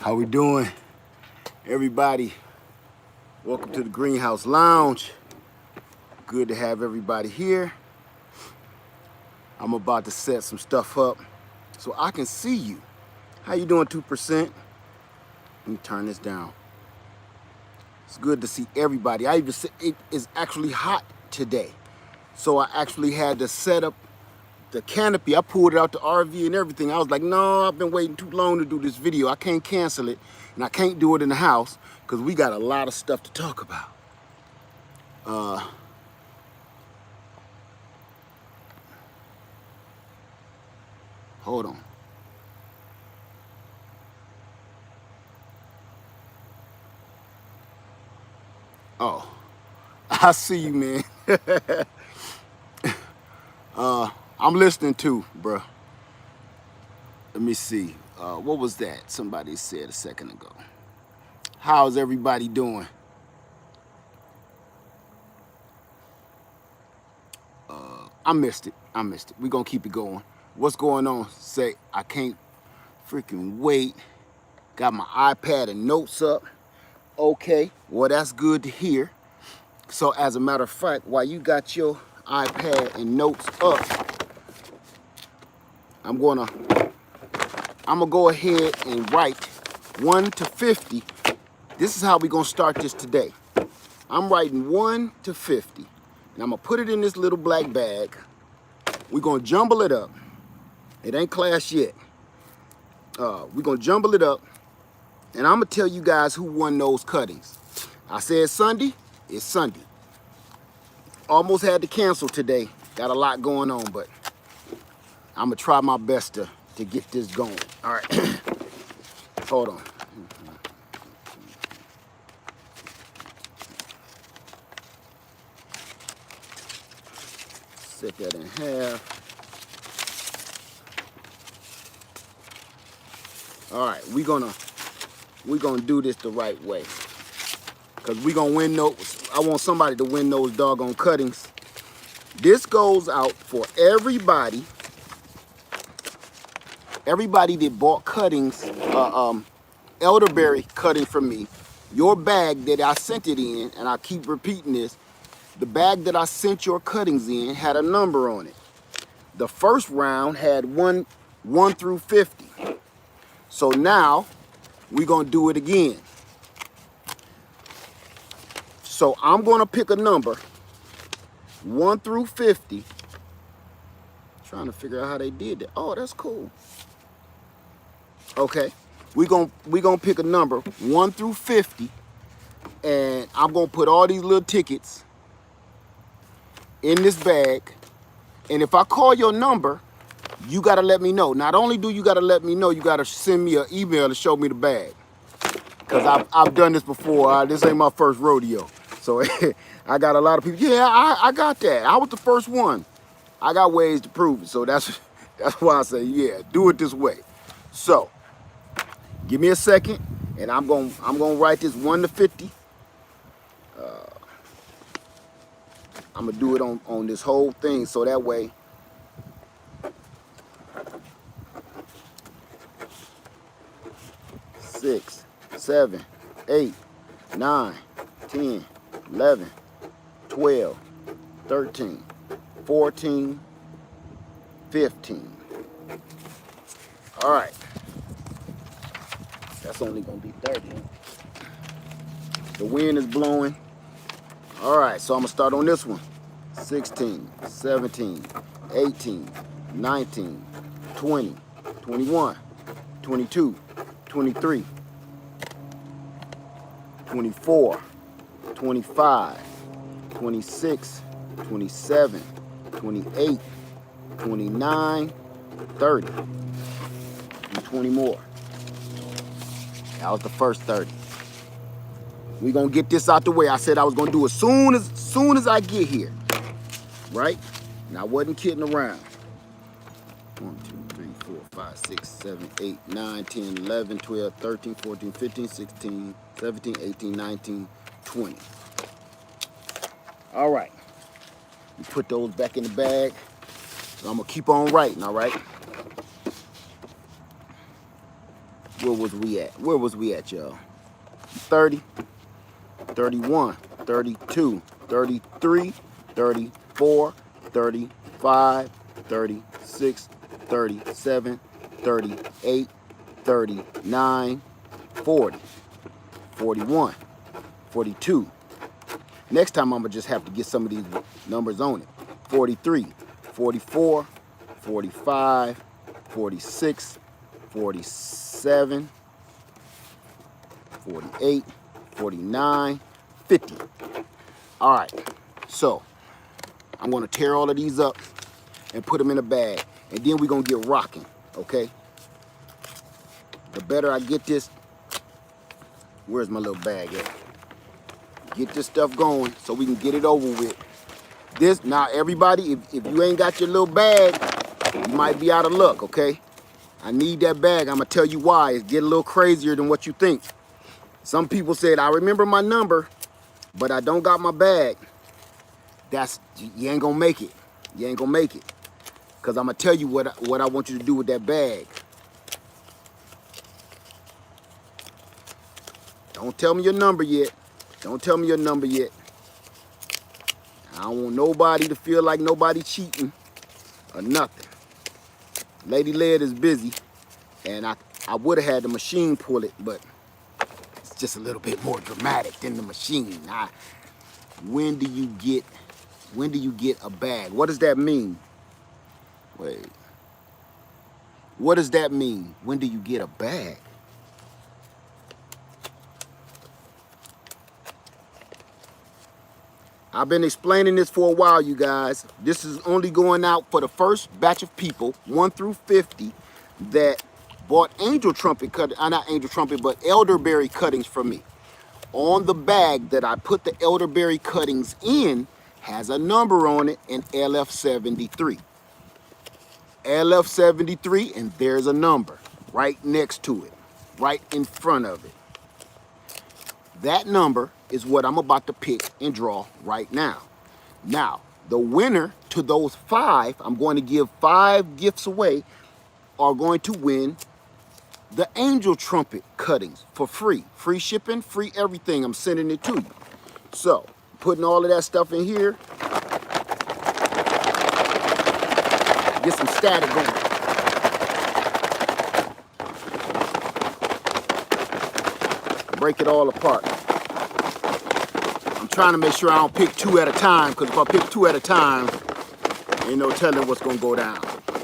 How we doing, everybody? Welcome to the Greenhouse Lounge. Good to have everybody here. I'm about to set some stuff up so I can see you. How you doing, 2%? Let me turn this down. It's good to see everybody. I even said it is actually hot today. So I actually had to set up the canopy. I pulled it out the RV and everything. I was like, no, I've been waiting too long to do this video. I can't cancel it, and I can't do it in the house because we got a lot of stuff to talk about. Hold on. Oh, I see you, man. I'm listening too, bruh. Let me see. What was that somebody said a second ago? How's everybody doing? I missed it. We're going to keep it going. What's going on? Say, I can't freaking wait. Got my iPad and notes up. Okay, well, that's good to hear. So as a matter of fact, while you got your iPad and notes up, I'm gonna go ahead and write 1 to 50. This is how we're gonna start this today. I'm writing 1 to 50. And I'm gonna put it in this little black bag. We're gonna jumble it up. It ain't class yet. We're gonna jumble it up, and I'm gonna tell you guys who won those cuttings. I said Sunday, it's Sunday. Almost had to cancel today. Got a lot going on, but I'm gonna try my best to get this going. All right, hold on. Set that in half. All right, we're gonna do this the right way, because we're gonna win those. I want somebody to win those doggone cuttings. This goes out for everybody that bought cuttings, elderberry cutting from me. Your bag that I sent it in, and I keep repeating this, the bag that I sent your cuttings in had a number on it. The first round had 1 through 50. So now we're gonna do it again. So I'm gonna pick a number, 1 through 50. Trying to figure out how they did that. Oh, that's cool. Okay, we're gonna pick a number, 1 through 50, and I'm gonna put all these little tickets in this bag. And if I call your number, you gotta let me know. Not only do you gotta let me know, you gotta send me an email to show me the bag. Because I've done this before. This ain't my first rodeo. So I got a lot of people, yeah, I got that. I was the first one. I got ways to prove it. So that's why I say, yeah, do it this way. So give me a second, and I'm gonna write this 1 to 50. I'm gonna do it on this whole thing, so that way six, 7, 8, 9, 10, 11, 12, 13, 14, 15. All right. That's only gonna be 30. The wind is blowing. All right, so I'm gonna start on this one. 16, 17, 18, 19, 20, 21, 22, 23, 24, 25, 26, 27, 28, 29, 30, and 20 more. That was the first 30. We're gonna get this out the way. I said I was gonna do it soon as I get here, right? And I wasn't kidding around. 1, 2, 3, 4, 5, 6, 7, 8, 9, 10, 11, 12, 13, 14, 15, 16, 17, 18, 19, 20. All right. You put those back in the bag. I'm gonna keep on writing, all right? Where was we at? Where was we at, y'all? 30, 31, 32, 33, 34, 35, 36, 37, 38, 39, 40, 41, 42. Next time I'm gonna just have to get some of these numbers on it. 43, 44, 45, 46, 47, 48, 49, 50. All right, so I'm gonna tear all of these up and put them in a bag, and then we're gonna get rocking, okay? The better I get this, where's my little bag at? Get this stuff going so we can get it over with. This, now everybody, if you ain't got your little bag, you might be out of luck, okay? I need that bag. I'm gonna tell you why. It's getting a little crazier than what you think. Some people said, I remember my number, but I don't got my bag. You ain't gonna make it. You ain't gonna make it. Cause I'm gonna tell you what I want you to do with that bag. Don't tell me your number yet. Don't tell me your number yet. I don't want nobody to feel like nobody cheating or nothing. Lady Led is busy, and I would have had the machine pull it, but it's just a little bit more dramatic than the machine. When do you get a bag? What does that mean? Wait. What does that mean? When do you get a bag? I've been explaining this for a while, you guys. This is only going out for the first batch of people, 1 through 50, that bought angel trumpet cut, not angel trumpet, but elderberry cuttings from me. On the bag that I put the elderberry cuttings in has a number on it, an LF73. LF73, and there's a number right next to it, right in front of it. That number is what I'm about to pick and draw right now. Now, the winner to those 5, I'm going to give 5 gifts away, are going to win the angel trumpet cuttings for free. Free shipping, free everything. I'm sending it to you. So, putting all of that stuff in here. Get some static going. Break it all apart. I'm trying to make sure I don't pick 2 at a time, because if I pick 2 at a time, ain't no telling what's gonna go down.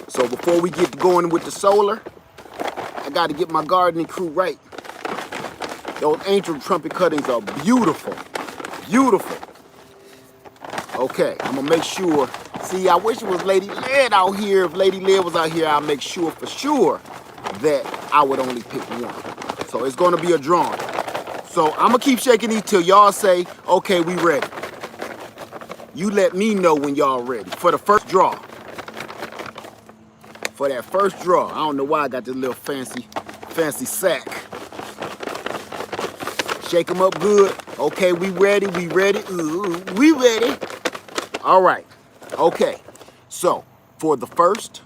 So before we get going with the solar, I gotta get my gardening crew right. Those angel trumpet cuttings are beautiful, beautiful. Okay, I'm gonna make sure. See, I wish it was Lady Led out here. If Lady Led was out here, I'll make sure for sure that I would only pick 1. So it's gonna be a drawing. So I'm gonna keep shaking these till y'all say, okay, we ready. You let me know when y'all ready for the first draw. For that first draw. I don't know why I got this little fancy sack. Shake them up good. Okay, we ready, we ready. Ooh, we ready. All right, okay. So for the first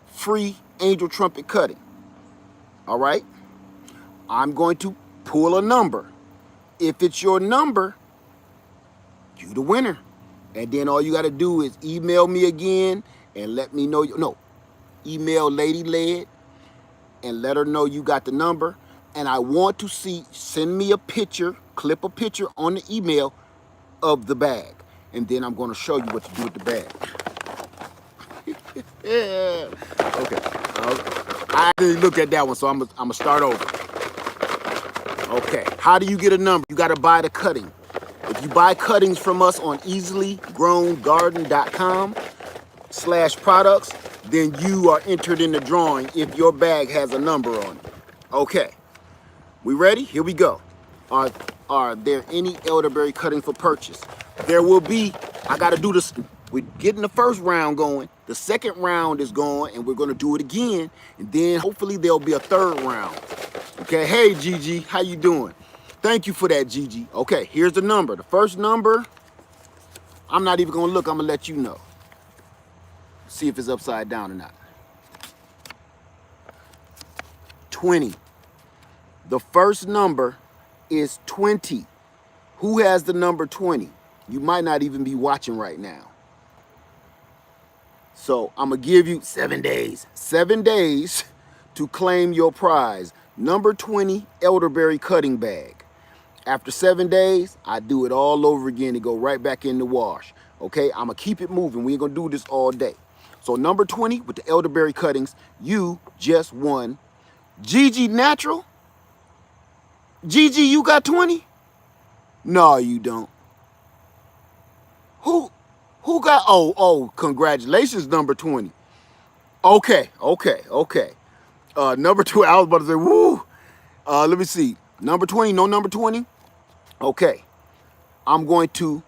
free angel trumpet cutting, all right, I'm going to pull a number. If it's your number, you the winner. And then all you got to do is email me again and let me know. Email Lady Led and let her know you got the number. And I want to see, send me a picture, clip a picture on the email of the bag. And then I'm going to show you what to do with the bag. Yeah. Okay. I didn't look at that one, so I'm going to start over. Okay, how do you get a number? You gotta buy the cutting. If you buy cuttings from us on easilygrowngarden.com/products, then you are entered in the drawing if your bag has a number on it. Okay, we ready? Here we go. Are there any elderberry cuttings for purchase? There will be. I gotta do this. We're getting the first round going. The second round is going, and we're gonna do it again. And then hopefully there'll be a third round. Okay, hey Gigi, how you doing? Thank you for that, Gigi. Okay, here's the number. The first number, I'm not even gonna look, I'm gonna let you know. See if it's upside down or not. 20. The first number is 20. Who has the number 20? You might not even be watching right now. So I'm going to give you 7 days. 7 days to claim your prize. Number 20 elderberry cutting bag. After 7 days, I do it all over again and go right back in the wash. Okay, I'm going to keep it moving. We ain't going to do this all day. So number 20 with the elderberry cuttings, you just won. Gigi Natural? Gigi, you got 20? No, you don't. Who got, oh, congratulations, number 20. Okay. Number 2, I was about to say, woo. Let me see. Number 20, no number 20? Okay. I'm going to,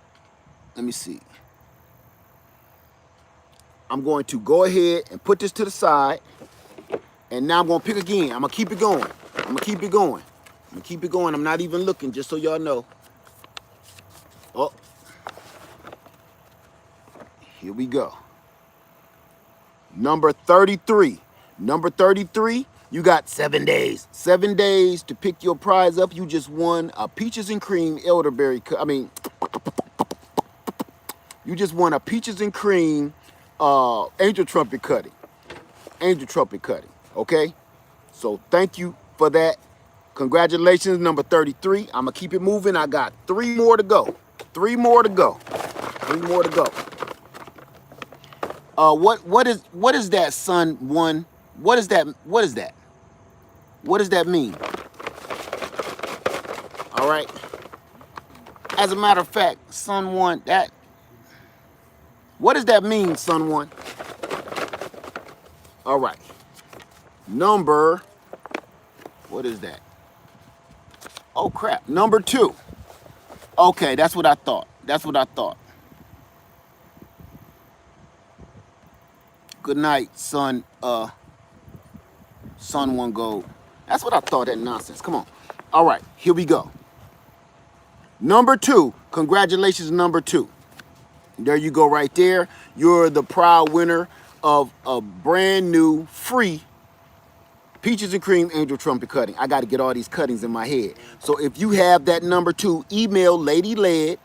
let me see. I'm going to go ahead and put this to the side. And now I'm going to pick again. I'm going to keep it going. I'm not even looking, just so y'all know. Oh. Here we go. Number 33. Number 33, you got 7 days. 7 days to pick your prize up. You just won a peaches and cream elderberry. You just won a peaches and cream angel trumpet cutting. Okay? So thank you for that. Congratulations, number 33. I'm going to keep it moving. I got 3 more to go. 3 more to go. What is that, son one? What is that? What does that mean? All right. As a matter of fact, son one, what does that mean, son one? All right. Number, what is that? Oh crap, number 2. Okay, that's what I thought. Good night, son one gold. That's what I thought, that nonsense. Come on. All right, here we go. Number 2, congratulations, number 2. There you go right there. You're the proud winner of a brand new free peaches and cream angel trumpet cutting. I got to get all these cuttings in my head. So if you have that number 2, email Lady Led,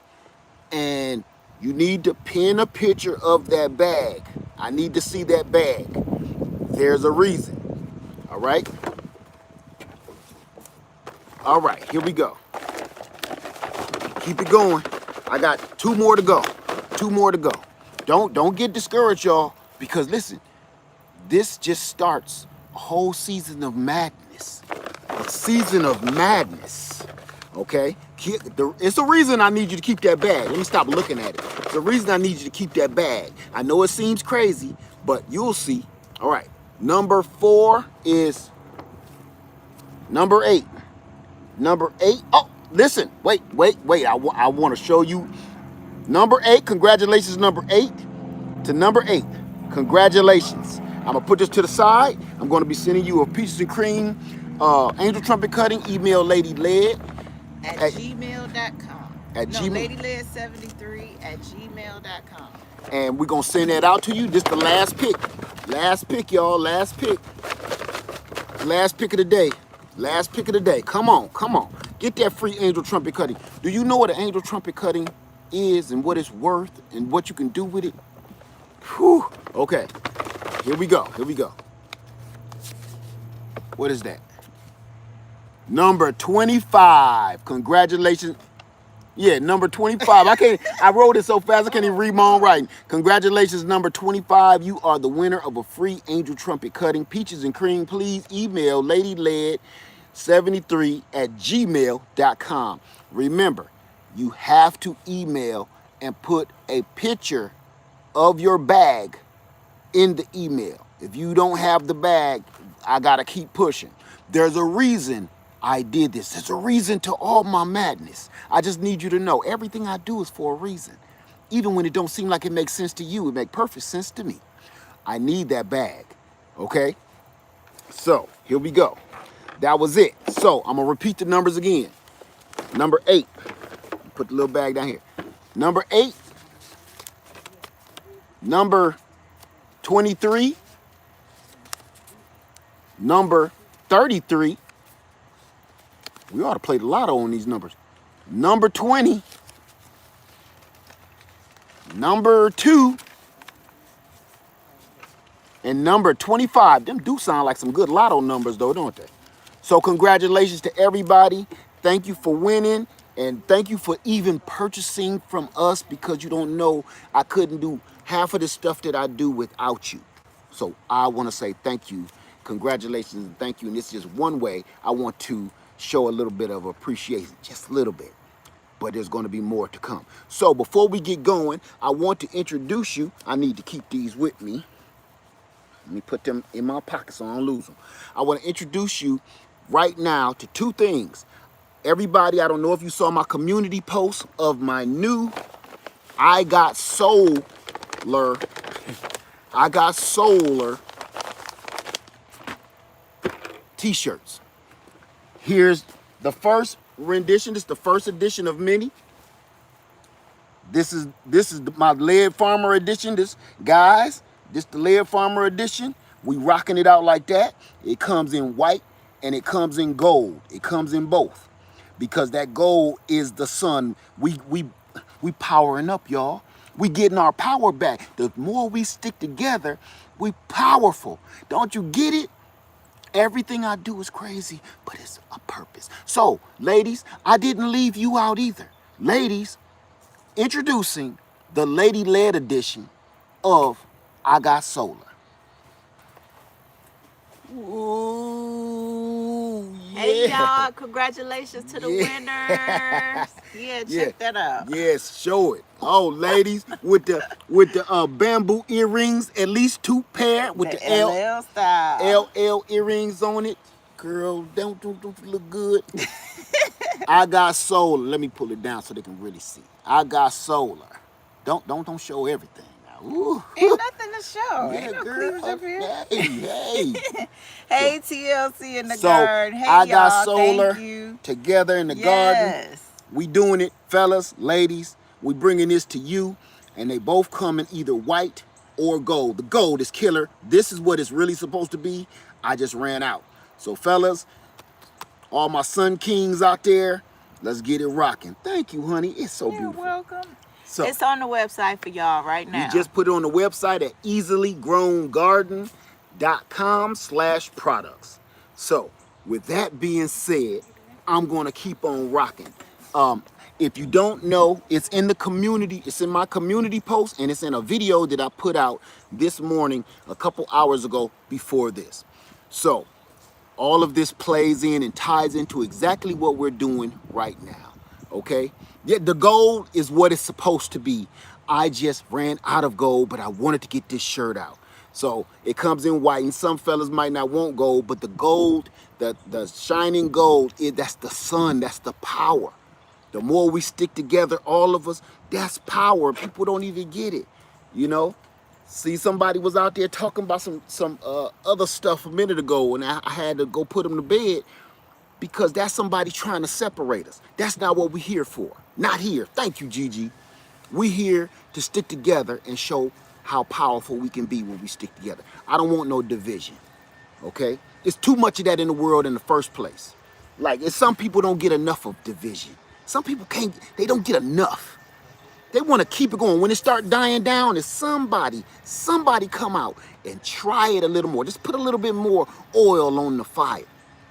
and you need to pin a picture of that bag. I need to see that bag. There's a reason. All right? All right, here we go. Keep it going. I got 2 more to go. 2 more to go. Don't get discouraged, y'all, because listen, this just starts a whole season of madness. A season of madness. Okay? It's the reason I need you to keep that bag. Let me stop looking at it. It's the reason I need you to keep that bag. I know it seems crazy, but you'll see. All right. Number 4 is number 8. Number 8. Oh, listen. Wait. I want to show you. Number 8. Congratulations, number 8. To number 8. Congratulations. I'm going to put this to the side. I'm going to be sending you a peaches and cream angel trumpet cutting. Email Lady Led. At gmail.com. Gmail. ladyled73@gmail.com. And we're going to send that out to you. This is the last pick. Last pick, y'all. Last pick. Last pick of the day. Last pick of the day. Come on. Get that free angel trumpet cutting. Do you know what an angel trumpet cutting is and what it's worth and what you can do with it? Whew. Okay. Here we go. What is that? Number 25. Congratulations. Yeah, number 25. I wrote it so fast I can't even read my own writing. Congratulations, number 25. You are the winner of a free angel trumpet cutting. Peaches and cream. Please email ladyled73@gmail.com. Remember, you have to email and put a picture of your bag in the email. If you don't have the bag, I gotta keep pushing. There's a reason I did this. There's a reason to all my madness. I just need you to know everything I do is for a reason. Even when it don't seem like it makes sense to you, it makes perfect sense to me. I need that bag, okay? So, here we go. That was it. So, I'm gonna repeat the numbers again. Number 8. Put the little bag down here. Number 8. Number 23. Number 33. We ought to play the lotto on these numbers. Number 20. Number 2. And number 25. Them do sound like some good lotto numbers though, don't they? So congratulations to everybody. Thank you for winning. And thank you for even purchasing from us, because you don't know, I couldn't do half of the stuff that I do without you. So I want to say thank you. Congratulations and thank you. And this is just one way I want to show a little bit of appreciation, just a little bit. But there's going to be more to come. So before we get going, I want to introduce you. I need to keep these with me. Let me put them in my pocket so I don't lose them. I want to introduce you right now to two things. Everybody, I don't know if you saw my community post of my new I Got Solar t-shirts. Here's the first rendition. This is the first edition of many. This is my Lead Farmer edition. This the Lead Farmer edition. We rocking it out like that. It comes in white and it comes in gold. It comes in both, because that gold is the sun. We powering up, y'all. We getting our power back. The more we stick together, we powerful. Don't you get it? Everything I do is crazy, but it's a purpose. So, ladies, I didn't leave you out either. Ladies, introducing the lady-led edition of I Got Solar. Ooh, yeah. Hey y'all, congratulations to the winners. Yeah, check that out. Yes, show it. Oh, ladies, with the bamboo earrings, at least 2 pair with the LL style. LL earrings on it. Girl, don't look good. I Got Solar. Let me pull it down so they can really see. I Got Solar. Don't show everything now. Ooh. Ain't nothing to show. Yeah, Ain't no girl. cleavage up here. Hey. Hey, TLC in the So, garden. Hey, I Got y'all. Solar Thank you. together in the garden. We doing it, fellas, ladies. We bringing this to you, and they both come in either white or gold. The gold is killer. This is what it's really supposed to be. I just ran out. So, fellas, all my Sun Kings out there, let's get it rocking. Thank you, honey. It's so beautiful. You're welcome. So, it's on the website for y'all right now. we just put it on the website at easilygrowngarden.com/products. So, with that being said, I'm going to keep on rocking. If you don't know, it's in the community. It's in my community post, and it's in a video that I put out this morning a couple hours ago before this. So, all of this plays in and ties into exactly what we're doing right now, okay? Yeah, the gold is what it's supposed to be. I just ran out of gold, but I wanted to get this shirt out. So it comes in white, and some fellas might not want gold, but the gold, the shining gold, that's the sun, that's the power. The more we stick together, all of us, that's power. People don't even get it, you know? See, somebody was out there talking about some other stuff a minute ago, and I had to go put them to bed, because that's somebody trying to separate us. That's not what we're here for. Not here. Thank you, Gigi. We're here to stick together and show how powerful we can be when we stick together. I don't want no division, okay? It's too much of that in the world in the first place. Like, some people don't get enough of division. Some people they don't get enough. They want to keep it going. When it start dying down, it's somebody come out and try it a little more. Just put a little bit more oil on the fire.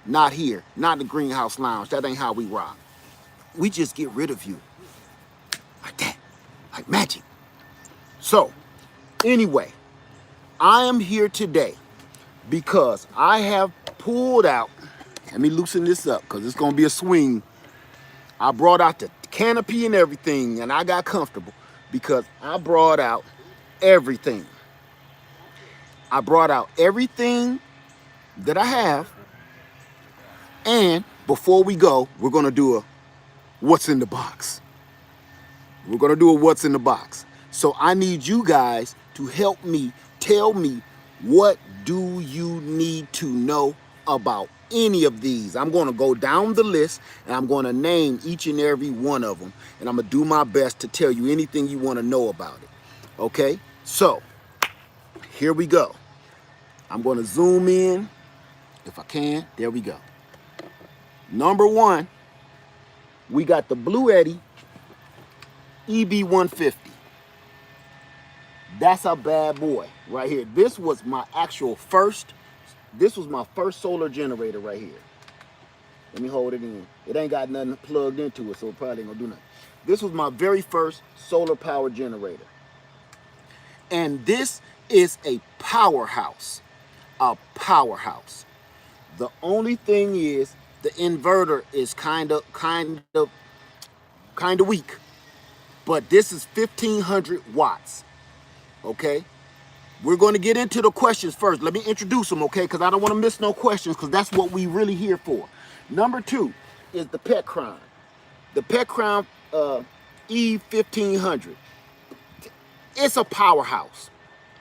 Not here, not in the greenhouse lounge. That ain't how we rock. We just get rid of you. Like that, like magic. So, anyway, I am here today because I have pulled out, let me loosen this up because it's going to be a swing. I brought out the canopy and everything, and I got comfortable because I brought out everything. I brought out everything that I have, and before we go, we're going to do a what's in the box. We're going to do a what's in the box. So I need you guys to help me, tell me, what do you need to know about any of these? I'm going to go down the list, and I'm going to name each and every one of them, and I'm going to do my best to tell you anything you want to know about it. Okay? So, here we go. I'm going to zoom in If I can, there we go. Number one, we got the Blue Eddy EB150. That's a bad boy right here. This was my first solar generator right here. Let me hold it in. It ain't got nothing plugged into it, so it probably ain't gonna do nothing. This was my very first solar power generator. And this is a powerhouse. A powerhouse. The only thing is the inverter is kind of weak. But this is 1500 watts. Okay? We're going to get into the questions first. Let me introduce them, okay? Because I don't want to miss no questions, because that's what we really here for. Number two is the Pet Crown. The Pet Crown E1500. It's a powerhouse.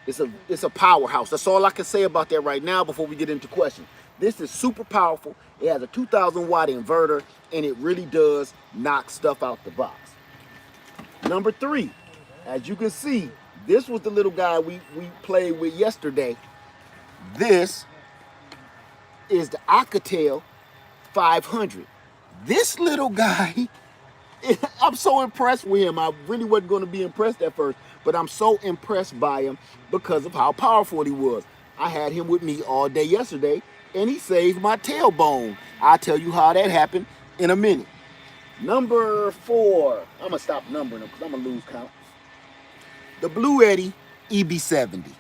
It's a powerhouse. That's all I can say about that right now before we get into questions. This is super powerful. It has a 2000 watt inverter, and it really does knock stuff out the box. Number three, as you can see, this was the little guy we played with yesterday. This is the Alcatel 500. This little guy, I'm so impressed with him. I really wasn't going to be impressed at first, but I'm so impressed by him because of how powerful he was. I had him with me all day yesterday, and he saved my tailbone. I'll tell you how that happened in a minute. Number four, I'm going to stop numbering them because I'm going to lose count. The Blue Eddy EB70.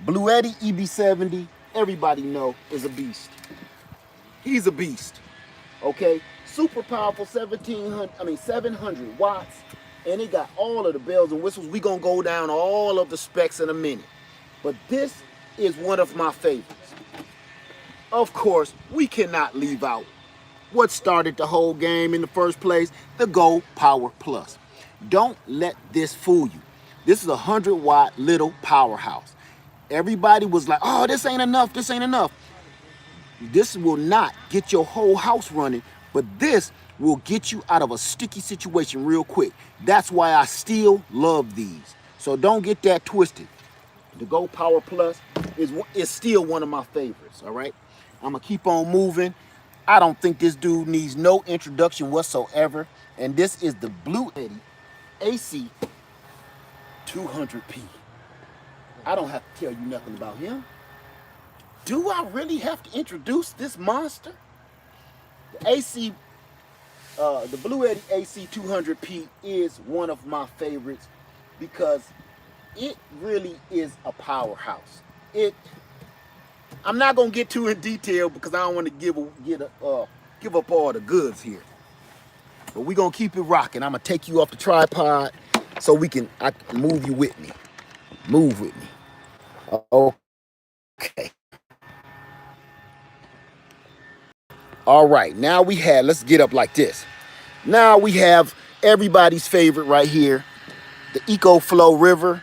Blue Eddy EB70, everybody know, is a beast. He's a beast. Okay? Super powerful, 700 watts, and it got all of the bells and whistles. We're going to go down all of the specs in a minute. But this is one of my favorites. Of course, we cannot leave out what started the whole game in the first place, the Go Power Plus. Don't let this fool you. This is a 100 watt little powerhouse. Everybody was like, oh, this ain't enough, this ain't enough. This will not get your whole house running, but this will get you out of a sticky situation real quick. That's why I still love these. So don't get that twisted. The Go Power Plus is still one of my favorites, all right? I'm going to keep on moving. I don't think this dude needs no introduction whatsoever. And this is the Blue Eddy AC 200p. I don't have to tell you nothing about him. Do I really have to introduce this monster? The Blue Eddy AC 200p is one of my favorites because it really is a powerhouse. I'm not gonna get too in detail because I don't want to give up all the goods here. But we're gonna keep it rocking. I'm gonna take you off the tripod so I can move you with me. Move with me. Okay. All right, let's get up like this. Now we have everybody's favorite right here, the EcoFlow River.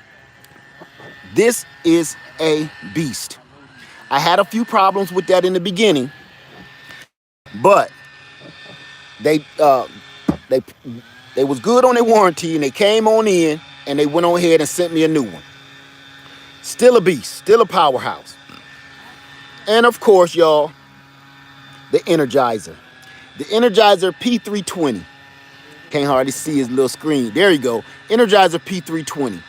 This is a beast. I had a few problems with that in the beginning, but they was good on their warranty, and they came on in and they went on ahead and sent me a new one. Still a beast, still a powerhouse. And of course, y'all, the Energizer. The Energizer P320. Can't hardly see his little screen. There you go. Energizer P320.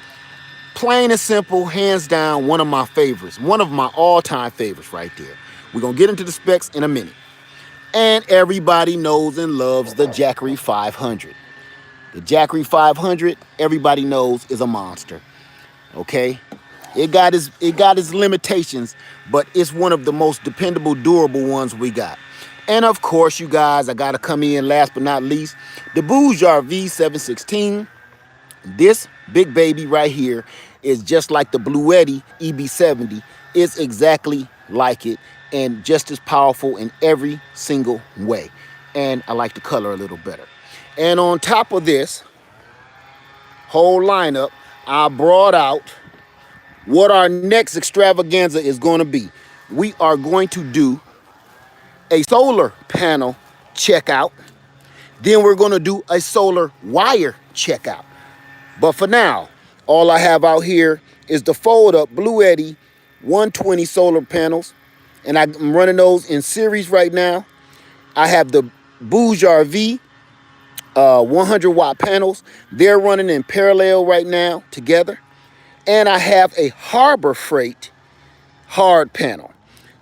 Plain and simple, hands down, one of my favorites. One of my all-time favorites right there. We're going to get into the specs in a minute. And everybody knows and loves the Jackery 500. The Jackery 500, everybody knows, is a monster. Okay? It got its limitations, but it's one of the most dependable, durable ones we got. And of course, you guys, I got to come in last but not least, the Boujar V716. This big baby right here is just like the Blue Eddy EB70. It's exactly like it and just as powerful in every single way. And I like the color a little better. And on top of this whole lineup, I brought out what our next extravaganza is going to be. We are going to do a solar panel checkout. Then we're going to do a solar wire checkout. But for now, all I have out here is the fold-up Blue Eddy 120 solar panels. and I'm running those in series right now. I have the Bouge RV 100-watt panels. They're running in parallel right now together. And I have a Harbor Freight hard panel.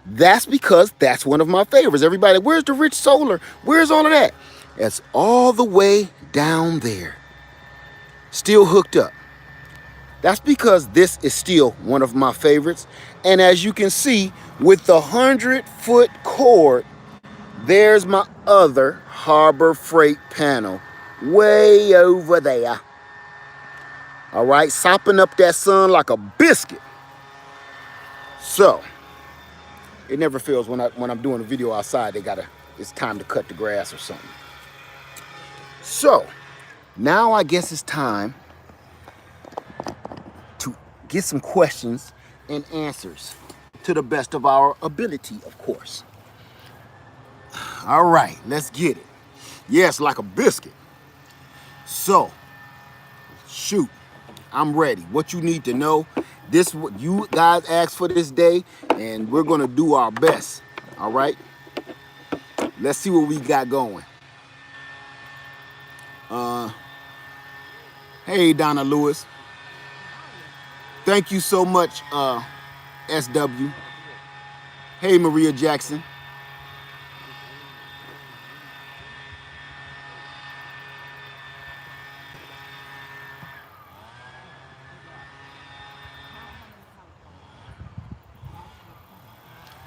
That's because that's one of my favorites. Everybody, where's the rich solar? Where's all of that? It's all the way down there. Still hooked up. That's because this is still one of my favorites. And as you can see, with the 100-foot cord, there's my other Harbor Freight panel way over there. All right, sopping up that sun like a biscuit. So, it never fails when I'm doing a video outside, it's time to cut the grass or something. So, now I guess it's time to get some questions and answers to the best of our ability, of course. All right, let's get it. Yes, like a biscuit. So, shoot, I'm ready. What you need to know, this what you guys asked for this day, and we're gonna do our best. All right, let's see what we got going. Hey, Donna Lewis. Thank you so much, SW. Hey, Maria Jackson.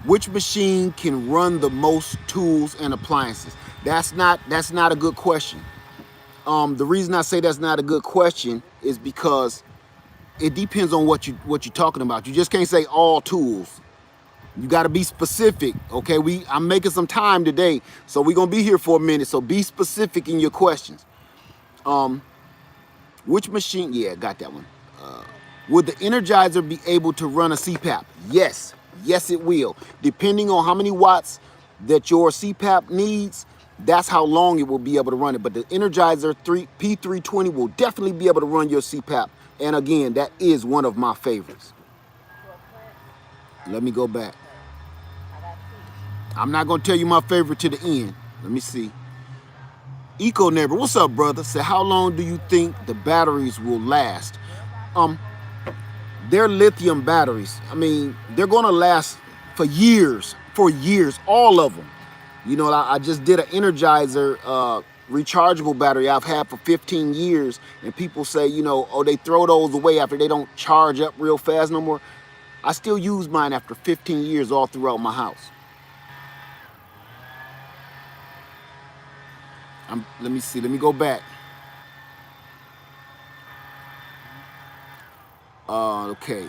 Which machine can run the most tools and appliances? That's not a good question. The reason I say that's not a good question is because it depends on what you're talking about. You just can't say all tools. You got to be specific. Okay, I'm making some time today, so we're gonna be here for a minute. So be specific in your questions. Which machine? Yeah, got that one. Would the Energizer be able to run a CPAP? Yes, yes it will. Depending on how many watts that your CPAP needs, that's how long it will be able to run it. But the Energizer P320 will definitely be able to run your CPAP. And again, that is one of my favorites. Let me go back. I'm not gonna tell you my favorite to the end. Let me see. Eco Neighbor, what's up, brother? Say, how long do you think the batteries will last? They're lithium batteries. I mean, they're gonna last for years, all of them. You know, I just did an Energizer rechargeable battery I've had for 15 years, and people say, you know, oh, they throw those away after they don't charge up real fast no more. I still use mine after 15 years all throughout my house. Let me see, let me go back. Okay.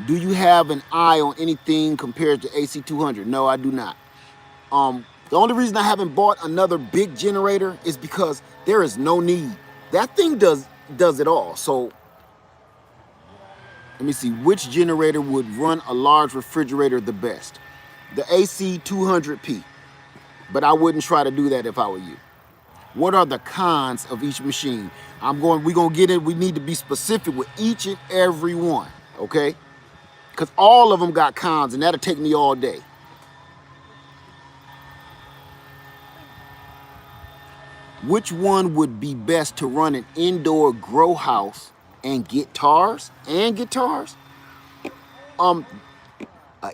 Do you have an eye on anything compared to AC200? No, I do not. The only reason I haven't bought another big generator is because there is no need. That thing does it all. So let me see, which generator would run a large refrigerator the best? The AC200P. But I wouldn't try to do that if I were you. What are the cons of each machine? We're gonna get it. We need to be specific with each and every one, okay? Because all of them got cons, and that'll take me all day. Which one would be best to run an indoor grow house and guitars? An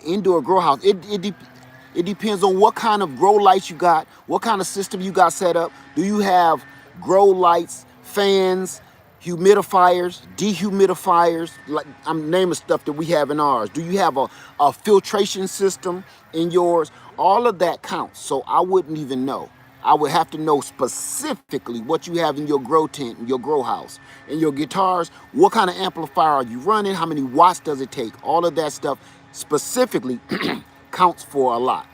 indoor grow house, it depends on what kind of grow lights you got, what kind of system you got set up. Do you have grow lights, fans, humidifiers, dehumidifiers? Like, I'm naming stuff that we have in ours. Do you have a filtration system in yours? All of that counts, so I wouldn't even know. I would have to know specifically what you have in your grow tent, in your grow house. In your guitars, what kind of amplifier are you running? How many watts does it take? All of that stuff specifically counts for a lot.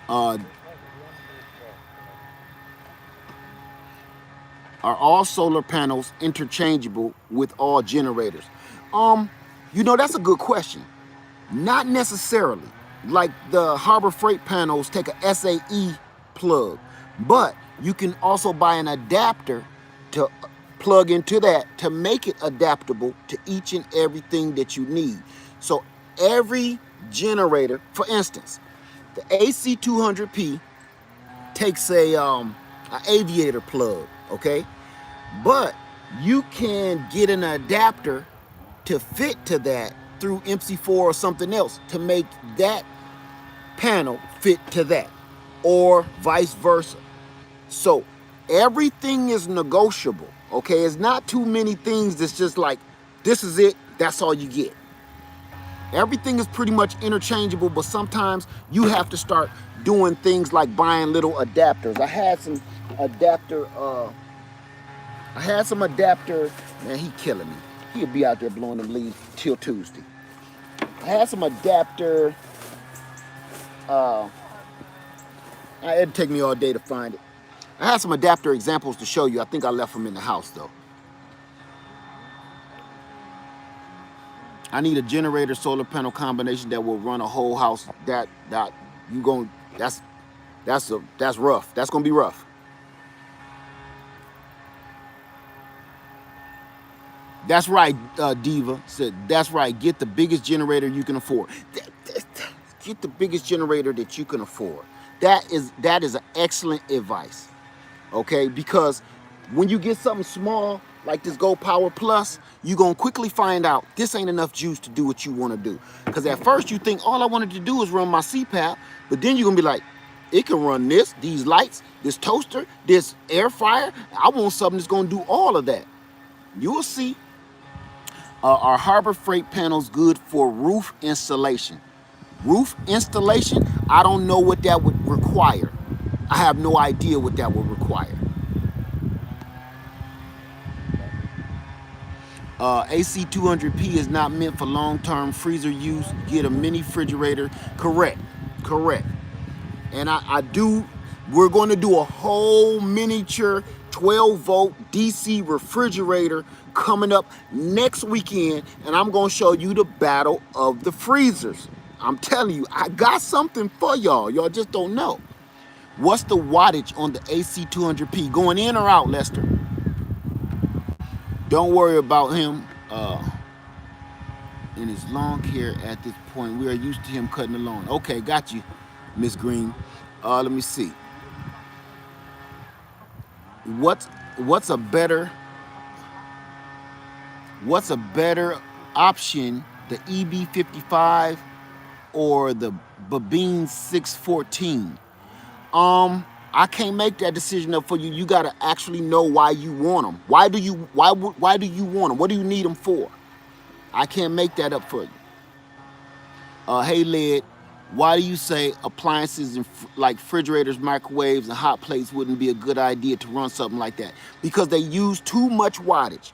Are all solar panels interchangeable with all generators? You know, that's a good question. Not necessarily. Like the Harbor Freight panels take a SAE plug, but you can also buy an adapter to plug into that to make it adaptable to each and everything that you need. So every generator, for instance, the AC200P takes a aviator plug, okay? But you can get an adapter to fit to that through MC4 or something else to make that panel fit to that, or vice versa. So everything is negotiable, okay? It's not too many things that's just like, this is it, that's all you get. Everything is pretty much interchangeable, but sometimes you have to start doing things like buying little adapters. I had some adapter, man, he killing me. He'll be out there blowing them leaves till Tuesday. I had some adapter, it'd take me all day to find it. I had some adapter examples to show you. I think I left them in the house though. I need a generator solar panel combination that will run a whole house. That's rough. That's gonna be rough. That's right, Diva said. That's right. Get the biggest generator you can afford. Get the biggest generator that you can afford. That is an excellent advice. Okay, because when you get something small like this Go Power Plus, you're gonna quickly find out this ain't enough juice to do what you want to do. Because at first you think all I wanted to do is run my CPAP, but then you're gonna be like, it can run this, these lights, this toaster, this air fryer. I want something that's gonna do all of that. You'll see. Are Harbor Freight panels good for roof installation? Roof installation, I don't know what that would require. I have no idea what that would require. AC200P is not meant for long-term freezer use. Get a mini refrigerator. Correct. And we're going to do a whole miniature 12-volt DC refrigerator coming up next weekend, and I'm going to show you the battle of the freezers. I'm telling you, I got something for y'all. Y'all just don't know. What's the wattage on the AC200P? Going in or out, Lester? Don't worry about him in his long hair at this point. We are used to him cutting the lawn. Okay, got you, Miss Green. Let me see. What's a better option, the EB55 or the Babine 614? I can't make that decision up for you. You gotta actually know why you want them. Why do you want them? What do you need them for? I can't make that up for you. Hey Led, why do you say appliances and like refrigerators, microwaves, and hot plates wouldn't be a good idea to run something like that? Because they use too much wattage.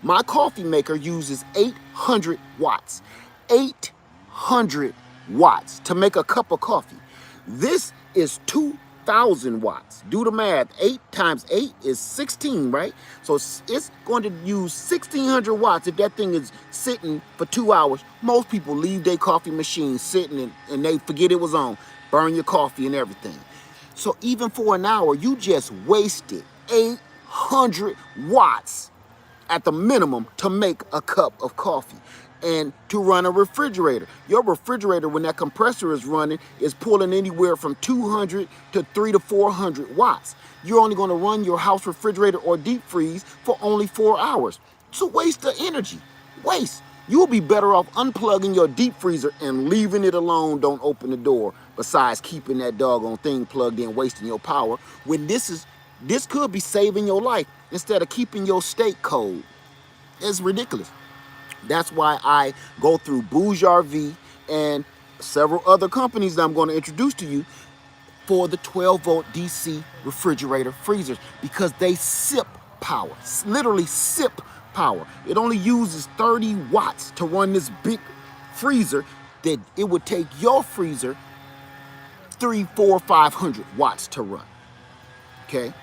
My coffee maker uses 800 watts. 800 watts to make a cup of coffee. This is 2,000 watts. Do the math. 8 times 8 is 16, right? So it's going to use 1,600 watts if that thing is sitting for 2 hours. Most people leave their coffee machine sitting and they forget it was on. Burn your coffee and everything. So even for an hour, you just wasted 800 watts at the minimum to make a cup of coffee. And to run a refrigerator. Your refrigerator, when that compressor is running, is pulling anywhere from 200 to 300 to 400 watts. You're only going to run your house refrigerator or deep freeze for only 4 hours. It's a waste of energy. Waste. You'll be better off unplugging your deep freezer and leaving it alone. Don't open the door. Besides keeping that doggone thing plugged in, wasting your power. When this could be saving your life instead of keeping your steak cold. It's ridiculous. That's why I go through Bouge and several other companies that I'm going to introduce to you for the 12-volt DC refrigerator freezers, because they sip power, literally sip power. It only uses 30 watts to run this big freezer that it would take your freezer 300, 400, 500 watts to run. Okay?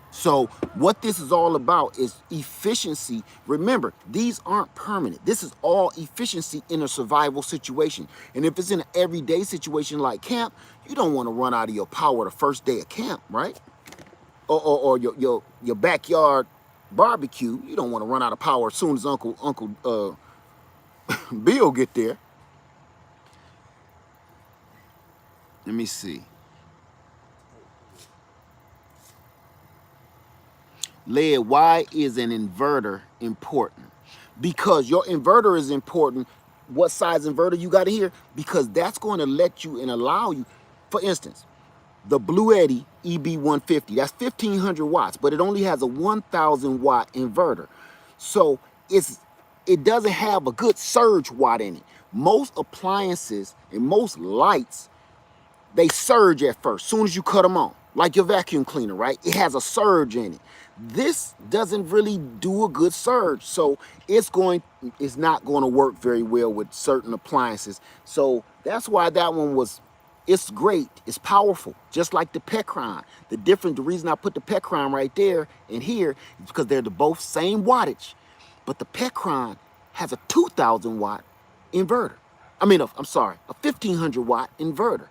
So what this is all about is efficiency. Remember, these aren't permanent. This is all efficiency in a survival situation. And if it's in an everyday situation like camp, you don't want to run out of your power the first day of camp, right? Or your backyard barbecue. You don't want to run out of power as soon as Uncle Bill get there. Let me see. Led, why is an inverter important? Because your inverter is important. What size inverter you got here? Because that's going to let you and allow you, for instance, the Blue Eddy EB150, that's 1500 watts, but it only has a 1000 watt inverter. So it doesn't have a good surge watt in it. Most appliances and most lights, they surge at first, soon as you cut them on. Like your vacuum cleaner, right? It has a surge in it. This doesn't really do a good surge, so it's not going to work very well with certain appliances. So that's why that one was, it's great, it's powerful, just like the Pecron. The reason I put the Pecron right there and here is because they're the both same wattage, but the Pecron has a 2000 watt inverter. I'm sorry, a 1500 watt inverter.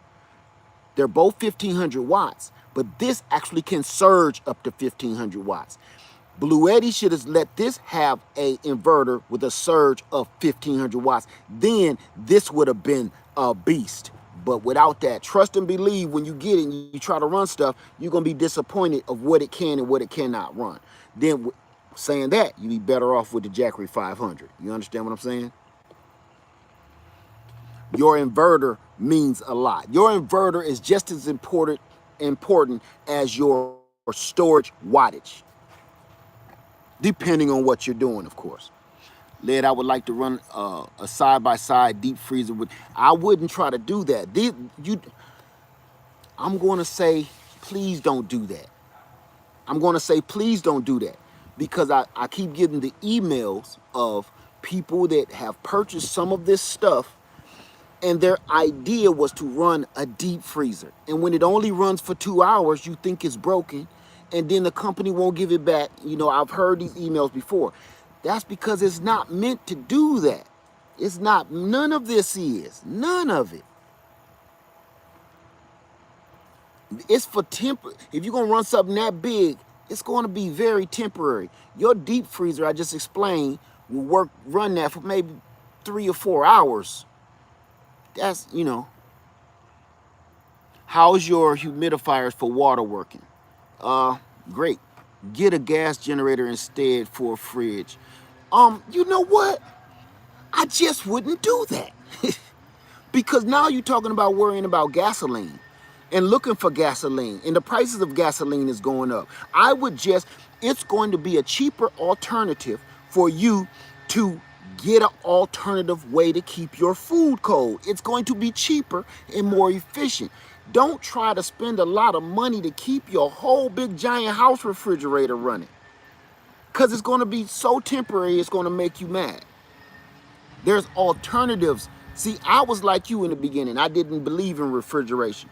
They're both 1500 watts, but this actually can surge up to 1500 watts. Blue Eddy should have let this have a inverter with a surge of 1500 watts. Then this would have been a beast. But without that, trust and believe, when you get it and you try to run stuff, you're going to be disappointed of what it can and what it cannot run. Then saying that, you'd be better off with the Jackery 500. You understand what I'm saying? Your inverter means a lot. Your inverter is just as important as your storage wattage, depending on what you're doing, of course. Led, I would like to run a side-by-side deep freezer with. I wouldn't try to do that. I'm going to say, please don't do that. I'm going to say, please don't do that, because I keep getting the emails of people that have purchased some of this stuff, and their idea was to run a deep freezer. And when it only runs for 2 hours, you think it's broken, and then the company won't give it back. You know, I've heard these emails before. That's because it's not meant to do that. It's not, none of this is, none of it. It's for if you're gonna run something that big, it's gonna be very temporary. Your deep freezer, I just explained, will run that for maybe 3 or 4 hours. That's, you know. How's your humidifiers for water working? Great. Get a gas generator instead for a fridge. You know what? I just wouldn't do that. Because now you're talking about worrying about gasoline and looking for gasoline, and the prices of gasoline is going up. It's going to be a cheaper alternative for you to get an alternative way to keep your food cold. It's going to be cheaper and more efficient. Don't try to spend a lot of money to keep your whole big giant house refrigerator running, because it's going to be so temporary, it's going to make you mad. There's alternatives. See, I was like you in the beginning. I didn't believe in refrigeration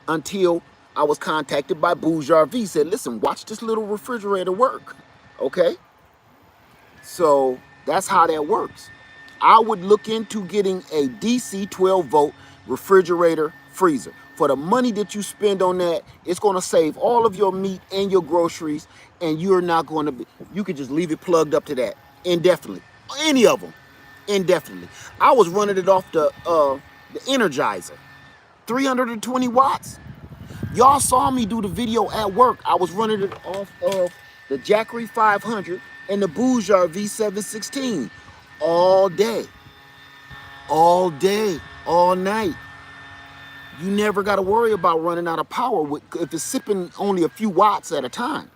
until I was contacted by Bourgeois V. Said, listen, watch this little refrigerator work. Okay? So that's how that works. I would look into getting a DC 12 volt refrigerator freezer. For the money that you spend on that, it's going to save all of your meat and your groceries, and you're not going to be, you could just leave it plugged up to that indefinitely. Any of them, indefinitely. I was running it off the Energizer, 320 watts. Y'all saw me do the video at work. I was running it off of the Jackery 500 and the Bourgeois V716 all day, all day, all night. You never got to worry about running out of power if it's sipping only a few watts at a time.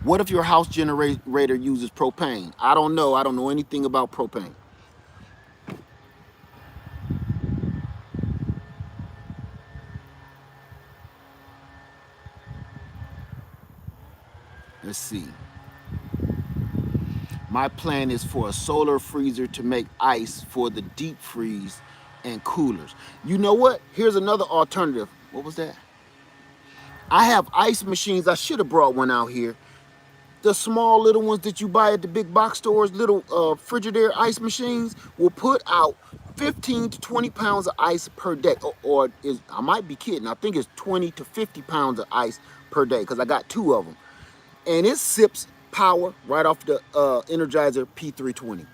What if your house generator uses propane? I don't know. I don't know anything about propane. Let's see. My plan is for a solar freezer to make ice for the deep freeze and coolers. You know what? Here's another alternative. What was that? I have ice machines. I should have brought one out here. The small little ones that you buy at the big box stores, little Frigidaire ice machines, will put out 15 to 20 pounds of ice per day. I might be kidding. I think it's 20 to 50 pounds of ice per day, because I got 2 of them. And it sips power right off the Energizer P320.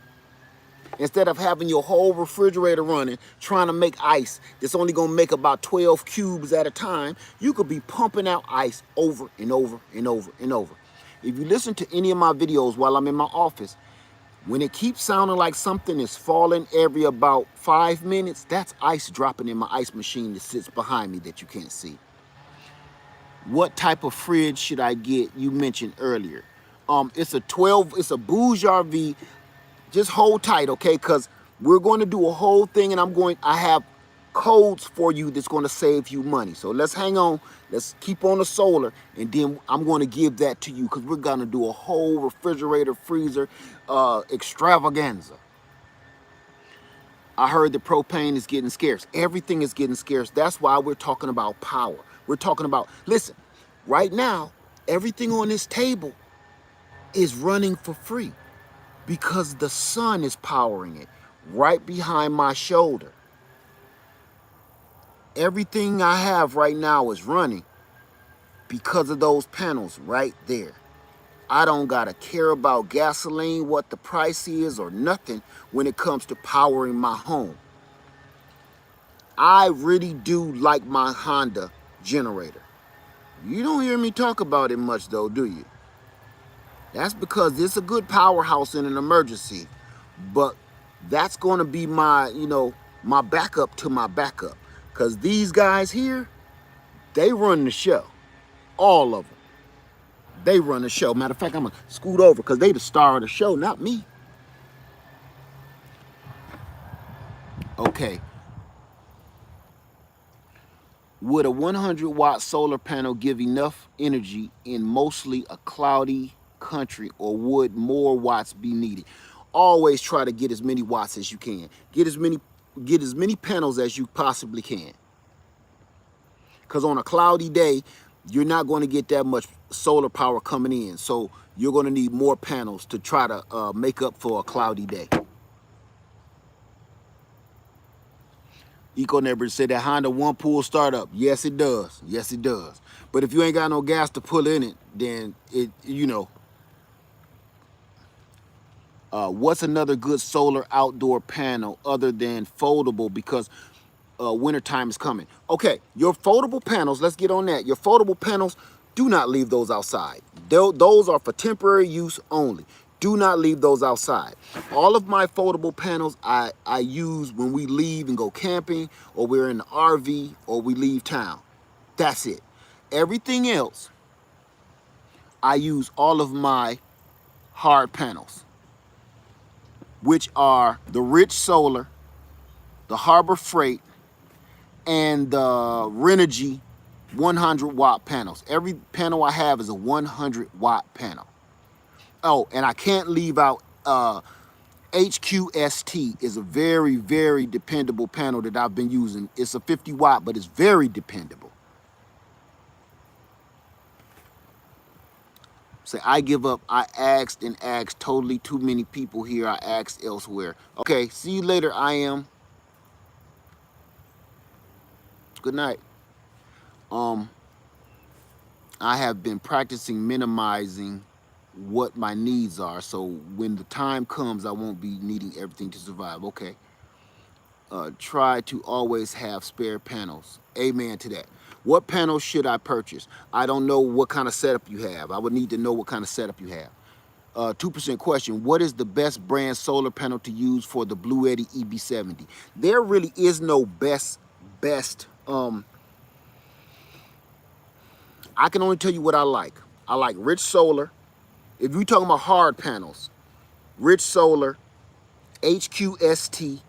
Instead of having your whole refrigerator running, trying to make ice that's only gonna make about 12 cubes at a time, you could be pumping out ice over and over and over and over. If you listen to any of my videos while I'm in my office, when it keeps sounding like something is falling every about 5 minutes, that's ice dropping in my ice machine that sits behind me that you can't see. What type of fridge should I get? You mentioned earlier. It's a 12, it's a Bouge RV. Just hold tight, okay? Because we're going to do a whole thing, and I have codes for you that's going to save you money. So let's hang on. Let's keep on the solar, and then I'm going to give that to you because we're going to do a whole refrigerator, freezer extravaganza. I heard the propane is getting scarce. Everything is getting scarce. That's why we're talking about power. We're talking about, listen, right now, everything on this table is running for free because the sun is powering it right behind my shoulder. Everything I have right now is running because of those panels right there. I don't gotta care about gasoline, what the price is, or nothing when it comes to powering my home. I really do like my Honda generator. You don't hear me talk about it much though, do you? That's because it's a good powerhouse in an emergency, but that's gonna be my, my backup to my backup. Cause these guys here, they run the show. All of them. They run the show. Matter of fact, I'm gonna scoot over because they the star of the show, not me. Okay. Would a 100-watt solar panel give enough energy in mostly a cloudy country, or would more watts be needed? Always try to get as many watts as you can. Get as many panels as you possibly can. Because on a cloudy day, you're not going to get that much solar power coming in. So you're going to need more panels to try to make up for a cloudy day. Eco Neighbor said that Honda one pool startup. Yes, it does. Yes, it does. But if you ain't got no gas to pull in it, then what's another good solar outdoor panel other than foldable? Because wintertime is coming. Okay, your foldable panels, let's get on that. Your foldable panels, do not leave those outside. Those are for temporary use only. Do not leave those outside. All of my foldable panels I use when we leave and go camping, or we're in the RV, or we leave town. That's it. Everything else, I use all of my hard panels, which are the Rich Solar, the Harbor Freight, and the Renogy 100-watt panels. Every panel I have is a 100-watt panel. Oh, and I can't leave out HQST is a very, very dependable panel that I've been using. It's a 50-watt, but it's very dependable. Say, I give up. I asked and asked. Totally too many people here. I asked elsewhere. Okay, see you later, I am. Good night. I have been practicing minimizing what my needs are, so when the time comes, I won't be needing everything to survive. Okay. Try to always have spare panels. Amen to that. What panels should I purchase? I don't know what kind of setup you have. I would need to know what kind of setup you have. 2% question, what is the best brand solar panel to use for the Blue Eddy EB70? There really is no best. I can only tell you what I like. I like Rich Solar. If you're talking about hard panels, Rich Solar, HQST,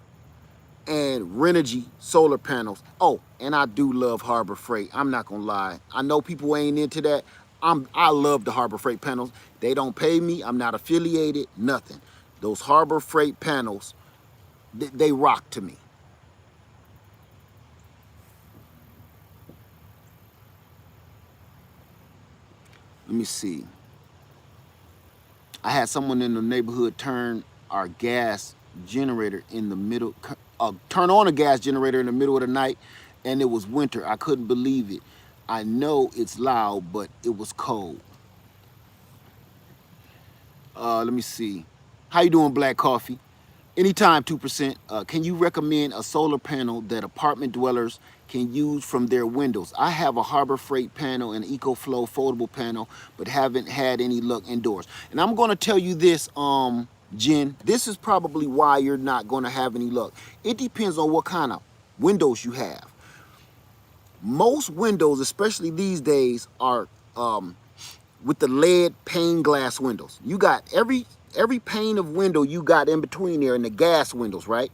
and Renogy solar panels. Oh, and I do love Harbor Freight. I'm not gonna lie. I know people ain't into that. I love the Harbor Freight panels. They don't pay me. I'm not affiliated. Nothing. Those Harbor Freight panels, they rock to me. Let me see. I had someone in the neighborhood turn our gas generator in the middle, turn on a gas generator in the middle of the night, and it was winter. I couldn't believe it. I know it's loud, but it was cold. Let me see. How you doing, Black Coffee? Anytime 2%. Can you recommend a solar panel that apartment dwellers can use from their windows? I have a Harbor Freight panel and EcoFlow foldable panel, but haven't had any luck indoors. And I'm going to tell you this, Jen. This is probably why you're not going to have any luck. It depends on what kind of windows you have. Most windows, especially these days, are with the lead pane glass windows. You got every pane of window you got in between there, and the gas windows, right?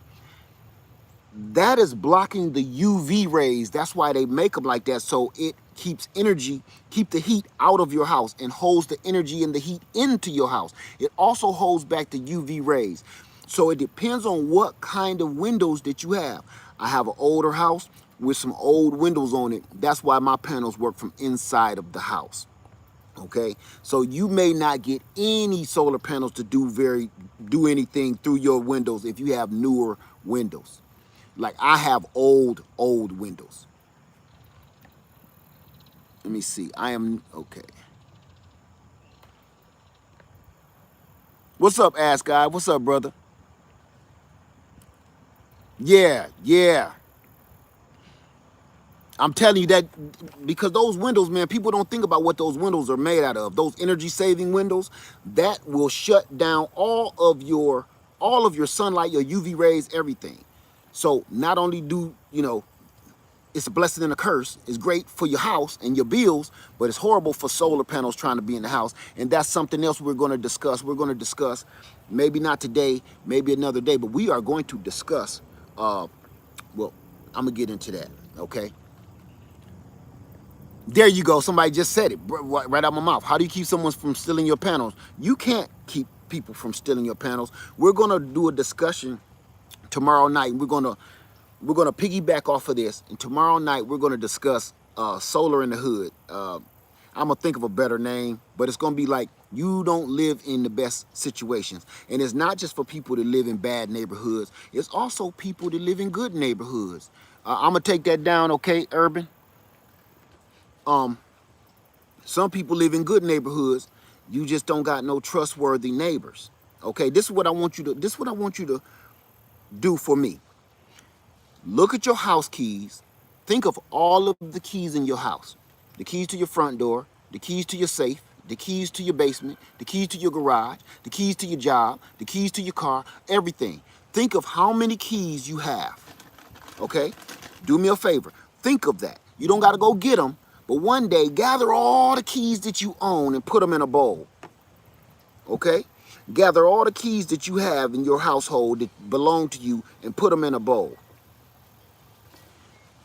That is blocking the UV rays. That's why they make them like that, so it keeps energy, keep the heat out of your house and holds the energy and the heat into your house. It also holds back the UV rays. So it depends on what kind of windows that you have. I have an older house with some old windows on it. That's why my panels work from inside of the house. Okay, so you may not get any solar panels to do anything through your windows if you have newer windows. Like I have old windows. Let me see. I am okay. What's up, ass guy? What's up, brother? Yeah. I'm telling you that because those windows, man, people don't think about what those windows are made out of. Those energy saving windows, that will shut down all of your sunlight, your UV rays, everything. So not only do, it's a blessing and a curse. It's great for your house and your bills, but it's horrible for solar panels trying to be in the house. And that's something else we're going to discuss. We're going to discuss, maybe not today, maybe another day, but we are going to discuss, well, I'm going to get into that, okay? There you go. Somebody just said it right out my mouth. How do you keep someone from stealing your panels? You can't keep people from stealing your panels. We're going to do a discussion tomorrow night. We're going to piggyback off of this. And tomorrow night, we're going to discuss solar in the hood. I'm going to think of a better name, but it's going to be like you don't live in the best situations. And it's not just for people that live in bad neighborhoods. It's also people that live in good neighborhoods. I'm going to take that down, okay, Urban? Some people live in good neighborhoods. You just don't got no trustworthy neighbors. Okay, this is what I want you to do for me. Look at your house keys. Think of all of the keys in your house. The keys to your front door, the keys to your safe, the keys to your basement, the keys to your garage, the keys to your job, the keys to your car, everything. Think of how many keys you have. Okay? Do me a favor. Think of that. You don't got to go get them. But one day, gather all the keys that you own and put them in a bowl. Okay? Gather all the keys that you have in your household that belong to you and put them in a bowl.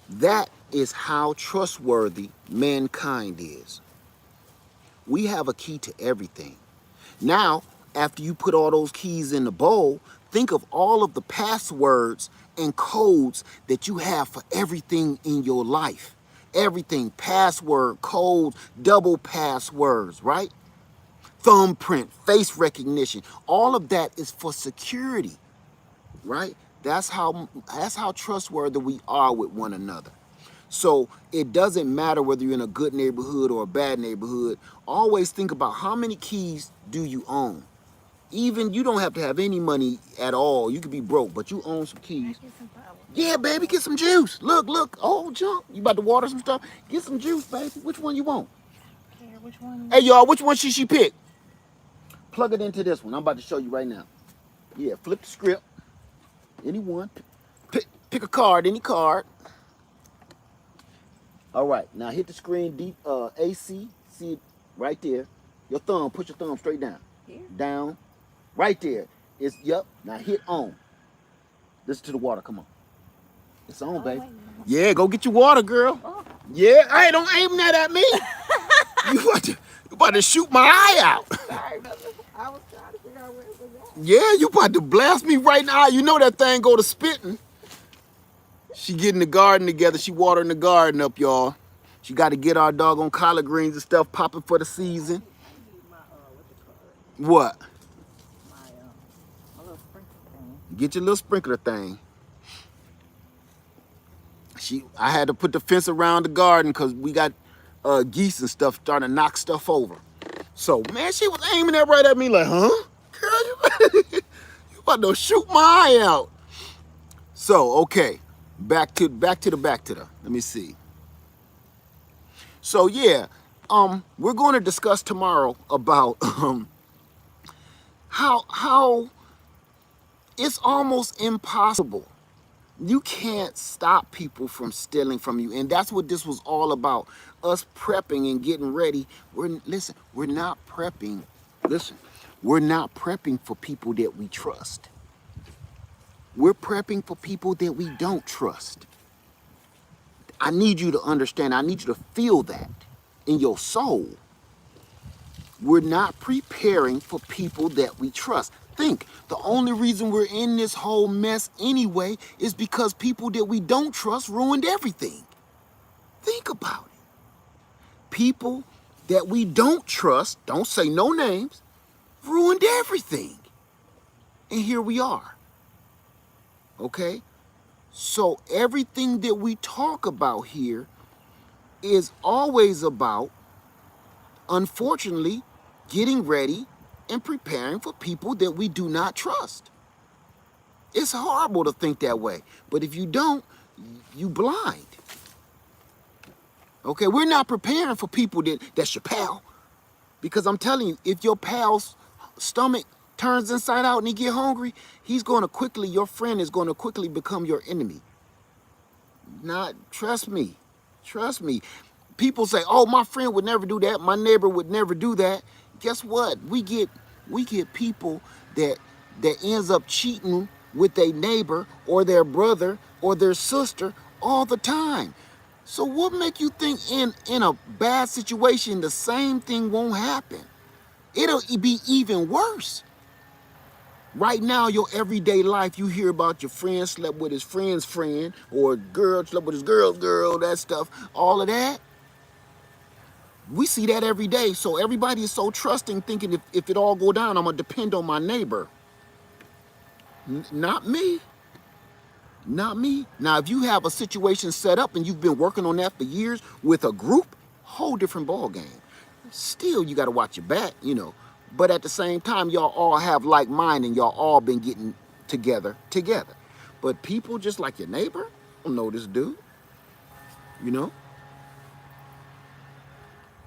That is how trustworthy mankind is. We have a key to everything. Now, after you put all those keys in the bowl, think of all of the passwords and codes that you have for everything in your life. Everything, password, codes, double passwords, right? Thumbprint, face recognition, all of that is for security, right? That's how trustworthy we are with one another. So it doesn't matter whether you're in a good neighborhood or a bad neighborhood. Always think about how many keys do you own. Even you don't have to have any money at all. You could be broke, but you own some keys. Yeah, baby, get some juice. Look, oh, junk. You about to water some stuff? Get some juice, baby. Which one you want? Which one? Hey, y'all, which one should she pick? Plug it into this one. I'm about to show you right now. Yeah, flip the script. Any one. Pick a card, any card. All right, now hit the screen, deep AC. See it right there. Your thumb, put your thumb straight down. Here? Down. Right there. Yep. Now hit on. Listen to the water, come on. It's on, baby. Yeah, go get your water, girl. Oh. Yeah, hey, don't aim that at me. you about to shoot my eye out. Sorry, brother. I was trying to figure out where it was at. Yeah, you about to blast me right now. You know that thing go to spitting. She getting the garden together. She watering the garden up, y'all. She got to get our doggone collard greens and stuff popping for the season. What? My little sprinkler thing. Get your little sprinkler thing. I had to put the fence around the garden because we got geese and stuff starting to knock stuff over. So, man, she was aiming that right at me like, huh? Girl, you about to shoot my eye out. So, okay, back to the. Let me see. So yeah, we're going to discuss tomorrow about how it's almost impossible. You can't stop people from stealing from you, and that's what this was all about. Us prepping and getting ready. We're not prepping. Listen, we're not prepping for people that we trust. We're prepping for people that we don't trust. I need you to understand. I need you to feel that in your soul. We're not preparing for people that we trust. Think, the only reason we're in this whole mess anyway is because people that we don't trust ruined everything. Think about it. People that we don't trust, don't say no names, ruined everything. And here we are. Okay? So everything that we talk about here is always about, unfortunately, getting ready and preparing for people that we do not trust. It's horrible to think that way, but if you don't, you blind. Okay, we're not preparing for people that's your pal, because I'm telling you, if your pal's stomach turns inside out and he get hungry, your friend is going to quickly become your enemy. Trust me. People say, oh, my friend would never do that, my neighbor would never do that. Guess what? We get people that ends up cheating with their neighbor or their brother or their sister all the time. So what make you think in a bad situation the same thing won't happen? It'll be even worse. Right now, your everyday life, you hear about your friend slept with his friend's friend, or girl slept with his girl's girl, that stuff, all of that. We see that every day. So everybody is so trusting, thinking if it all go down, I'm going to depend on my neighbor. Not me. Not me. Now, if you have a situation set up and you've been working on that for years with a group, whole different ball game. Still, you got to watch your back, But at the same time, y'all all have like mind and y'all all been getting together. But people just like your neighbor, don't know this dude,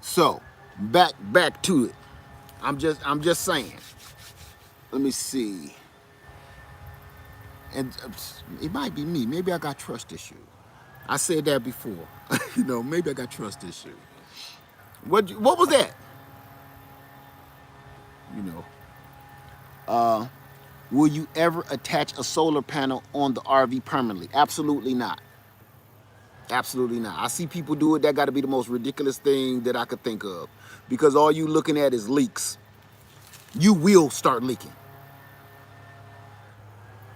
So, back to it. I'm just saying. Let me see. And it might be me. Maybe I got trust issues. I said that before. Maybe I got trust issues. What was that? Will you ever attach a solar panel on the RV permanently? Absolutely not. Absolutely not. I see people do it. That got to be the most ridiculous thing that I could think of, because all you looking at is leaks. You will start leaking.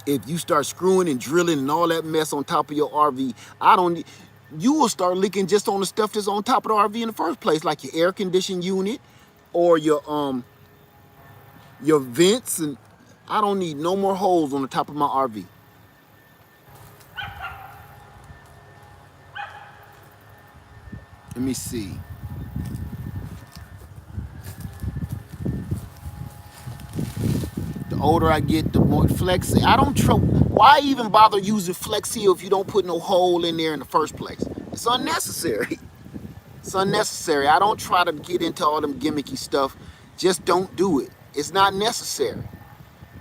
If you start screwing and drilling and all that mess on top of your RV, you will start leaking just on the stuff that's on top of the RV in the first place, like your air conditioning unit or your vents, and I don't need no more holes on the top of my RV. Let me see. The older I get, the more Flex. I don't trust. Why even bother using Flex Seal if you don't put no hole in there in the first place? It's unnecessary. It's unnecessary. I don't try to get into all them gimmicky stuff. Just don't do it. It's not necessary.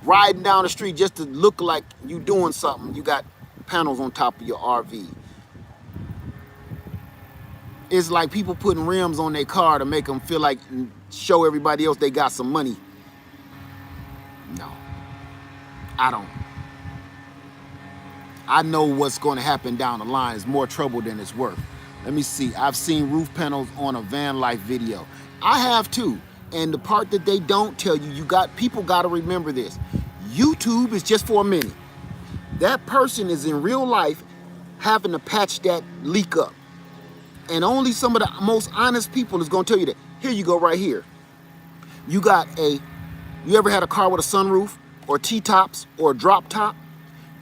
Riding down the street just to look like you doing something, you got panels on top of your RV. It's like people putting rims on their car to make them feel like, show everybody else they got some money. No, I don't. I know what's going to happen down the line. It's more trouble than it's worth. Let me see. I've seen roof panels on a van life video. I have too. And the part that they don't tell you, people got to remember this. YouTube is just for a minute. That person is in real life having to patch that leak up. And only some of the most honest people is going to tell you that. Here you go right here. You ever had a car with a sunroof or T-tops or a drop top?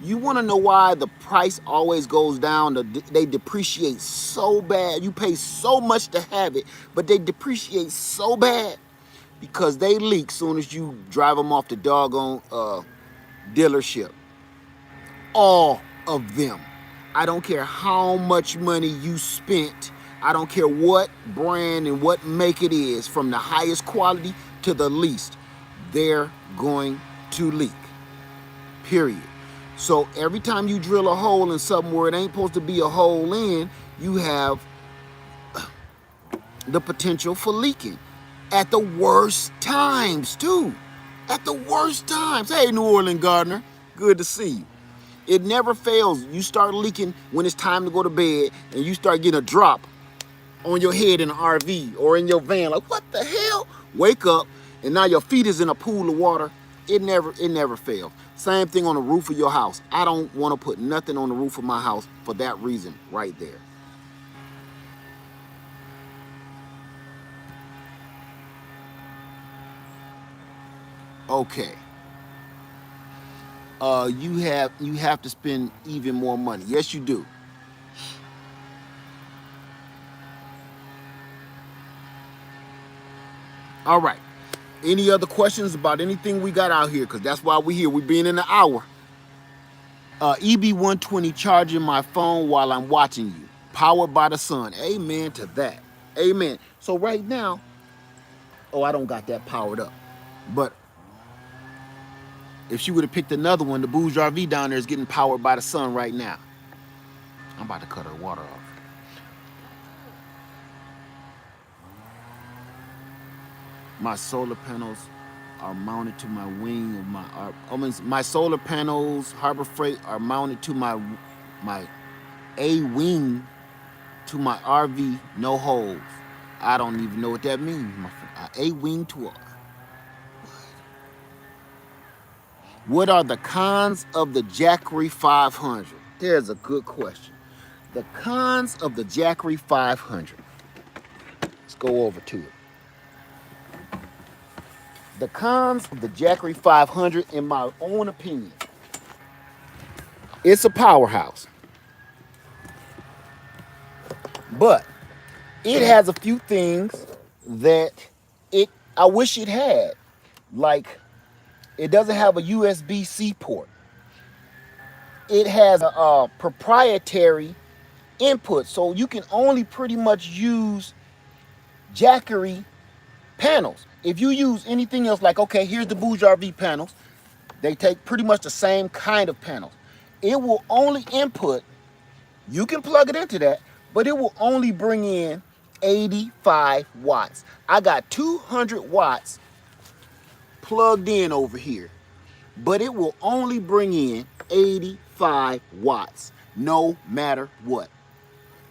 You want to know why the price always goes down? They depreciate so bad. You pay so much to have it, but they depreciate so bad because they leak soon as you drive them off the doggone dealership. All of them. I don't care how much money you spent. I don't care what brand and what make it is, from the highest quality to the least. They're going to leak. Period. So every time you drill a hole in something where it ain't supposed to be a hole in, you have the potential for leaking at the worst times too. At the worst times. Hey, New Orleans Gardener, good to see you. It never fails. You start leaking when it's time to go to bed, and you start getting a drop on your head in an RV or in your van. Like, what the hell? Wake up, and now your feet is in a pool of water. It never fails. Same thing on the roof of your house. I don't want to put nothing on the roof of my house for that reason right there. Okay. You have to spend even more money. Yes, you do. All right. Any other questions about anything we got out here? Because that's why we're here. We're being in an hour. EB120 charging my phone while I'm watching you. Powered by the sun. Amen to that. Amen. So right now, oh, I don't got that powered up. But if she would have picked another one, the Bouge RV down there is getting powered by the sun right now. I'm about to cut her water off. My solar panels are mounted to my wing of my solar panels, Harbor Freight, are mounted to my A wing to my RV, no holes. I don't even know what that means. A wing to a. What are the cons of the Jackery 500? There's a good question. The cons of the Jackery 500. Let's go over to it. The cons of the Jackery 500, in my own opinion, it's a powerhouse. But it has a few things that I wish it had. Like, it doesn't have a USB-C port. It has a proprietary input, so you can only pretty much use Jackery panels. If you use anything else, like, okay, here's the Bouge RV panels, they take pretty much the same kind of panels. It will only input, you can plug it into that, but it will only bring in 85 watts. I got 200 watts plugged in over here, but it will only bring in 85 watts, no matter what.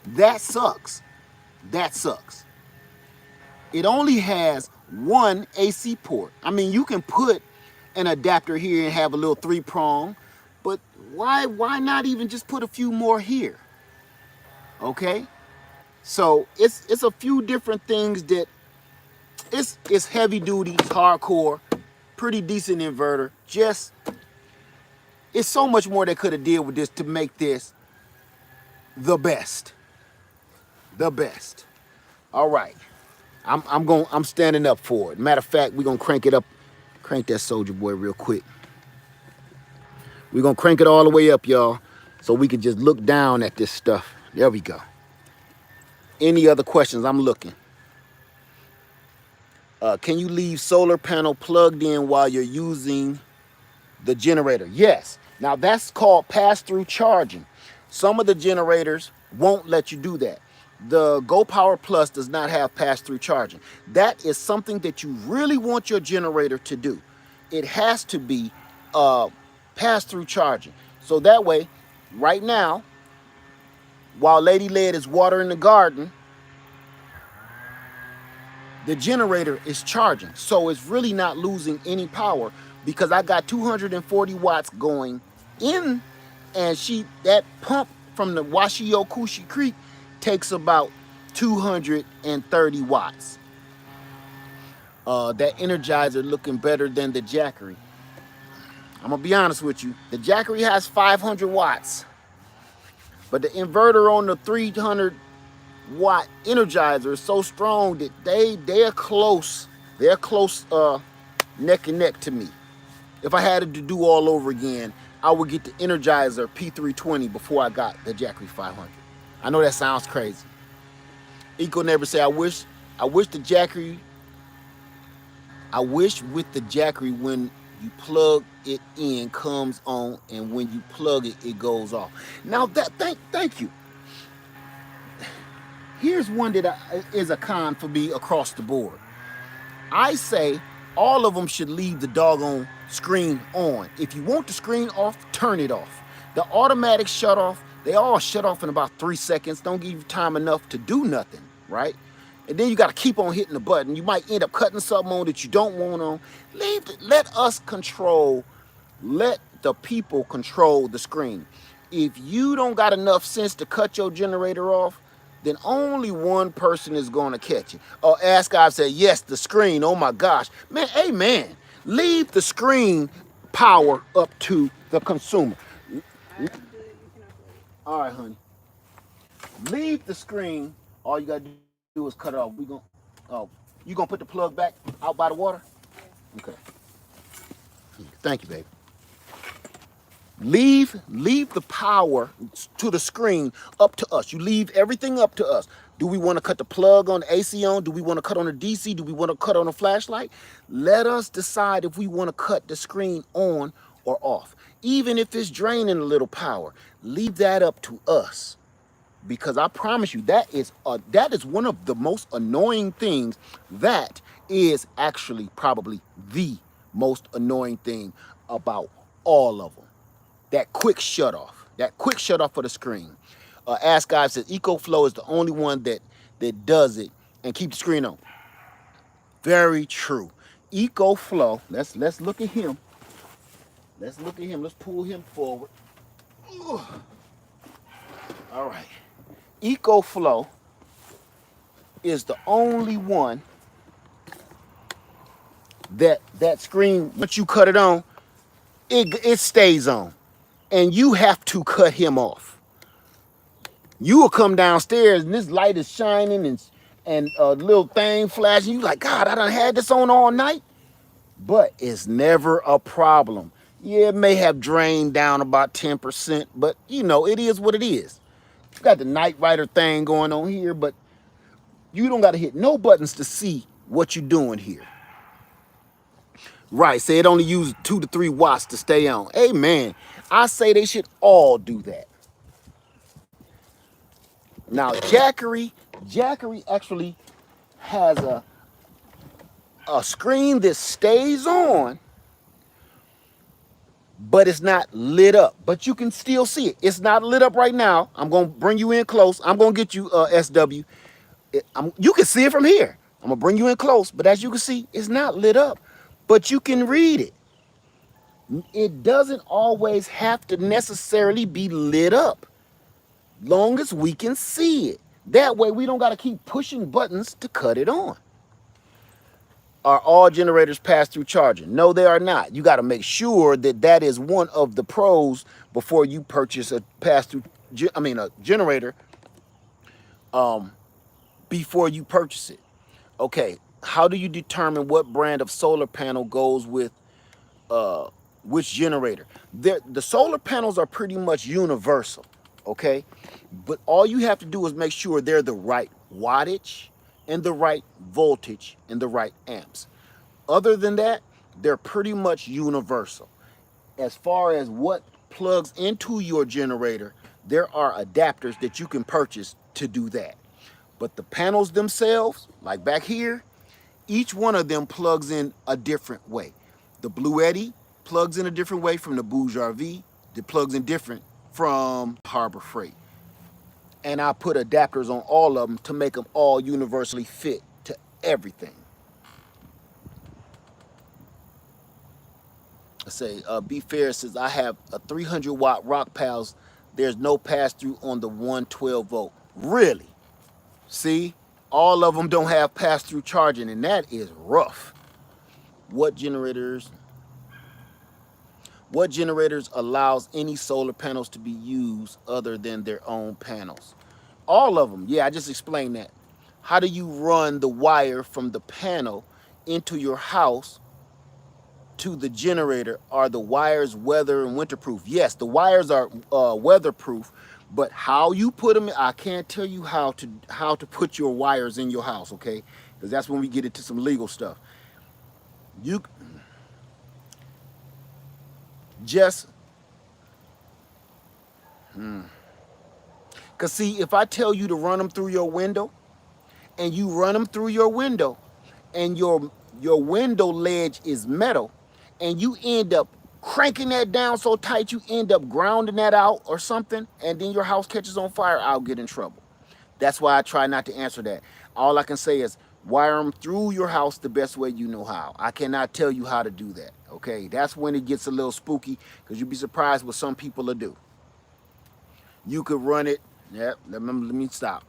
That sucks. That sucks. It only has one AC port. I mean, you can put an adapter here and have a little 3-prong, but why not even just put a few more here? Okay? So it's a few different things that it's heavy duty, it's hardcore, pretty decent inverter. Just, it's so much more they could have did with this to make this the best. The best. All right. I'm standing up for it. Matter of fact, we're gonna crank it up, crank that Soldier Boy real quick. We're gonna crank it all the way up, y'all, so we can just look down at this stuff. There we go. Any other questions? I'm looking. Can you leave solar panel plugged in while you're using the generator? Yes. Now that's called pass-through charging. Some of the generators won't let you do that. The Go Power Plus does not have pass-through charging. That is something that you really want your generator to do. It has to be pass-through charging. So that way, right now, while Lady Lead is watering the garden, the generator is charging. So it's really not losing any power, because I got 240 watts going in, and that pump from the Washio Coochie Creek takes about 230 watts. That Energizer looking better than the Jackery. I'm gonna be honest with you. The Jackery has 500 watts, but the inverter on the 300 watt Energizer is so strong that they're close. They're close neck and neck to me. If I had it to do all over again, I would get the Energizer P320 before I got the Jackery 500. I know that sounds crazy. Eco Neighbor say, I wish the Jackery, I wish with the Jackery when you plug it in comes on and when you plug it, it goes off. Now that, thank you. Here's one that is a con for me across the board. I say all of them should leave the doggone screen on. If you want the screen off, turn it off. The automatic shut off, they all shut off in about 3 seconds. Don't give you time enough to do nothing, right? And then you got to keep on hitting the button. You might end up cutting something on that you don't want on. Let us control, let the people control the screen. If you don't got enough sense to cut your generator off, then only one person is going to catch it. Or ask God, say, yes, the screen, oh my gosh. Man, amen. Leave the screen power up to the consumer. All right, honey. Leave the screen. All you got to do is cut it off. You going to put the plug back out by the water? Okay. Thank you, baby. Leave the power to the screen up to us. You leave everything up to us. Do we want to cut the plug on the AC on? Do we want to cut on the DC? Do we want to cut on a flashlight? Let us decide if we want to cut the screen on or off. Even if it's draining a little power, leave that up to us. Because I promise you, that is one of the most annoying things. That is actually probably the most annoying thing about all of them. That quick shut off. That quick shut off for the screen. Ask Guy says EcoFlow is the only one that does it and keep the screen on. Very true. EcoFlow. Let's look at him. Let's look at him. Let's pull him forward. Ugh. All right. EcoFlow is the only one that screen, once you cut it on, it stays on. And you have to cut him off. You will come downstairs and this light is shining and a little thing flashing. You like, God, I done had this on all night. But it's never a problem. Yeah, it may have drained down about 10%, but you know, it is what it is. You got the Night Rider thing going on here, but you don't got to hit no buttons to see what you're doing here. Right, say it only uses 2 to 3 watts to stay on. Amen. I say they should all do that. Now, Jackery actually has a screen that stays on, but it's not lit up. But you can still see it. It's not lit up right now. I'm going to bring you in close. I'm going to get you SW. You can see it from here. I'm going to bring you in close. But as you can see, it's not lit up. But you can read it. It doesn't always have to necessarily be lit up. Long as we can see it. That way we don't got to keep pushing buttons to cut it on. Are all generators pass-through charging? No, they are not. You got to make sure that is one of the pros before you purchase a pass-through, a generator before you purchase it. Okay, how do you determine what brand of solar panel goes with which generator? The solar panels are pretty much universal, okay? But all you have to do is make sure they're the right wattage and the right voltage and the right amps. Other than that, they're pretty much universal. As far as what plugs into your generator, there are adapters that you can purchase to do that. But the panels themselves, like back here, each one of them plugs in a different way. The Blue Eddy plugs in a different way from the Bouge RV. It plugs in different from Harbor Freight. And I put adapters on all of them to make them all universally fit to everything. I say, Be Fair says, I have a 300 watt Rock Pals. There's no pass through on the 112 volt. Really? See, all of them don't have pass through charging, and that is rough. What generators allows any solar panels to be used other than their own panels? All of them. Yeah, I just explained that. How do you run the wire from the panel into your house to the generator, are the wires weather and winterproof? Yes, the wires are weatherproof, but how you put them, I can't tell you how to put your wires in your house, okay? Because that's when we get into some legal stuff. You just, because see, if I tell you to run them through your window, and you run them through your window, and your window ledge is metal, and you end up cranking that down so tight you end up grounding that out or something, and then your house catches on fire, I'll get in trouble. That's why I try not to answer that. All I can say is wire them through your house the best way you know how. I cannot tell you how to do that, okay? That's when it gets a little spooky, because you'd be surprised what some people will do. You could run it, yeah, let me stop,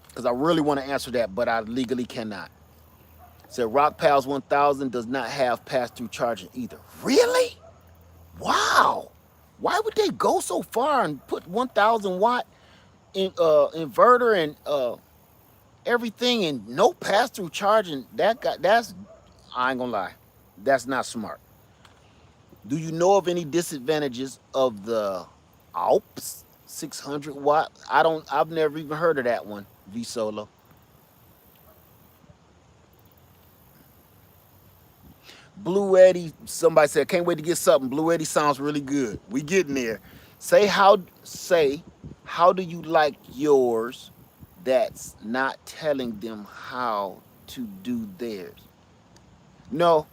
because I really want to answer that, but I legally cannot. Said Rock Pals 1000 does not have pass-through charging either. Really? Wow. Why would they go so far and put 1,000 watt inverter and everything and no pass-through charging? That's, I ain't gonna lie, that's not smart. Do you know of any disadvantages of the Alps 600 watt? I've never even heard of that one, V Solo. Blue Eddie, somebody said, can't wait to get something. Blue Eddie sounds really good. We getting there. How do you like yours that's not telling them how to do theirs? No,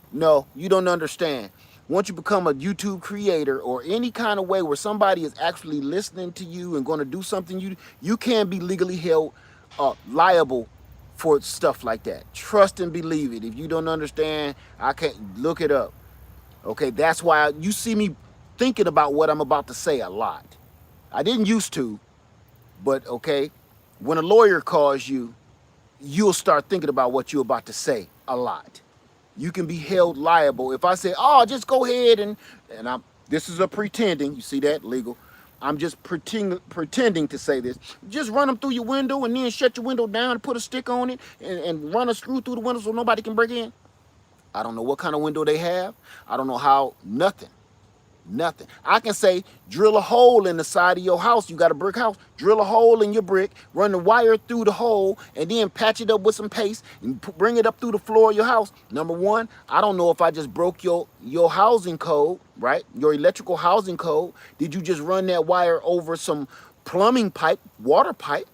you don't understand. Once you become a YouTube creator or any kind of way where somebody is actually listening to you and going to do something, you can be legally held liable for stuff like that. Trust and believe it. If you don't understand, I can't look it up. Okay, that's why you see me thinking about what I'm about to say a lot. I didn't used to, but okay, when a lawyer calls you, you'll start thinking about what you're about to say a lot. You can be held liable. If I say, oh, just go ahead and this is a pretending, you see that, legal. I'm just pretending to say this. Just run them through your window and then shut your window down and put a stick on it and run a screw through the window so nobody can break in. I don't know what kind of window they have. I don't know how, nothing. Nothing. I can say, drill a hole in the side of your house. You got a brick house. Drill a hole in your brick, run the wire through the hole, and then patch it up with some paste and bring it up through the floor of your house. Number one, I don't know if I just broke your housing code, right? Your electrical housing code. Did you just run that wire over some plumbing pipe, water pipe?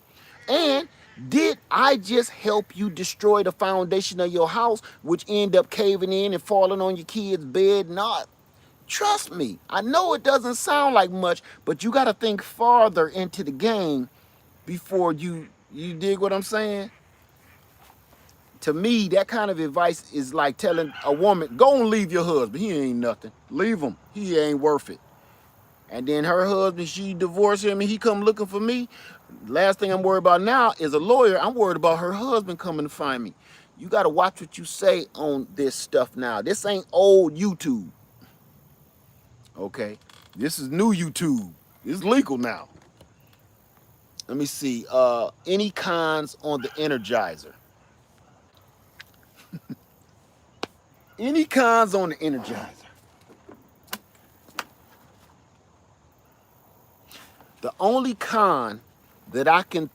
And did I just help you destroy the foundation of your house, which end up caving in and falling on your kid's bed? Not. Trust me, I know it doesn't sound like much, but you got to think farther into the game before you dig what I'm saying? To me, that kind of advice is like telling a woman, go and leave your husband. He ain't nothing. Leave him. He ain't worth it. And then her husband, she divorced him and he come looking for me. Last thing I'm worried about now is a lawyer. I'm worried about her husband coming to find me. You got to watch what you say on this stuff now. This ain't old YouTube. Okay, this is new YouTube. It's legal now. Let me see. Any cons on the Energizer? Any cons on the Energizer? The only con that I can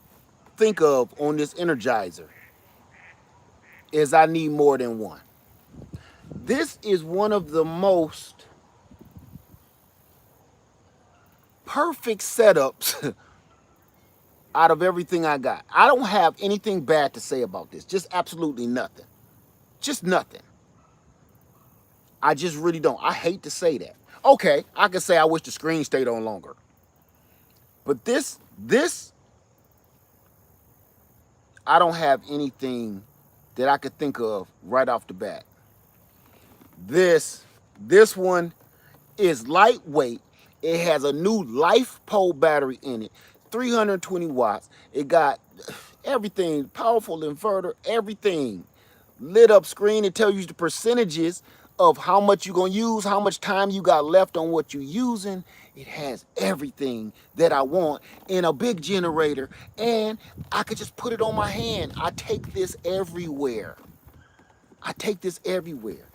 think of on this Energizer is I need more than one. This is one of the most perfect setups out of everything I got. I don't have anything bad to say about this. Just absolutely nothing. Just nothing. I just really don't. I hate to say that. Okay, I can say I wish the screen stayed on longer. But this, I don't have anything that I could think of right off the bat. This one is lightweight. It has a new Life Pole battery in it, 320 watts. It got everything, powerful inverter, everything. Lit up screen. It tells you the percentages of how much you're going to use, how much time you got left on what you're using. It has everything that I want in a big generator, and I could just put it on my hand. I take this everywhere. I take this everywhere.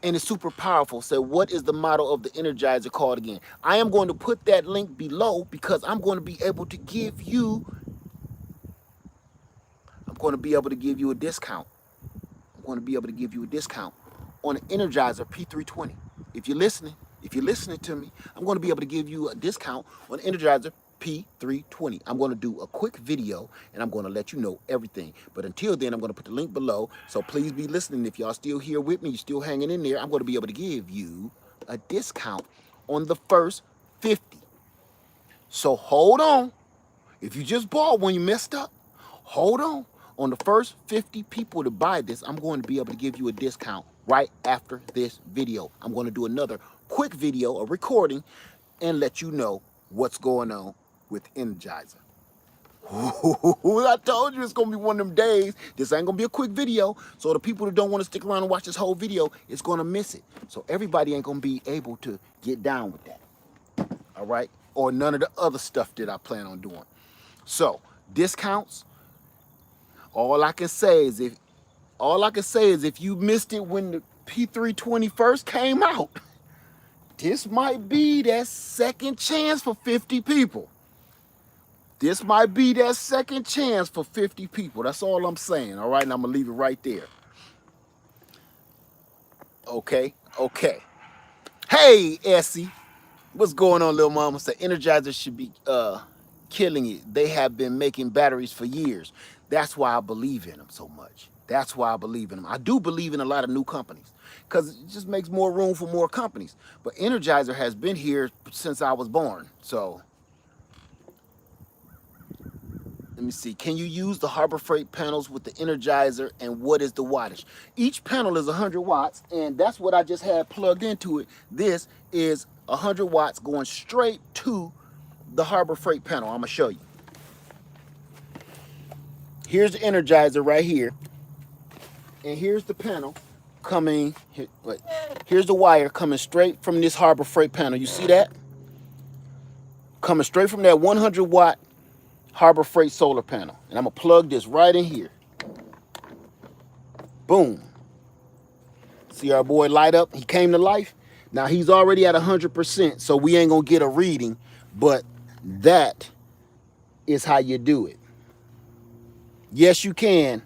and it's super powerful. So what is the model of the Energizer called again? I am going to put that link below because I'm going to be able to give you a discount. I'm going to be able to give you a discount on an Energizer P320. If you're listening to me, I'm going to be able to give you a discount on Energizer P320. I'm going to do a quick video and I'm going to let you know everything. But until then, I'm going to put the link below. So please be listening. If y'all still here with me, you're still hanging in there, I'm going to be able to give you a discount on the first 50. So hold on. If you just bought one, you messed up. Hold on. On the first 50 people to buy this, I'm going to be able to give you a discount right after this video. I'm going to do another quick video, a recording, and let you know what's going on with Energizer. I told you it's going to be one of them days. This ain't going to be a quick video. So the people that don't want to stick around and watch this whole video, it's going to miss it. So everybody ain't going to be able to get down with that. All right? Or none of the other stuff that I plan on doing. So, discounts. All I can say is if you missed it when the P320 first came out, this might be that second chance for 50 people. This might be that second chance for 50 people. That's all I'm saying. All right, and I'm gonna leave it right there. Okay. Hey, Essie. What's going on, little mama? So Energizer should be killing it. They have been making batteries for years. That's why I believe in them so much. That's why I believe in them. I do believe in a lot of new companies because it just makes more room for more companies. But Energizer has been here since I was born. So let me see. Can you use the Harbor Freight panels with the Energizer, and what is the wattage? Each panel is 100 watts, and that's what I just had plugged into it. This is 100 watts going straight to the Harbor Freight panel. I'm going to show you. Here's the Energizer right here, and here's the panel coming. Here's the wire coming straight from this Harbor Freight panel. You see that? Coming straight from that 100 watt Harbor Freight solar panel. And I'm going to plug this right in here. Boom. See our boy light up? He came to life. Now he's already at 100%, so we ain't going to get a reading, but that is how you do it. Yes, you can.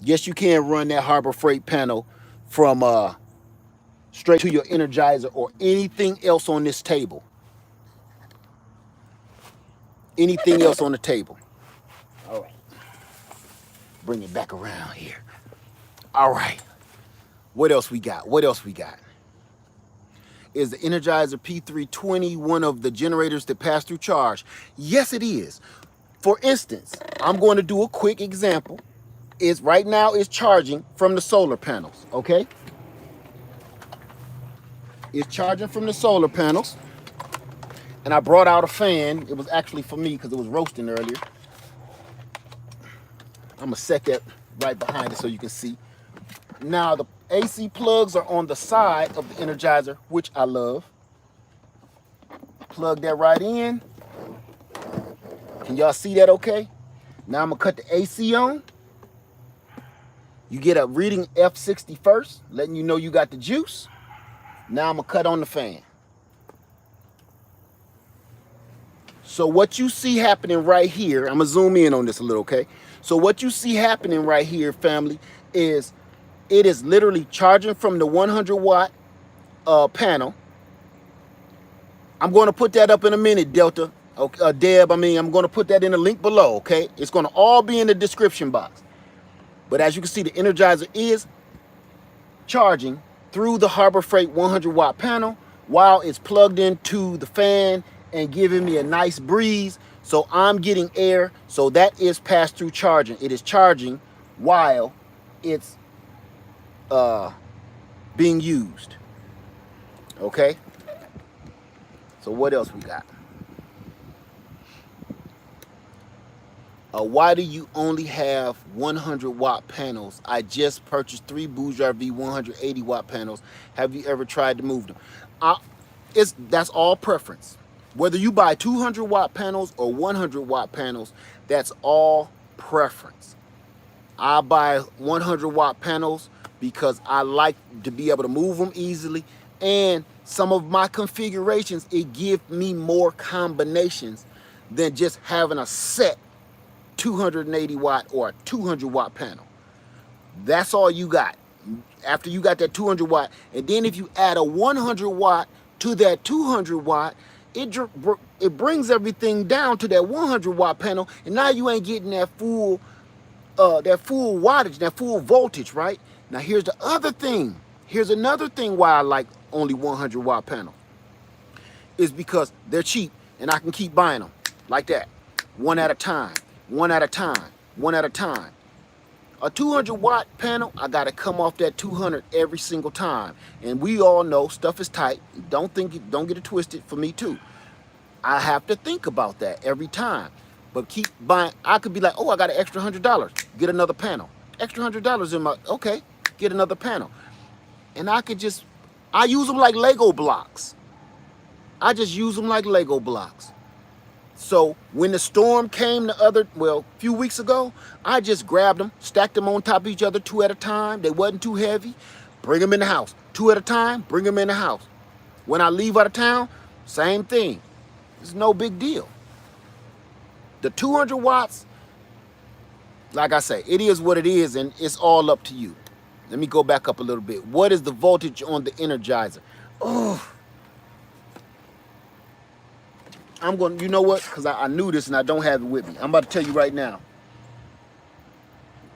Yes, you can run that Harbor Freight panel from straight to your Energizer or anything else on this table. Anything else on the table. All right. Bring it back around here. All right. What else we got? Is the Energizer P320 one of the generators that pass through charge? Yes, it is. For instance, I'm going to do a quick example. Right now it's charging from the solar panels, okay? It's charging from the solar panels. And I brought out a fan. It was actually for me because it was roasting earlier. I'm going to set that right behind it so you can see. Now, the AC plugs are on the side of the Energizer, which I love. Plug that right in. Can y'all see that okay? Now I'm going to cut the AC on. You get a reading F60 first, letting you know you got the juice. Now I'm going to cut on the fan. So what you see happening right here, I'm going to zoom in on this a little, okay? So what you see happening right here, family, is it is literally charging from the 100 watt panel. I'm going to put that up in a minute, Delta. Okay, Deb, I'm going to put that in the link below, okay? It's going to all be in the description box. But as you can see, the Energizer is charging through the Harbor Freight 100 watt panel while it's plugged into the fan and giving me a nice breeze. So I'm getting air. So that is pass-through charging. It is charging while it's being used. Okay? So what else we got? Why do you only have 100 watt panels? I just purchased 3 Bourgeois V 180 watt panels. Have you ever tried to move them? That's all preference. Whether you buy 200 watt panels or 100 watt panels, that's all preference. I buy 100 watt panels because I like to be able to move them easily. And some of my configurations, it gives me more combinations than just having a set 280 watt or a 200 watt panel. That's all you got. After you got that 200 watt, and then if you add a 100 watt to that 200 watt, it brings everything down to that 100 watt panel, and now you ain't getting that full wattage, that full voltage, right? Now here's the other thing. Here's another thing why I like only 100 watt panel. Is because they're cheap and I can keep buying them like that, one at a time, one at a time, one at a time. A 200 watt panel, I gotta come off that 200 every single time. And we all know stuff is tight. Don't get it twisted, for me too. I have to think about that every time. But keep buying. I could be like, oh, I got an extra $100. Get another panel. Extra $100 in my, okay, get another panel. And I use them like Lego blocks. I just use them like Lego blocks. So when the storm came a few weeks ago, I just grabbed them, stacked them on top of each other, 2 at a time. They wasn't too heavy. Bring them in the house. 2 at a time, bring them in the house. When I leave out of town, same thing. It's no big deal. The 200 watts, like I say, it is what it is, and it's all up to you. Let me go back up a little bit. What is the voltage on the Energizer? Oh, I'm going to, you know what? Because I knew this and I don't have it with me. I'm about to tell you right now.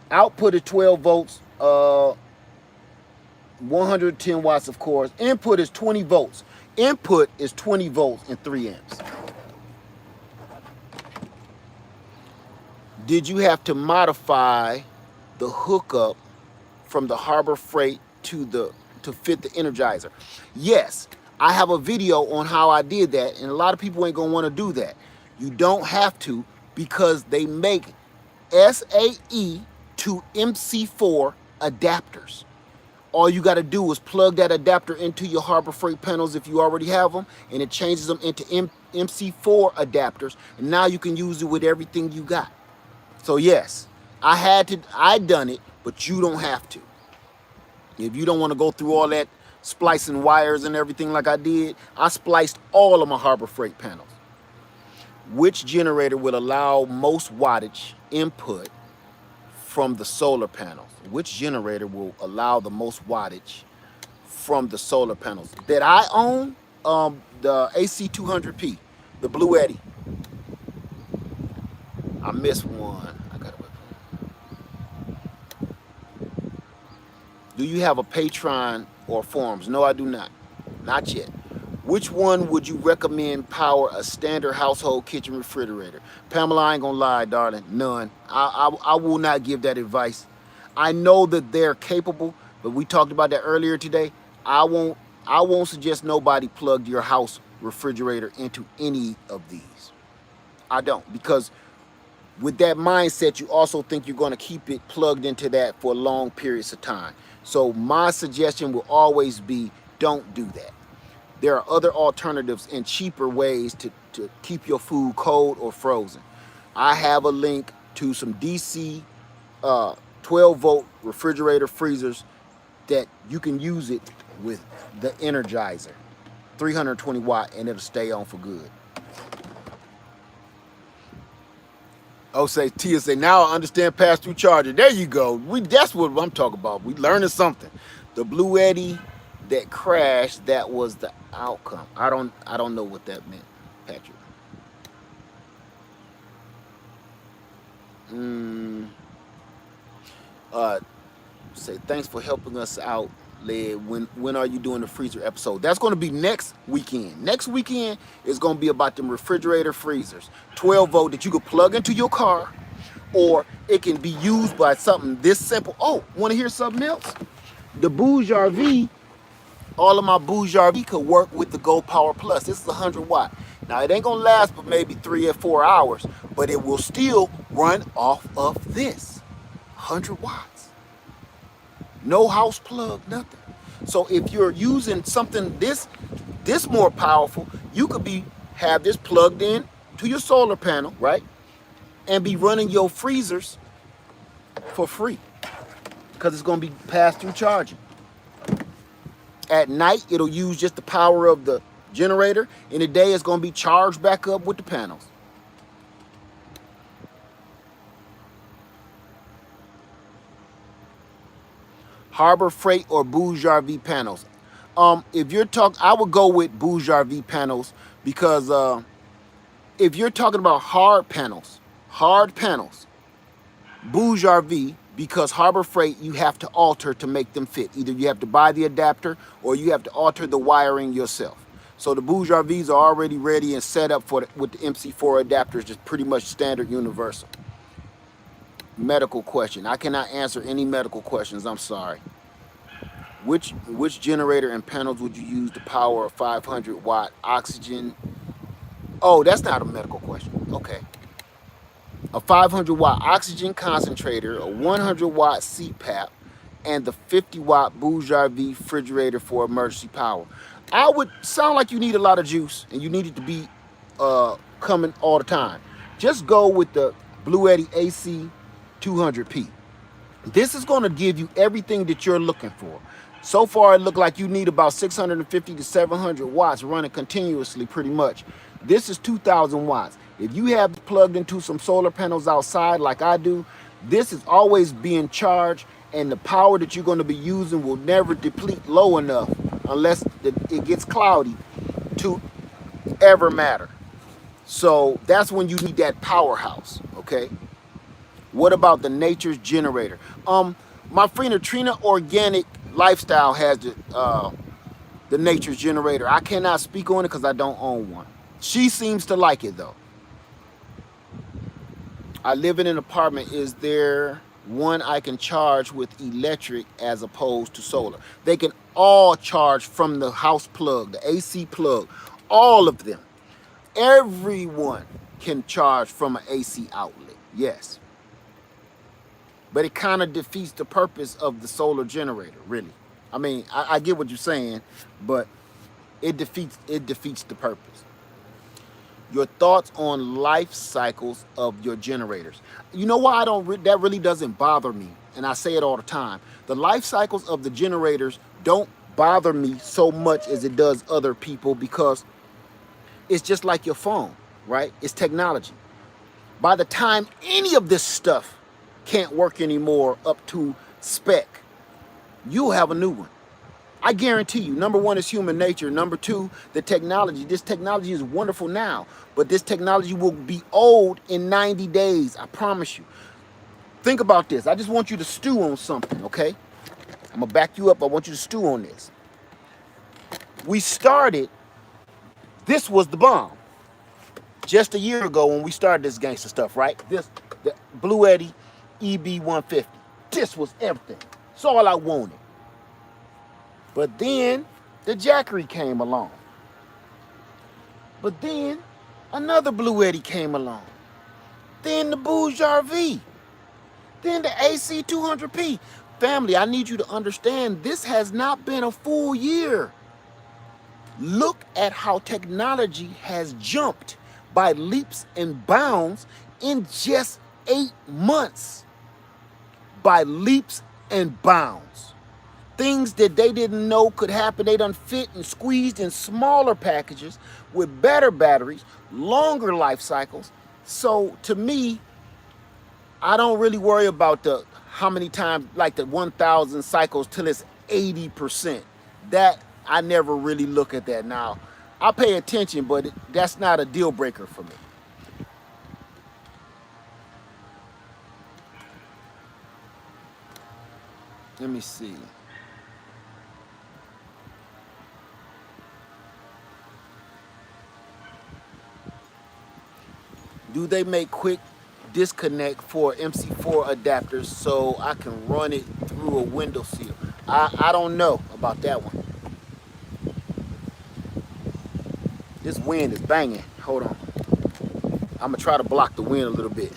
Output is 12 volts, 110 watts, of course. Input is 20 volts. Input is 20 volts and 3 amps. Did you have to modify the hookup from the Harbor Freight to fit the Energizer? Yes. I have a video on how I did that, and a lot of people ain't gonna want to do that. You don't have to, because they make SAE to MC4 adapters. All you got to do is plug that adapter into your Harbor Freight panels if you already have them, and it changes them into MC4 adapters, and now you can use it with everything you got. So yes, I done it, but you don't have to. If you don't want to go through all that splicing wires and everything like I did, I spliced all of my Harbor Freight panels. Which generator will allow most wattage input from the solar panels? Which generator will allow the most wattage from the solar panels? That I own, the AC200P, the Blue Eddy. I missed one. I gotta wait. Do you have a Patreon or forums? No, I do not. Not yet. Which one would you recommend power a standard household kitchen refrigerator? Pamela, I ain't gonna lie, darling, none. I will not give that advice. I know that they're capable, but we talked about that earlier today. I won't suggest nobody plug your house refrigerator into any of these. I don't, because with that mindset, you also think you're gonna keep it plugged into that for long periods of time. So my suggestion will always be, don't do that. There are other alternatives and cheaper ways to keep your food cold or frozen. I have a link to some DC 12 volt refrigerator freezers that you can use it with the Energizer, 320 watt, and it'll stay on for good. Oh, Tia say, now I understand pass-through charger. There you go. That's what I'm talking about. We learning something. The Blue Eddy that crashed, that was the outcome. I don't know what that meant, Patrick. Say thanks for helping us out, Led. When are you doing the freezer episode? That's going to be next weekend. Next weekend is going to be about them refrigerator freezers, 12 volt, that you can plug into your car, or it can be used by something this simple. Oh, want to hear something else? The Bouge RV, all of my Bouge RV could work with the Go Power Plus. This is 100 watt. Now it ain't gonna last but maybe 3 or 4 hours, but it will still run off of this 100 watts. No house plug, nothing. So if you're using something this more powerful, you could have this plugged in to your solar panel, right? And be running your freezers for free. because it's going to be passed through charging. At night, it'll use just the power of the generator. In the day, it's going to be charged back up with the panels. Harbor Freight or Bouge-RV panels. If you're talking, I would go with Bouge-RV panels because if you're talking about hard panels, Bouge-RV, because Harbor Freight, you have to alter to make them fit. Either you have to buy the adapter or you have to alter the wiring yourself. So the Bouge-RVs are already ready and set up for with the MC4 adapters, just pretty much standard universal. Medical question. I cannot answer any medical questions. I'm sorry. Which generator and panels would you use to power a 500-watt oxygen? Oh, that's not a medical question. Okay. A 500-watt oxygen concentrator, a 100-watt CPAP, and the 50-watt Bouge-RV refrigerator for emergency power. I would sound like you need a lot of juice and you need it to be coming all the time. Just go with the Bluetti AC 200p. This is going to give you everything that you're looking for. So far, it looked like you need about 650 to 700 watts running continuously, pretty much. This is 2,000 watts. If you have plugged into some solar panels outside like I do, this is always being charged, and the power that you're going to be using will never deplete low enough unless it gets cloudy to ever matter. So that's when you need that powerhouse, okay? What about the Nature's generator? My friend Trina Organic Lifestyle has the Nature's generator. I cannot speak on it because I don't own one. She seems to like it though. I live in an apartment. Is there one I can charge with electric as opposed to solar? They can all charge from the house plug, the AC plug, all of them. Everyone can charge from an AC outlet, yes. But it kind of defeats the purpose of the solar generator, really. I mean, I get what you're saying, but it defeats the purpose. Your thoughts on life cycles of your generators. You know why that really doesn't bother me, and I say it all the time. The life cycles of the generators don't bother me so much as it does other people, because it's just like your phone, right? It's technology. By the time any of this stuff can't work anymore up to spec, you'll have a new one. I guarantee you. Number one is human nature. Number two, the technology. This technology is wonderful now, but this technology will be old in 90 days. I promise you. Think about this. I just want you to stew on something, okay? I'm going to back you up. I want you to stew on this. We started, this was the bomb. Just a year ago when we started this gangster stuff, right? The Bluetti EB150. This was everything. It's all I wanted. But then the Jackery came along. But then another Bluetti came along. Then the Bouge-RV. Then the AC 200p. Family, I need you to understand, this has not been a full year. Look at how technology has jumped by leaps and bounds in just 8 months. By leaps and bounds. Things that they didn't know could happen, they done fit and squeezed in smaller packages with better batteries, longer life cycles. So to me, I don't really worry about the how many times, like the 1,000 cycles till it's 80%. That, I never really look at that now. I pay attention, but that's not a deal breaker for me. Let me see. Do they make quick disconnect for MC4 adapters so I can run it through a window seal? I don't know about that one. This wind is banging. Hold on. I'm gonna try to block the wind a little bit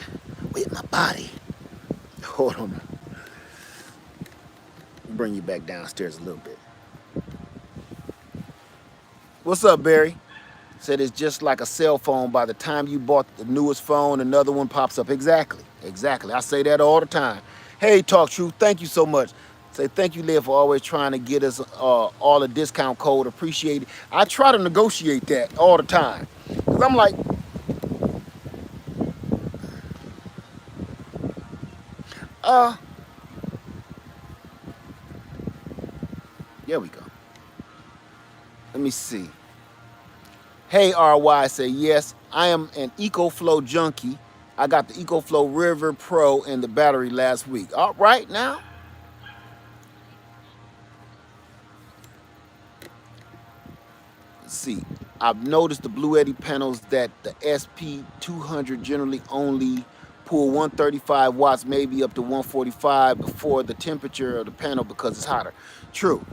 with my body. Hold on. Bring you back downstairs a little bit. What's up, Barry? Said it's just like a cell phone. By the time you bought the newest phone, another one pops up. Exactly. I say that all the time. Hey, Talk Truth, thank you so much. Say thank you, Leah, for always trying to get us all a discount code. Appreciate it. I try to negotiate that all the time. Cause I'm like, uh, there we go. Let me see. Hey, RY, say yes. I am an EcoFlow junkie. I got the EcoFlow River Pro and the battery last week. All right, now. Let's see. I've noticed the Blue Eddy panels that the SP200 generally only pull 135 watts, maybe up to 145 before the temperature of the panel because it's hotter. True.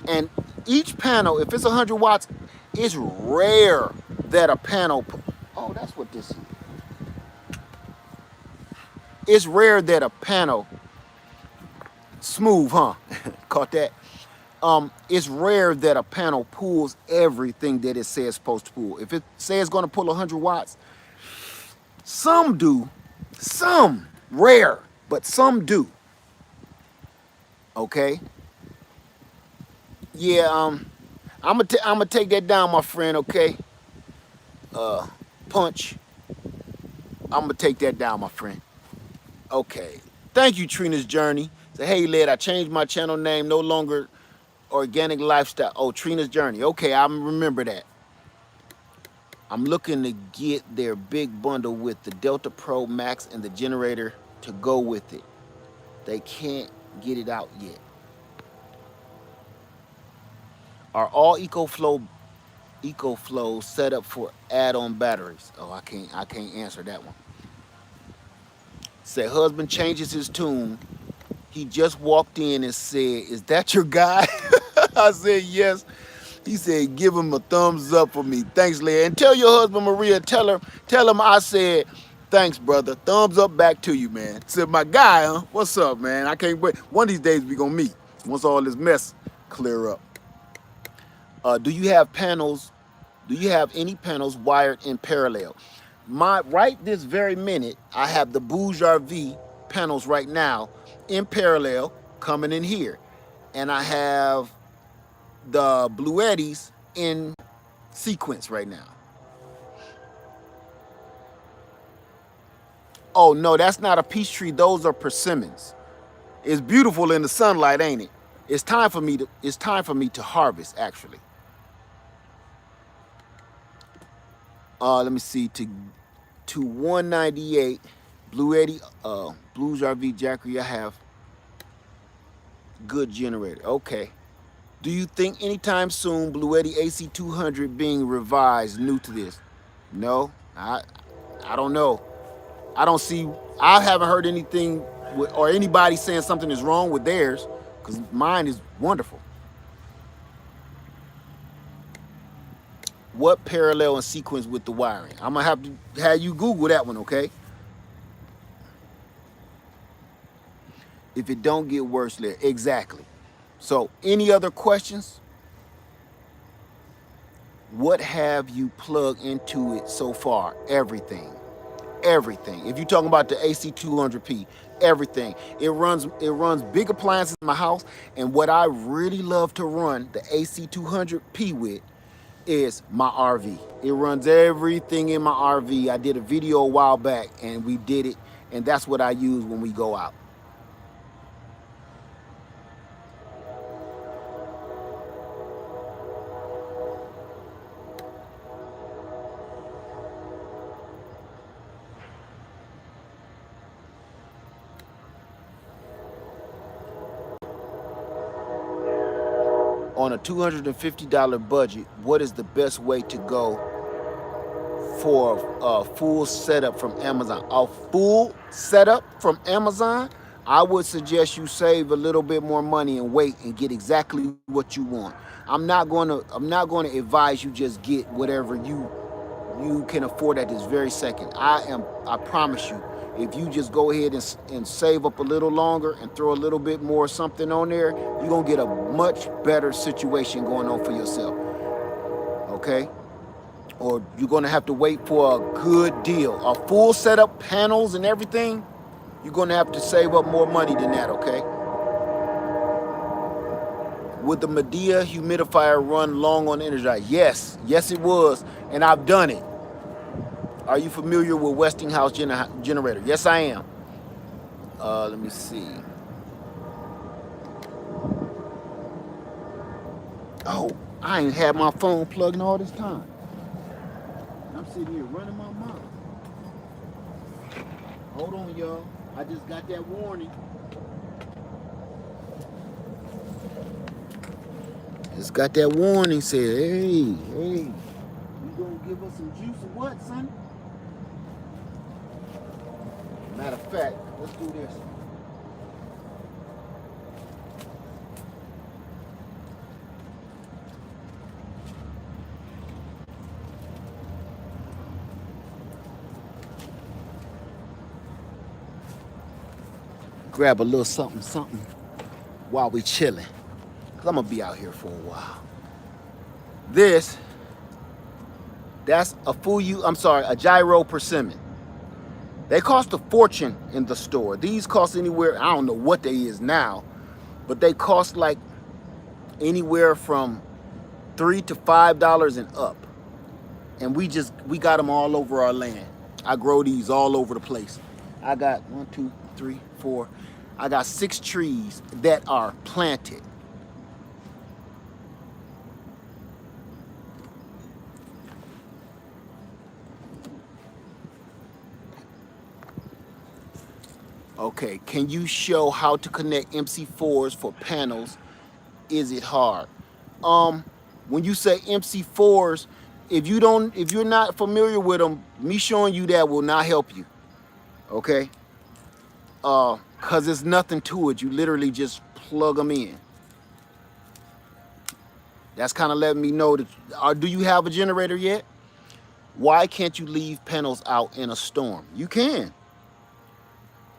And each panel, if it's 100 watts, it's rare that a panel. Oh, that's what this is. It's rare that a panel smooth, huh? Caught that? It's rare that a panel pulls everything that it says it's supposed to pull. If it says it's gonna pull 100 watts, some do, some rare, but some do. Okay. Yeah. I'm gonna take that down, my friend. Okay. Punch. I'm gonna take that down, my friend. Okay. Thank you, Trina's Journey. Say, hey, Led, I changed my channel name. No longer Organic Lifestyle. Oh, Trina's Journey. Okay, I remember that. I'm looking to get their big bundle with the Delta Pro Max and the generator to go with it. They can't get it out yet. Are all EcoFlow set up for add-on batteries? Oh, I can't answer that one. Say husband changes his tune. He just walked in and said, "Is that your guy?" I said, "Yes." He said, "Give him a thumbs up for me. Thanks, Leah. And tell your husband, Maria, tell him I said, thanks, brother. Thumbs up back to you, man." Said, "My guy, huh? What's up, man? I can't wait. One of these days we gonna meet. Once all this mess clear up." Do you have panels? Do you have any panels wired in parallel? Right this very minute, I have the Bouge RV panels right now in parallel coming in here. And I have the Blue Eddies in sequence right now. Oh no, that's not a peach tree. Those are persimmons. It's beautiful in the sunlight, ain't it? It's time for me to harvest actually. Let me see, to 198 Blue Eddy Blues RV Jackery. I have good generator. Okay. Do you think anytime soon Blue Eddy AC200 being revised new to this? No, I don't know. I don't see. I haven't heard anything or anybody saying something is wrong with theirs because mine is wonderful. What parallel and sequence with the wiring? I'm gonna have to have you Google that one, okay? If it don't get worse, Larry. Exactly. So, any other questions? What have you plugged into it so far? Everything. Everything. If you're talking about the AC200P, everything. It runs big appliances in my house, and what I really love to run the AC200P with is my RV. It runs everything in my RV. I did a video a while back, and we did it, and that's what I use when we go out. On a $250 budget, what is the best way to go for a full setup from Amazon? A full setup from Amazon? I would suggest you save a little bit more money and wait and get exactly what you want. I'm not going to advise you just get whatever you can afford at this very second. I promise you, if you just go ahead and save up a little longer and throw a little bit more something on there, you're gonna get a much better situation going on for yourself. Okay? Or you're gonna have to wait for a good deal. A full setup, panels and everything, You're going to have to save up more money than that, okay? Would the Medea humidifier run long on energy? Yes, yes it was, and I've done it. Are you familiar with Westinghouse generator? Yes, I am. Let me see. Oh, I ain't had my phone plugged in all this time. I'm sitting here running my mouth. Hold on, y'all. I just got that warning. Just got that warning. Said, hey, you gonna give us some juice or what, son? Matter of fact, let's do this. Grab a little something while we chilling. Cause I'm gonna be out here for a while. That's a gyro persimmon. They cost a fortune in the store. These cost anywhere, I don't know what they is now, but they cost like anywhere from $3 to $5 and up. And we got them all over our land. I grow these all over the place. I got 1, 2, 3, 4. I got 6 trees that are planted. Okay, can you show how to connect MC4s for panels? Is it hard? When you say MC4s, if you're not familiar with them, me showing you that will not help you. Okay? Cause there's nothing to it. You literally just plug them in. That's kind of letting me know that. Do you have a generator yet? Why can't you leave panels out in a storm? You can.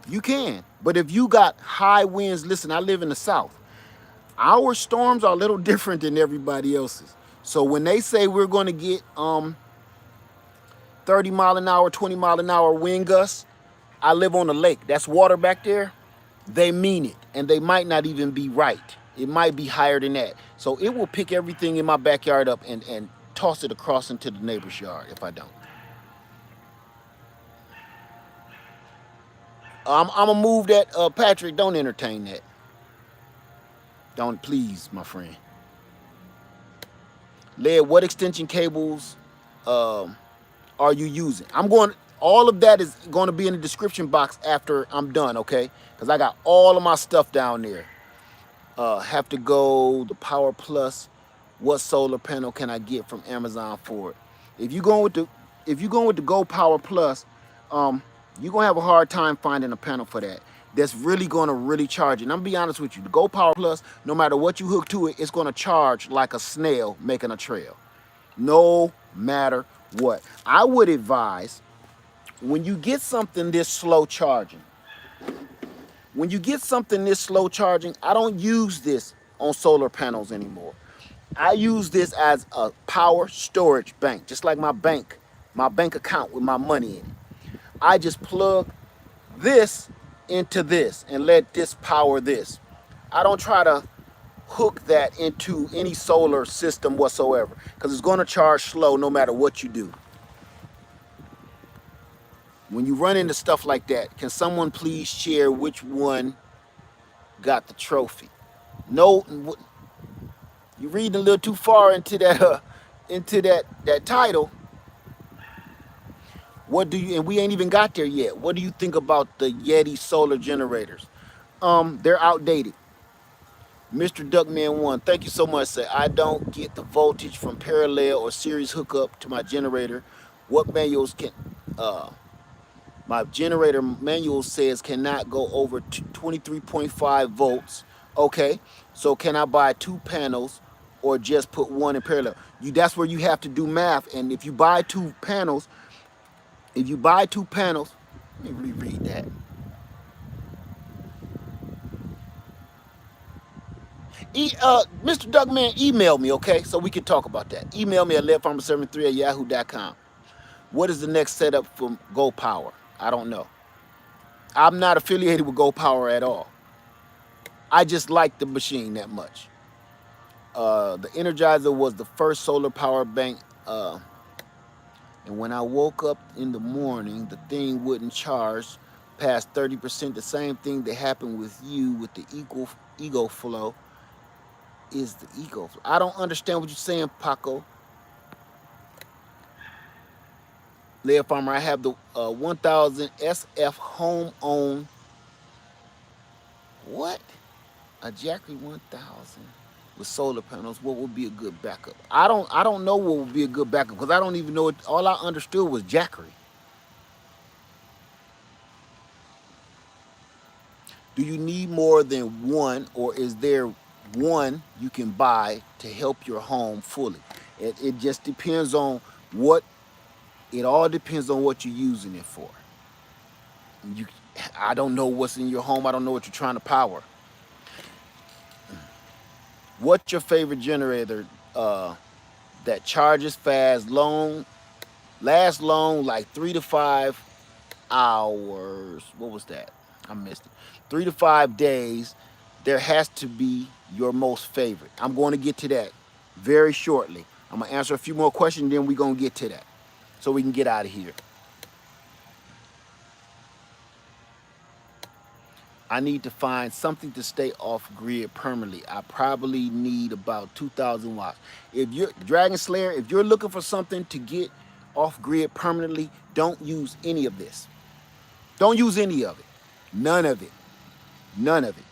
You can. But if you got high winds, listen, I live in the South. Our storms are a little different than everybody else's. So when they say we're going to get 30 mile an hour, 20 mile an hour wind gusts, I live on a lake. That's water back there. They mean it. And they might not even be right. It might be higher than that. So it will pick everything in my backyard up and toss it across into the neighbor's yard if I don't. I'm going to move that. Patrick, don't entertain that. Don't, please, my friend. Led, what extension cables are you using? All of that is going to be in the description box after I'm done, okay? Because I got all of my stuff down there. Have to go, the Power Plus. What solar panel can I get from Amazon for it? If you're going with the Go Power Plus, you're going to have a hard time finding a panel for that. That's really going to really charge it. And I'm going to be honest with you. The Go Power Plus, no matter what you hook to it, it's going to charge like a snail making a trail. No matter what. I would advise, when you get something this slow charging, I don't use this on solar panels anymore. I use this as a power storage bank, just like my bank account with my money in it. I just plug this into this and let this power this. I don't try to hook that into any solar system whatsoever, because it's going to charge slow no matter what you do. When you run into stuff like that, can someone please share which one got the trophy? No, you're reading a little too far into that title. And we ain't even got there yet. What do you think about the Yeti solar generators? They're outdated. Mr. Duckman1, thank you so much. Say, I don't get the voltage from parallel or series hookup to my generator. What manuals can, my generator manual says cannot go over 23.5 volts. Okay, so can I buy 2 panels or just put one in parallel? That's where you have to do math. And if you buy 2 panels, let me reread that. Mr. Duckman, email me, okay? So we can talk about that. Email me at leadfarmer73@yahoo.com. What is the next setup for Go Power? I don't know. I'm not affiliated with Go Power at all. I just like the machine that much. The Energizer was the first solar power bank, and when I woke up in the morning, the thing wouldn't charge past 30%. The same thing that happened with you with the ego flow is the ego flow. I don't understand what you're saying, Paco. Lead Farmer, I have the 1000 SF home owned. What? A Jackery 1000 with solar panels. What would be a good backup? I don't know what would be a good backup because I don't even know it. All I understood was Jackery. Do you need more than one, or is there one you can buy to help your home fully? It just depends on what. It all depends on what you're using it for. You, I don't know what's in your home. I don't know what you're trying to power. What's your favorite generator that charges fast, lasts long, like 3 to 5 hours? What was that? I missed it. 3 to 5 days. There has to be your most favorite. I'm going to get to that very shortly. I'm going to answer a few more questions, then we're going to get to that so we can get out of here. I need to find something to stay off grid permanently. I probably need about 2,000 watts. If you're Dragon Slayer, if you're looking for something to get off grid permanently, don't use any of this. Don't use any of it. None of it. None of it.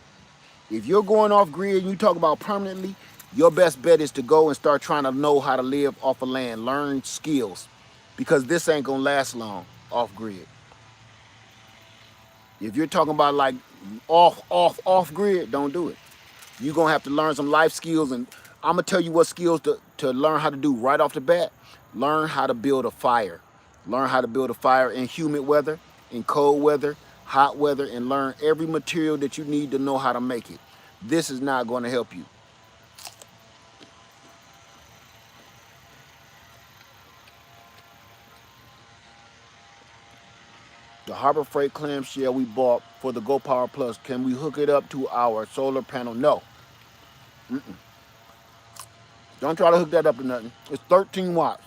If you're going off grid and you talk about permanently, your best bet is to go and start trying to know how to live off of land, learn skills, because this ain't gonna last long off grid. If you're talking about like off grid, don't do it. You're gonna have to learn some life skills, and I'm gonna tell you what skills to learn how to do right off the bat. Learn how to build a fire. Learn how to build a fire in humid weather, in cold weather, hot weather, and learn every material that you need to know how to make it. This is not going to help you. The Harbor Freight clamshell we bought for the Go Power Plus, can we hook it up to our solar panel? No. Don't try to hook that up to nothing. It's 13 watts.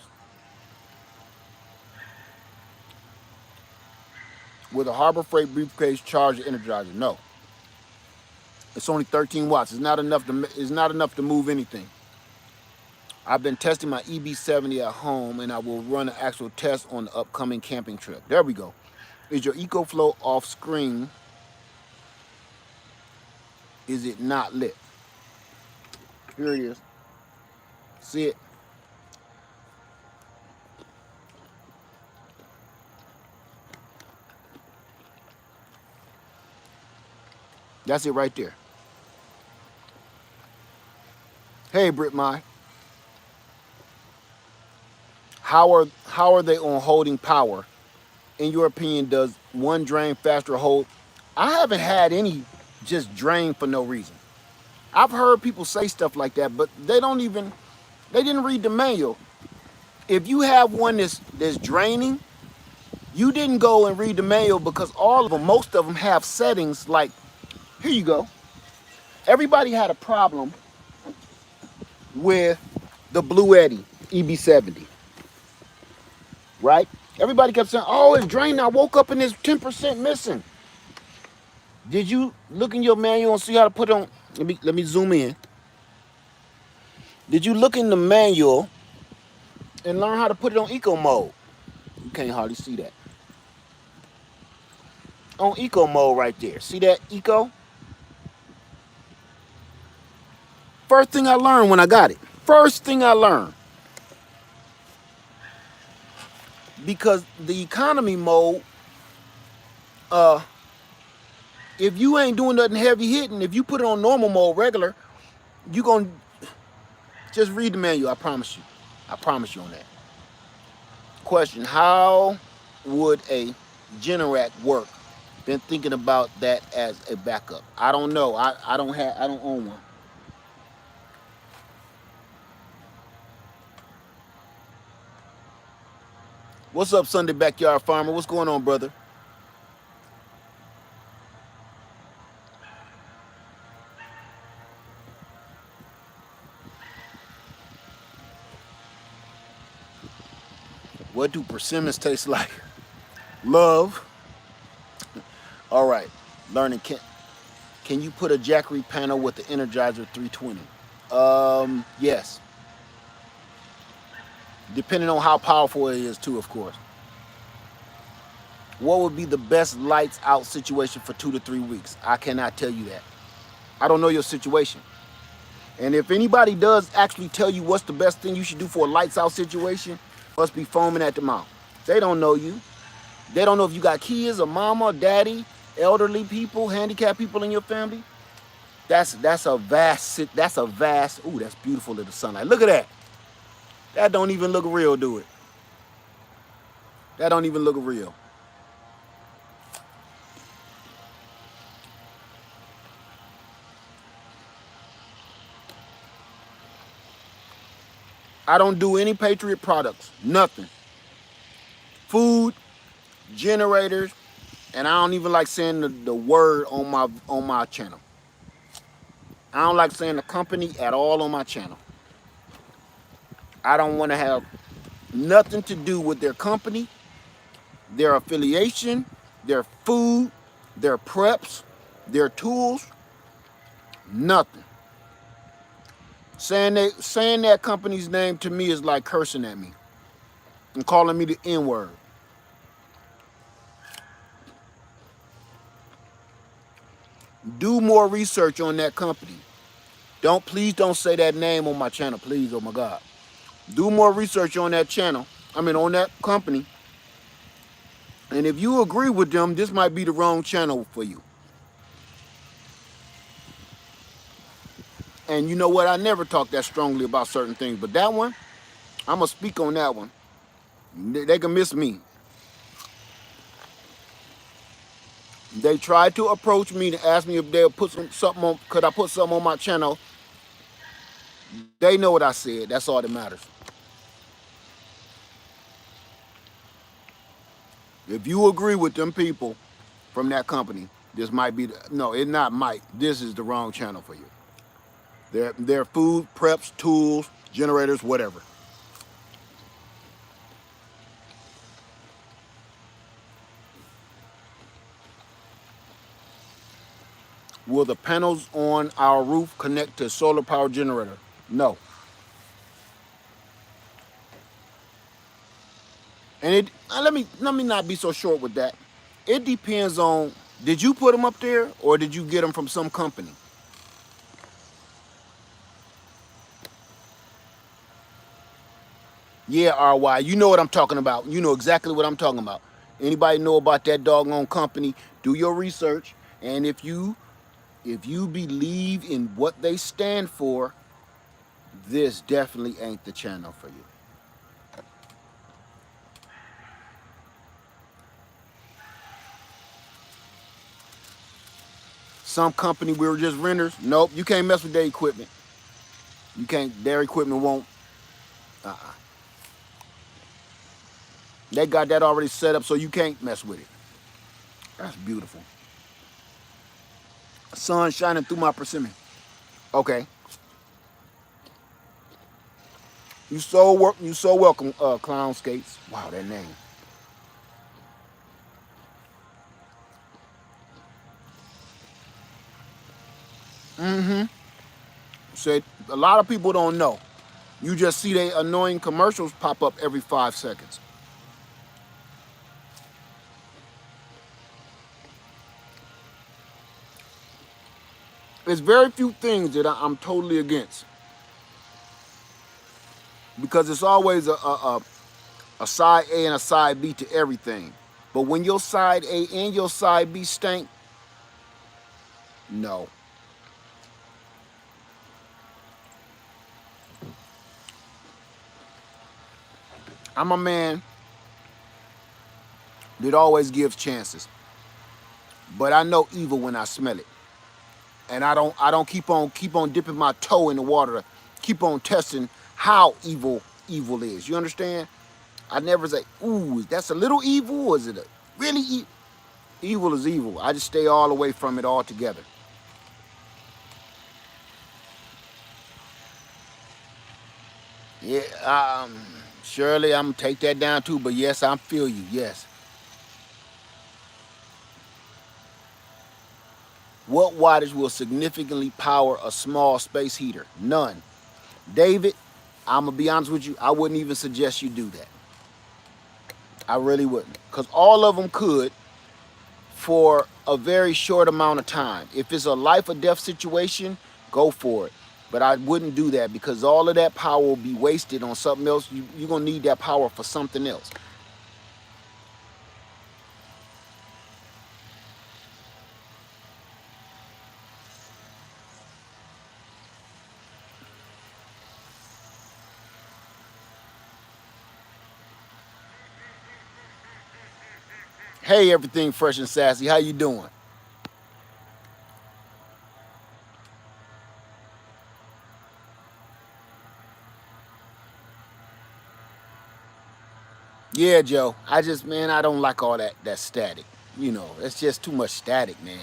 With a Harbor Freight briefcase charger energizer. No. It's only 13 watts. It's not enough to move anything. I've been testing my EB70 at home, and I will run an actual test on the upcoming camping trip. There we go. Is your EcoFlow off screen? Is it not lit? Here it is. See it? That's it right there. Hey, Brit Mai. How are they on holding power? In your opinion, does one drain faster or hold? I haven't had any just drain for no reason. I've heard people say stuff like that, but they didn't read the manual. If you have one that's draining, you didn't go and read the manual, because most of them have settings like, here you go. Everybody had a problem with the Blue Eddy EB70, right? Everybody kept saying, oh, it's draining. I woke up and it's 10% missing. Did you look in your manual and see how to put on? Let me zoom in. Did you look in the manual and learn how to put it on eco mode? You can't hardly see that. On eco mode right there. See that eco? First thing I learned when I got it. First thing I learned. Because the economy mode, if you ain't doing nothing heavy hitting, if you put it on normal mode, regular, you gonna just read the manual. I promise you. I promise you on that. Question: how would a Generac work? Been thinking about that as a backup. I don't know. I don't own one. What's up, Sunday Backyard Farmer? What's going on, brother? What do persimmons taste like? Love. All right. Learning. Can you put a Jackery panel with the Energizer 320? Yes. Depending on how powerful it is, too, of course. What would be the best lights out situation for 2 to 3 weeks? I cannot tell you that. I don't know your situation. And if anybody does actually tell you what's the best thing you should do for a lights out situation, must be foaming at the mouth. They don't know you. They don't know if you got kids or mama, daddy, elderly people, handicapped people in your family. That's a vast. Ooh, that's beautiful in the sunlight. Look at that. That don't even look real, do it? That don't even look real. I don't do any Patriot products. Nothing. Food, generators, and I don't even like saying the word on my channel. I don't like saying the company at all on my channel. I don't want to have nothing to do with their company, their affiliation, their food, their preps, their tools, nothing. Saying that company's name to me is like cursing at me and calling me the N-word. Do more research on that company. Please don't say that name on my channel, please, oh my God. Do more research on that channel, on that company. And if you agree with them, this might be the wrong channel for you. And you know what? I never talk that strongly about certain things, but that one, I'm going to speak on that one. They can miss me. They tried to approach me to ask me if they'll put something on, could I put something on my channel? They know what I said. That's all that matters. If you agree with them people from that company, this might be, no, it not might. This is the wrong channel for you. Their food, preps, tools, generators, whatever. Will the panels on our roof connect to a solar power generator? No. And let me not be so short with that. It depends on, did you put them up there or did you get them from some company? Yeah, RY, you know what I'm talking about. You know exactly what I'm talking about. Anybody know about that doggone company? Do your research, and if you believe in what they stand for, this definitely ain't the channel for you. Some company we were just renters. Nope, you can't mess with their equipment. You can't. Their equipment won't. They got that already set up, so you can't mess with it. That's beautiful. Sun shining through my persimmon. Okay. You so welcome, Clown Skates. Wow, that name. Said a lot of people don't know. You just see they annoying commercials pop up every 5 seconds. There's very few things that I'm totally against because it's always a side A and a side B to everything. But when your side A and your side B stink, no. I'm a man that always gives chances. But I know evil when I smell it. And I don't keep on dipping my toe in the water to keep on testing how evil is. You understand? I never say, ooh, that's a little evil, or is it a really evil? Evil is evil. I just stay all away from it altogether. Yeah, Shirley, I'm gonna take that down too. But yes, I feel you. Yes. What wattage will significantly power a small space heater? None. David, I'm gonna be honest with you. I wouldn't even suggest you do that. I really wouldn't, because all of them could for a very short amount of time. If it's a life or death situation, go for it. But I wouldn't do that because all of that power will be wasted on something else. You're gonna need that power for something else. Hey, everything fresh and sassy. How you doing? Yeah, Joe. Man, I don't like all that static. It's just too much static, man.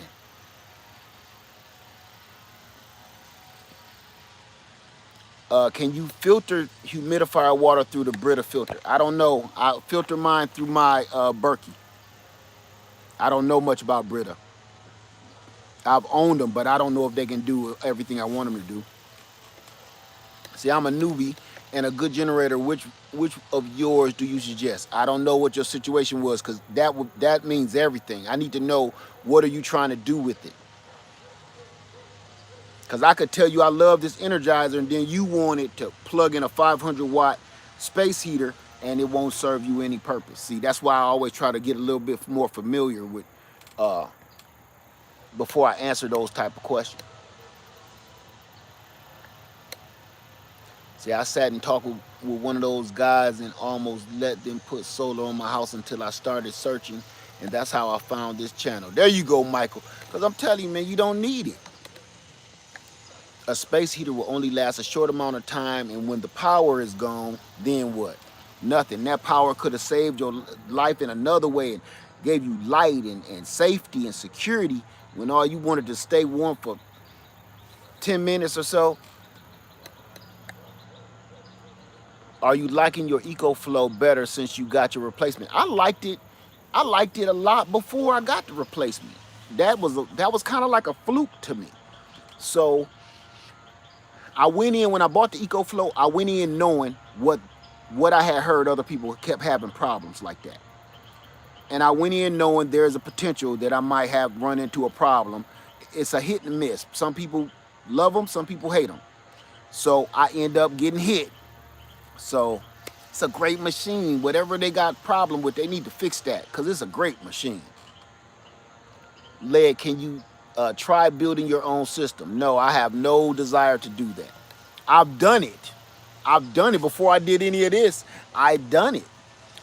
Can you filter humidifier water through the Brita filter? I don't know. I filter mine through my Berkey. I don't know much about Brita. I've owned them, but I don't know if they can do everything I want them to do. See, I'm a newbie and a good generator. Which of yours do you suggest? I don't know what your situation was, because that means everything. I need to know, what are you trying to do with it? Because I could tell you I love this Energizer, and then you want it to plug in a 500-watt space heater, and it won't serve you any purpose. See, that's why I always try to get a little bit more familiar with before I answer those type of questions. See, I sat and talked with one of those guys and almost let them put solar on my house until I started searching, and that's how I found this channel. There you go, Michael. Because I'm telling you, man, you don't need it. A space heater will only last a short amount of time, and when the power is gone, then what? Nothing. That power could have saved your life in another way and gave you light and safety and security when all you wanted to stay warm for 10 minutes or so. Are you liking your EcoFlow better since you got your replacement? I liked it. I liked it a lot before I got the replacement. That was kind of like a fluke to me. So I went in, when I bought the EcoFlow, I went in knowing what I had heard other people kept having problems like that. And I went in knowing there's a potential that I might have run into a problem. It's a hit and miss. Some people love them, some people hate them. So I end up getting hit. So it's a great machine. Whatever they got problem with, they need to fix that, because it's a great machine. Led, can you try building your own system? No, I have no desire to do that. I've done it. I've done it before I did any of this. I done it.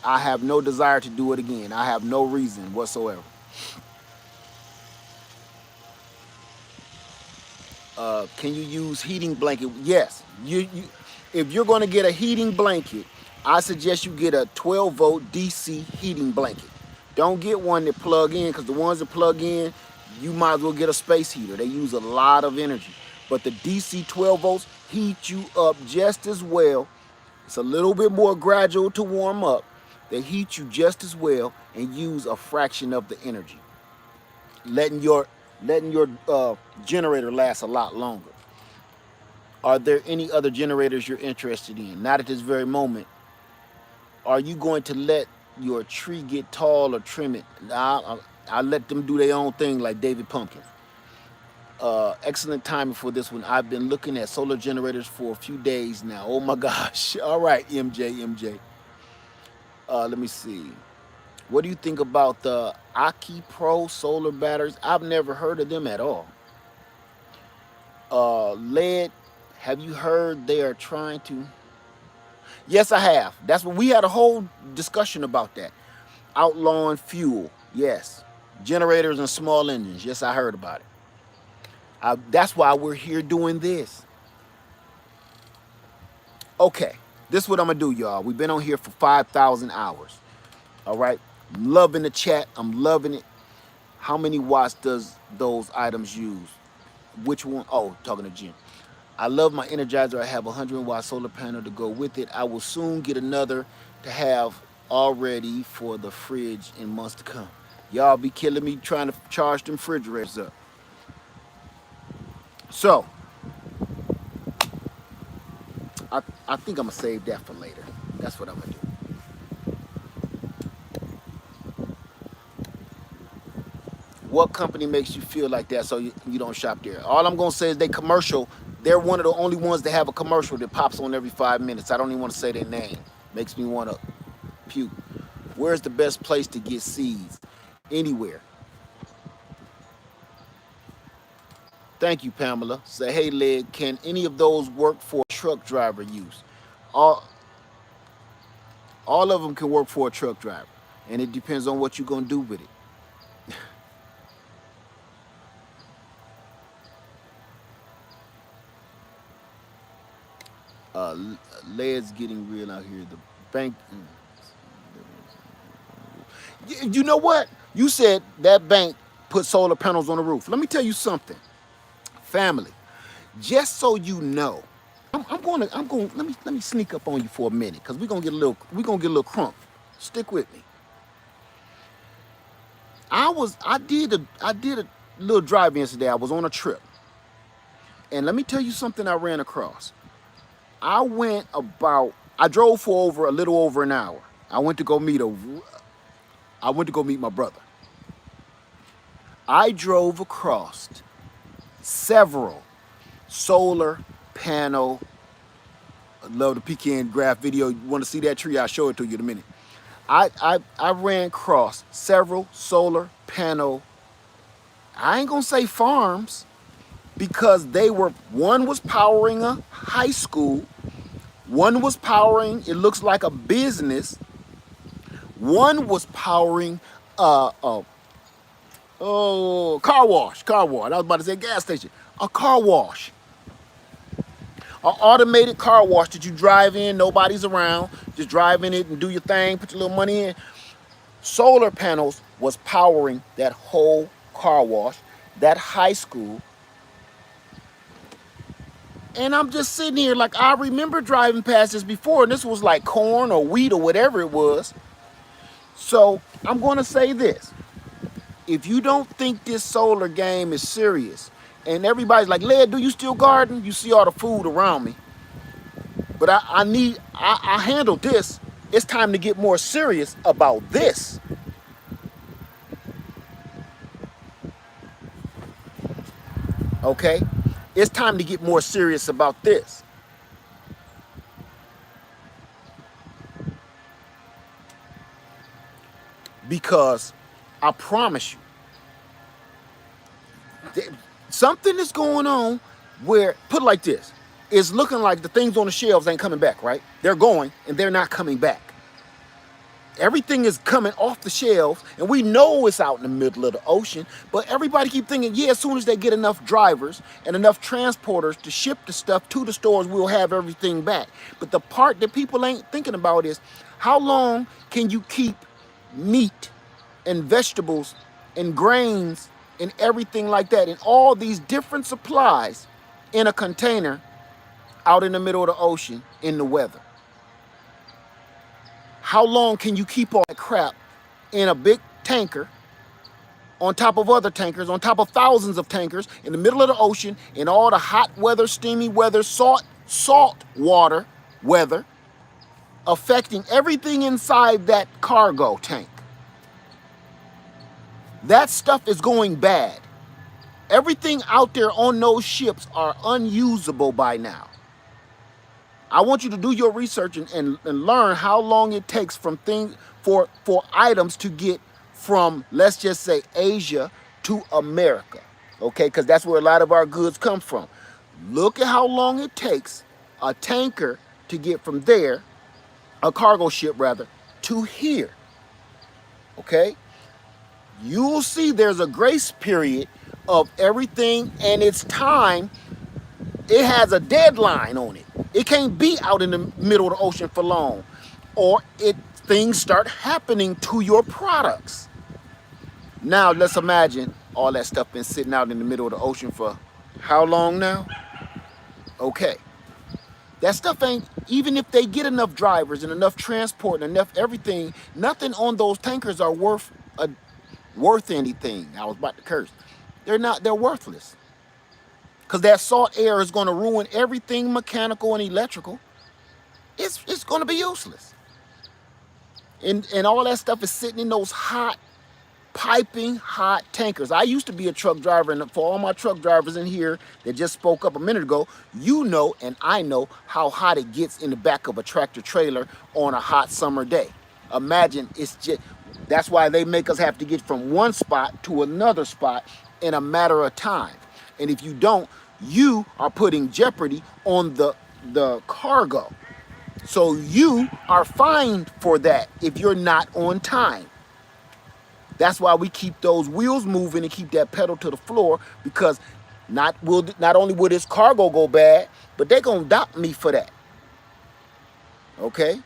I have no desire to do it again. I have no reason whatsoever. Can you use heating blanket? Yes. If you're going to get a heating blanket, I suggest you get a 12-volt DC heating blanket. Don't get one that plug in, because the ones that plug in, you might as well get a space heater. They use a lot of energy. But the DC 12 volts heat you up just as well. It's a little bit more gradual to warm up. They heat you just as well and use a fraction of the energy, letting your generator last a lot longer. Are there any other generators you're interested in? Not at this very moment. Are you going to let your tree get tall or trim it? I let them do their own thing, like David Pumpkin. Excellent timing for this one. I've been looking at solar generators for a few days now. Oh my gosh. All right, MJ. Let me see. What do you think about the Aki Pro solar batteries? I've never heard of them at all. Lead, have you heard they are trying to? Yes, I have. That's what we had a whole discussion about that. Outlawing fuel. Yes. Generators and small engines. Yes, I heard about it. That's why we're here doing this. Okay. This is what I'm going to do, y'all. We've been on here for 5,000 hours. All right. I'm loving the chat. I'm loving it. How many watts does those items use? Which one? Oh, talking to Jim. I love my Energizer. I have a 100-watt solar panel to go with it. I will soon get another to have already for the fridge in months to come. Y'all be killing me trying to charge them refrigerators up. So, I think I'm going to save that for later. That's what I'm going to do. What company makes you feel like that so you don't shop there? All I'm going to say is they commercial. They're one of the only ones that have a commercial that pops on every 5 minutes. I don't even want to say their name. Makes me want to puke. Where's the best place to get seeds? Anywhere. Thank you, Pamela. Say, hey, Leg, can any of those work for truck driver use? All, all of them can work for a truck driver, and it depends on what you're going to do with it. Led's getting real out here. The bank. You know what? You said that bank put solar panels on the roof. Let me tell you something, family. Just so you know, I'm going. Let me sneak up on you for a minute, cause we're gonna get a little crunk. Stick with me. I did a little drive yesterday. I was on a trip, and let me tell you something I ran across. I drove for a little over an hour. I went to go meet my brother. I drove across several solar panel. I love the pecan graph video. You want to see that tree? I'll show it to you in a minute. I ran across several solar panel. I ain't gonna say farms, because one was powering a high school, one was powering, it looks like a business, one was powering car wash. I was about to say gas station. A car wash. An automated car wash that you drive in, nobody's around, just drive in it and do your thing, put your little money in. Solar panels was powering that whole car wash, that high school. And I'm just sitting here like, I remember driving past this before, and this was like corn or wheat or whatever it was. So I'm going to say this. If you don't think this solar game is serious, and everybody's like, Led, do you still garden? You see all the food around me. But I handled this. It's time to get more serious about this. Okay? It's time to get more serious about this. Because I promise you, something is going on where, put it like this, it's looking like the things on the shelves ain't coming back, right? They're going and they're not coming back. Everything is coming off the shelves, and we know it's out in the middle of the ocean, but everybody keep thinking, yeah, as soon as they get enough drivers and enough transporters to ship the stuff to the stores, we'll have everything back. But the part that people ain't thinking about is, how long can you keep meat and vegetables and grains and everything like that, and all these different supplies in a container out in the middle of the ocean in the weather? How long can you keep all that crap in a big tanker, on top of other tankers, on top of thousands of tankers, in the middle of the ocean, in all the hot weather, steamy weather, salt water weather, affecting everything inside that cargo tank? That stuff is going bad. Everything out there on those ships are unusable by now. I want you to do your research and learn how long it takes for items to get from, let's just say, Asia to America. Okay, because that's where a lot of our goods come from. Look at how long it takes a tanker to get from there, a cargo ship rather, to here. Okay? You'll see there's a grace period of everything, and it's time. It has a deadline on it. It can't be out in the middle of the ocean for long, or things start happening to your products. Now let's imagine all that stuff been sitting out in the middle of the ocean for how long now? Okay. That stuff ain't, even if they get enough drivers and enough transport and enough everything, nothing on those tankers are worth anything. I was about to curse. They're not, they're worthless. Because that salt air is going to ruin everything mechanical and electrical. It's going to be useless. And all that stuff is sitting in those hot, piping hot tankers. I used to be a truck driver, and for all my truck drivers in here that just spoke up a minute ago, you know and I know how hot it gets in the back of a tractor trailer on a hot summer day. Imagine, it's just, that's why they make us have to get from one spot to another spot in a matter of time. And if you don't, you are putting jeopardy on the cargo. So you are fined for that if you're not on time. That's why we keep those wheels moving and keep that pedal to the floor, because not only will this cargo go bad, but they're going to dock me for that. Okay?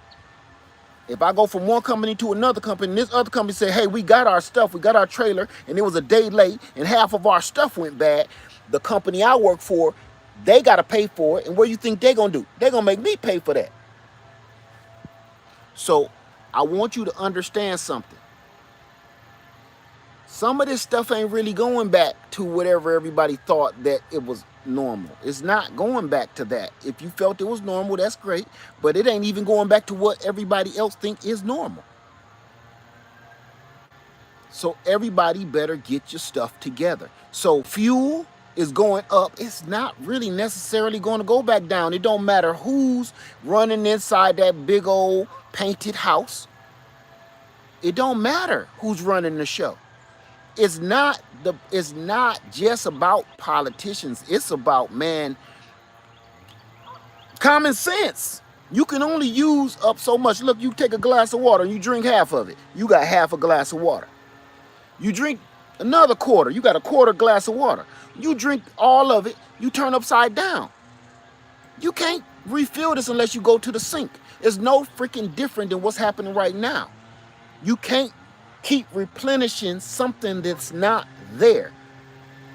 If I go from one company to another company, and this other company say, hey, we got our stuff, we got our trailer, and it was a day late, and half of our stuff went bad, the company I work for, they got to pay for it. And what do you think they're going to do? They're going to make me pay for that. So I want you to understand something. Some of this stuff ain't really going back to whatever everybody thought that it was normal. It's not going back to that. If you felt it was normal, that's great. But it ain't even going back to what everybody else think is normal. So everybody better get your stuff together. So fuel is going up. It's not really necessarily going to go back down. It don't matter who's running inside that big old painted house. It don't matter who's running the show. It's not just about politicians. It's about, man, common sense. You can only use up so much. Look, you take a glass of water and you drink half of it. You got half a glass of water. You drink another quarter. You got a quarter glass of water. You drink all of it. You turn upside down. You can't refill this unless you go to the sink. It's no freaking different than what's happening right now. You can't keep replenishing something that's not there.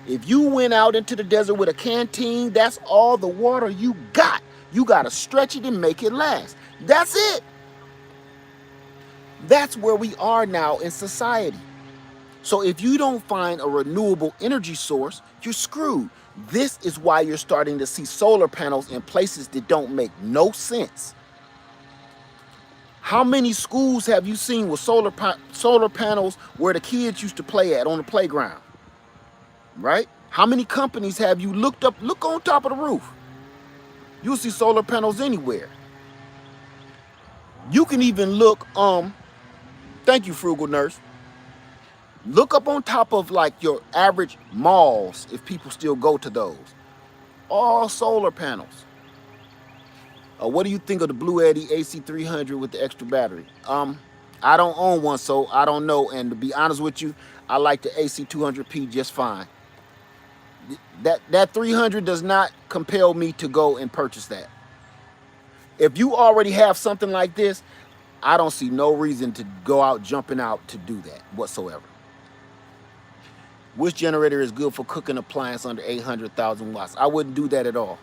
If you went out into the desert with a canteen, that's all the water you got. You got to stretch it and make it last. That's it. That's where we are now in society. So if you don't find a renewable energy source, you're screwed. This is why you're starting to see solar panels in places that don't make no sense. How many schools have you seen with solar panels where the kids used to play at on the playground? Right? How many companies have you looked up? Look on top of the roof. You'll see solar panels anywhere. You can even look, thank you, Frugal Nurse. Look up on top of like your average malls, if people still go to those. All solar panels. What do you think of the Blue Eddy AC300 with the extra battery? I don't own one, so I don't know. And to be honest with you, I like the AC200P just fine. That 300 does not compel me to go and purchase that. If you already have something like this, I don't see no reason to go out jumping out to do that whatsoever. Which generator is good for cooking appliance under 800,000 watts? I wouldn't do that at all.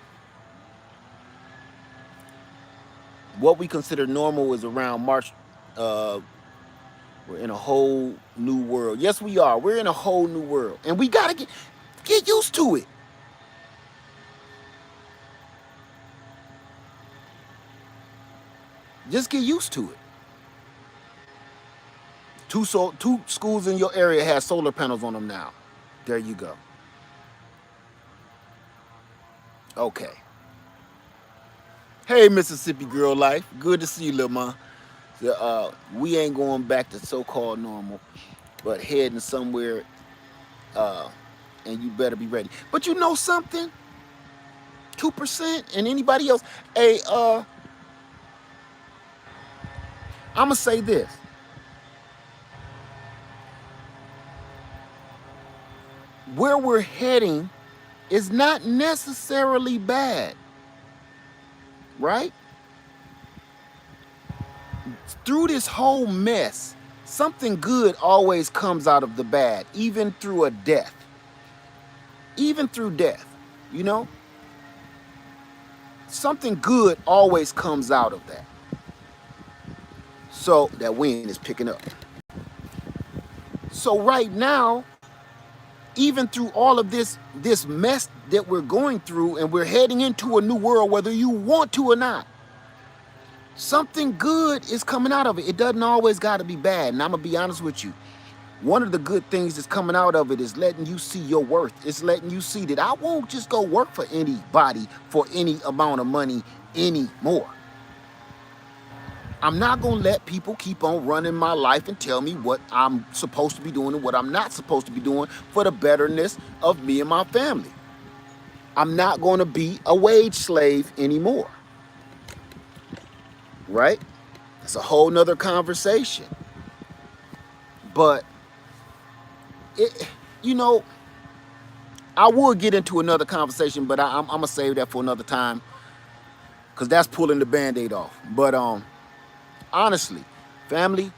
What we consider normal is around March. We're in a whole new world. Yes, we are. We're in a whole new world. And we got to get used to it. Just get used to it. Two schools in your area have solar panels on them now. There you go. Okay. Hey, Mississippi Girl Life. Good to see you, little man. We ain't going back to so-called normal, but heading somewhere, and you better be ready. But you know something? 2% and anybody else. Hey, I'm going to say this. Where we're heading is not necessarily bad, right? Through this whole mess, something good always comes out of the bad, even through a death. Even through death, you know? Something good always comes out of that. So that wind is picking up. So right now, even through all of this mess that we're going through, and we're heading into a new world, whether you want to or not, something good is coming out of it. It doesn't always got to be bad. And I'm going to be honest with you. One of the good things that's coming out of it is letting you see your worth. It's letting you see that I won't just go work for anybody for any amount of money anymore. I'm not going to let people keep on running my life and tell me what I'm supposed to be doing and what I'm not supposed to be doing for the betterness of me and my family. I'm not going to be a wage slave anymore. Right? It's a whole nother conversation. But, it, you know, I would get into another conversation, but I'm going to save that for another time because that's pulling the Band-Aid off. But honestly, family,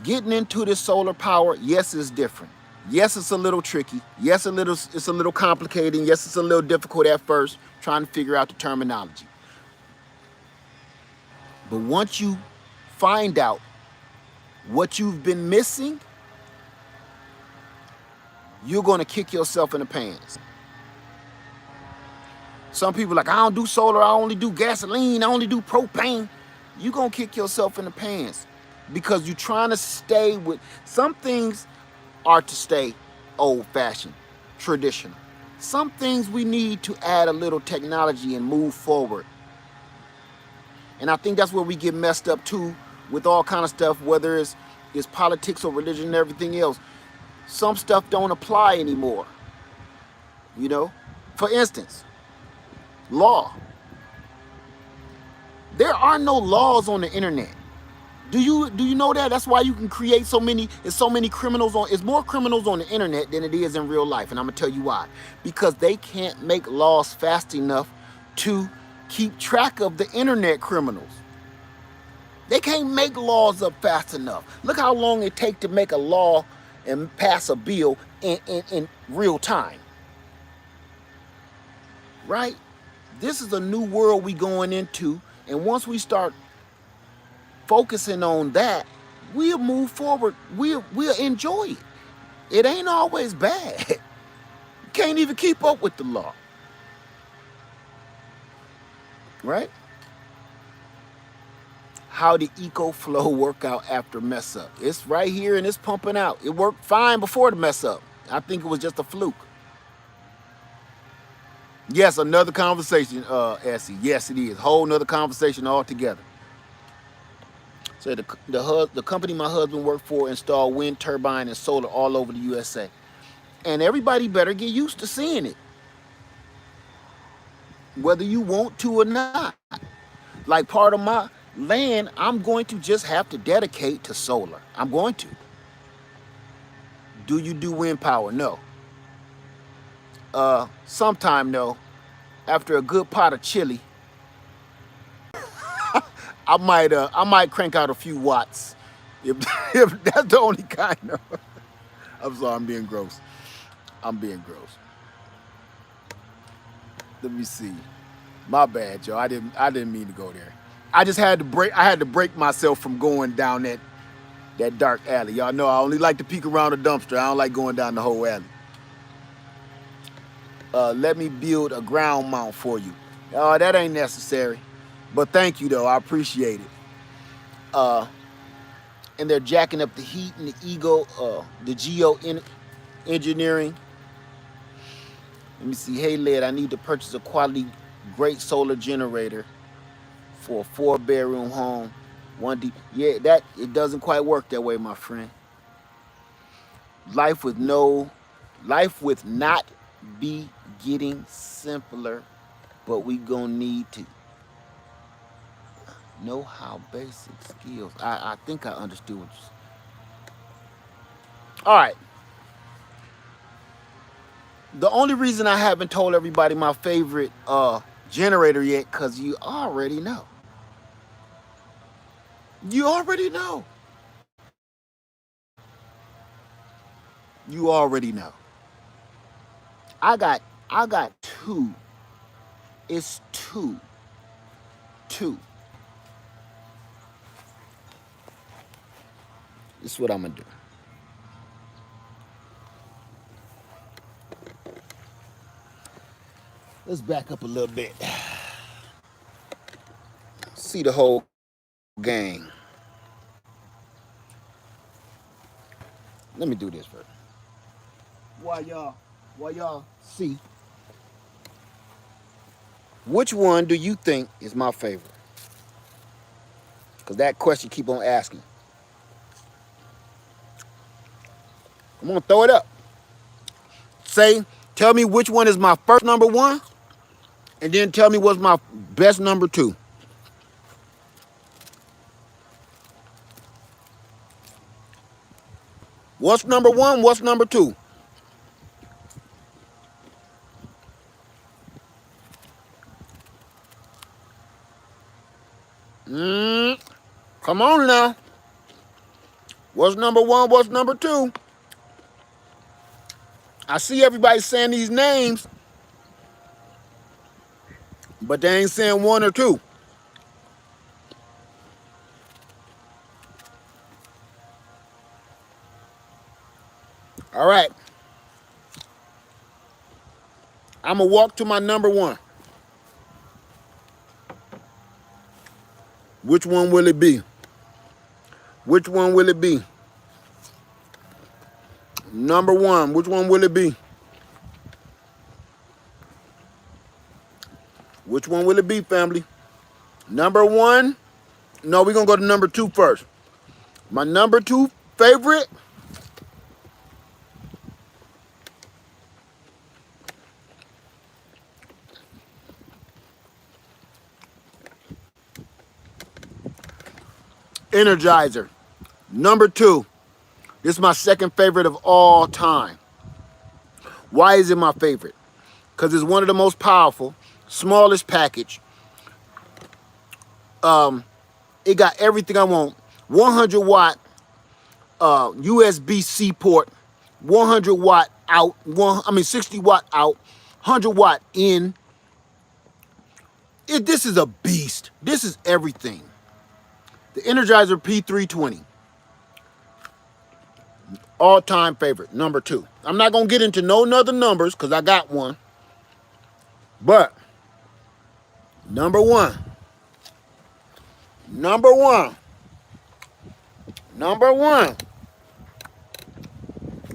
getting into this solar power, yes, it's different. Yes, it's a little tricky. Yes, it's a little complicated. Yes, it's a little difficult at first trying to figure out the terminology. But once you find out what you've been missing, you're going to kick yourself in the pants. Some people are like, I don't do solar, I only do gasoline, I only do propane. You're going to kick yourself in the pants because you're trying to stay with, some things are to stay old-fashioned, traditional. Some things we need to add a little technology and move forward. And I think that's where we get messed up too with all kind of stuff, whether it's politics or religion and everything else. Some stuff don't apply anymore. You know? For instance, law. There are no laws on the internet. Do you know that? That's why you can create so many criminals on, it's more criminals on the internet than it is in real life. And I'm gonna tell you why. Because they can't make laws fast enough to keep track of the internet criminals. They can't make laws up fast enough. Look how long it takes to make a law and pass a bill in real time. Right? This is a new world we going into, and once we start focusing on that, we'll move forward. We'll enjoy it. It ain't always bad. You can't even keep up with the law. Right? How did EcoFlow work out after mess up? It's right here and it's pumping out. It worked fine before the mess up. I think it was just a fluke. Yes, another conversation, Essie. Yes, it is. Whole nother conversation altogether. So the company my husband worked for installed wind turbine and solar all over the USA. And everybody better get used to seeing it. Whether you want to or not. Like part of my land, I'm going to just have to dedicate to solar. I'm going to. Do you do wind power? No. Sometime no. After a good pot of chili, I might crank out a few watts. If that's the only kind of. I'm sorry, I'm being gross. Let me see. My bad, Joe. I didn't mean to go there. I just had to break myself from going down that dark alley. Y'all know I only like to peek around the dumpster. I don't like going down the whole alley. Let me build a ground mount for you. That ain't necessary. But thank you though. I appreciate it. And they're jacking up the heat and the geo engineering. Let me see. Hey, Led, I need to purchase a quality great solar generator for a 4-bedroom home. 1D. Yeah, it doesn't quite work that way, my friend. Life with not be getting simpler, but we gonna need to know how basic skills. I think I understood what you said. All right. The only reason I haven't told everybody my favorite generator yet, because you already know. You already know. You already know. I got two. It's two 2. This is what I'm gonna do. Let's back up a little bit. See the whole gang. Let me do this first. While y'all see, which one do you think is my favorite? Because that question keep on asking. I'm gonna throw it up. Tell me which one is my first number 1, and then tell me what's my best number 2. What's number 1? What's number 2? Come on now. What's number 1? What's number 2? I see everybody saying these names, but they ain't saying 1 or 2. All right. I'm going to walk to my number 1. Which one will it be? Which one will it be? Number 1, which one will it be? Which one will it be, family? Number 1? No, we're going to go to number 2 first. My number 2 favorite? Energizer. Number 2. This is my second favorite of all time. Why is it my favorite? Because it's one of the most powerful, smallest package. It got everything I want. 100 watt USB-C port, 100 watt out, 60 watt out, 100 watt in. This is a beast. This is everything. The Energizer P320. All-time favorite, number 2. I'm not going to get into no other numbers because I got one. But, number 1. Number 1. Number 1.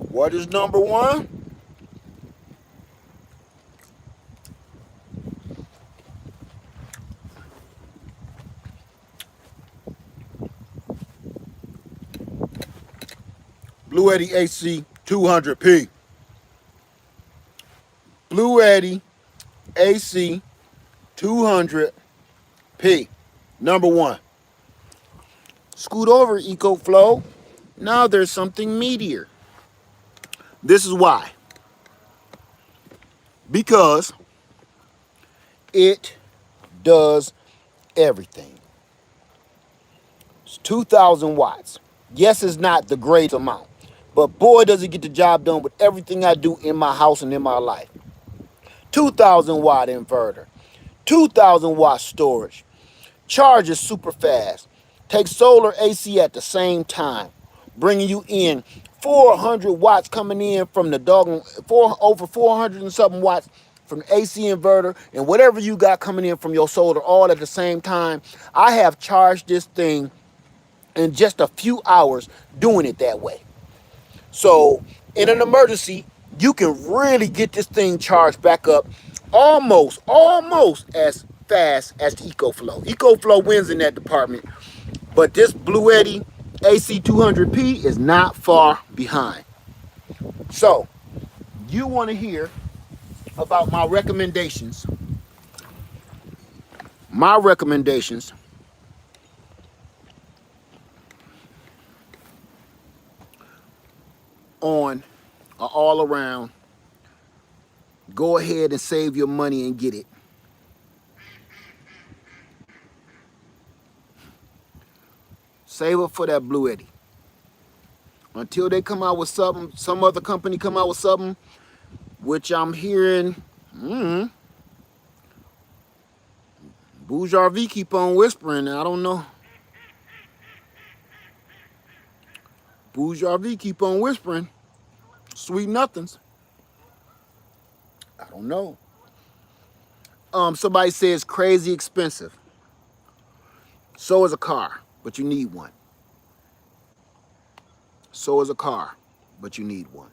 What is number 1? Blue Eddy AC 200p. Blue Eddy AC 200p. Number 1. Scoot over, EcoFlow. Now there's something meatier. This is why. Because it does everything. It's 2,000 watts. Yes, it's not the great amount, but boy, does it get the job done with everything I do in my house and in my life. 2,000 watt inverter, 2,000 watt storage, charges super fast, takes solar AC at the same time, bringing you in 400 watts coming in from the over 400 and something watts from the AC inverter and whatever you got coming in from your solar all at the same time. I have charged this thing in just a few hours doing it that way. So in an emergency, you can really get this thing charged back up almost as fast as the EcoFlow. EcoFlow wins in that department, but this Blue Eddy AC 200p is not far behind. So you want to hear about my recommendations. My recommendations on are all around. Go ahead and save your money and get it. Save up for that Blue Eddy. Until they come out with something, some other company come out with something, which I'm hearing, Bourgeois V keep on whispering. I don't know. Bourgeois V keep on whispering. Sweet nothings. I don't know. Somebody says crazy expensive. So is a car, but you need one. So is a car, but you need one.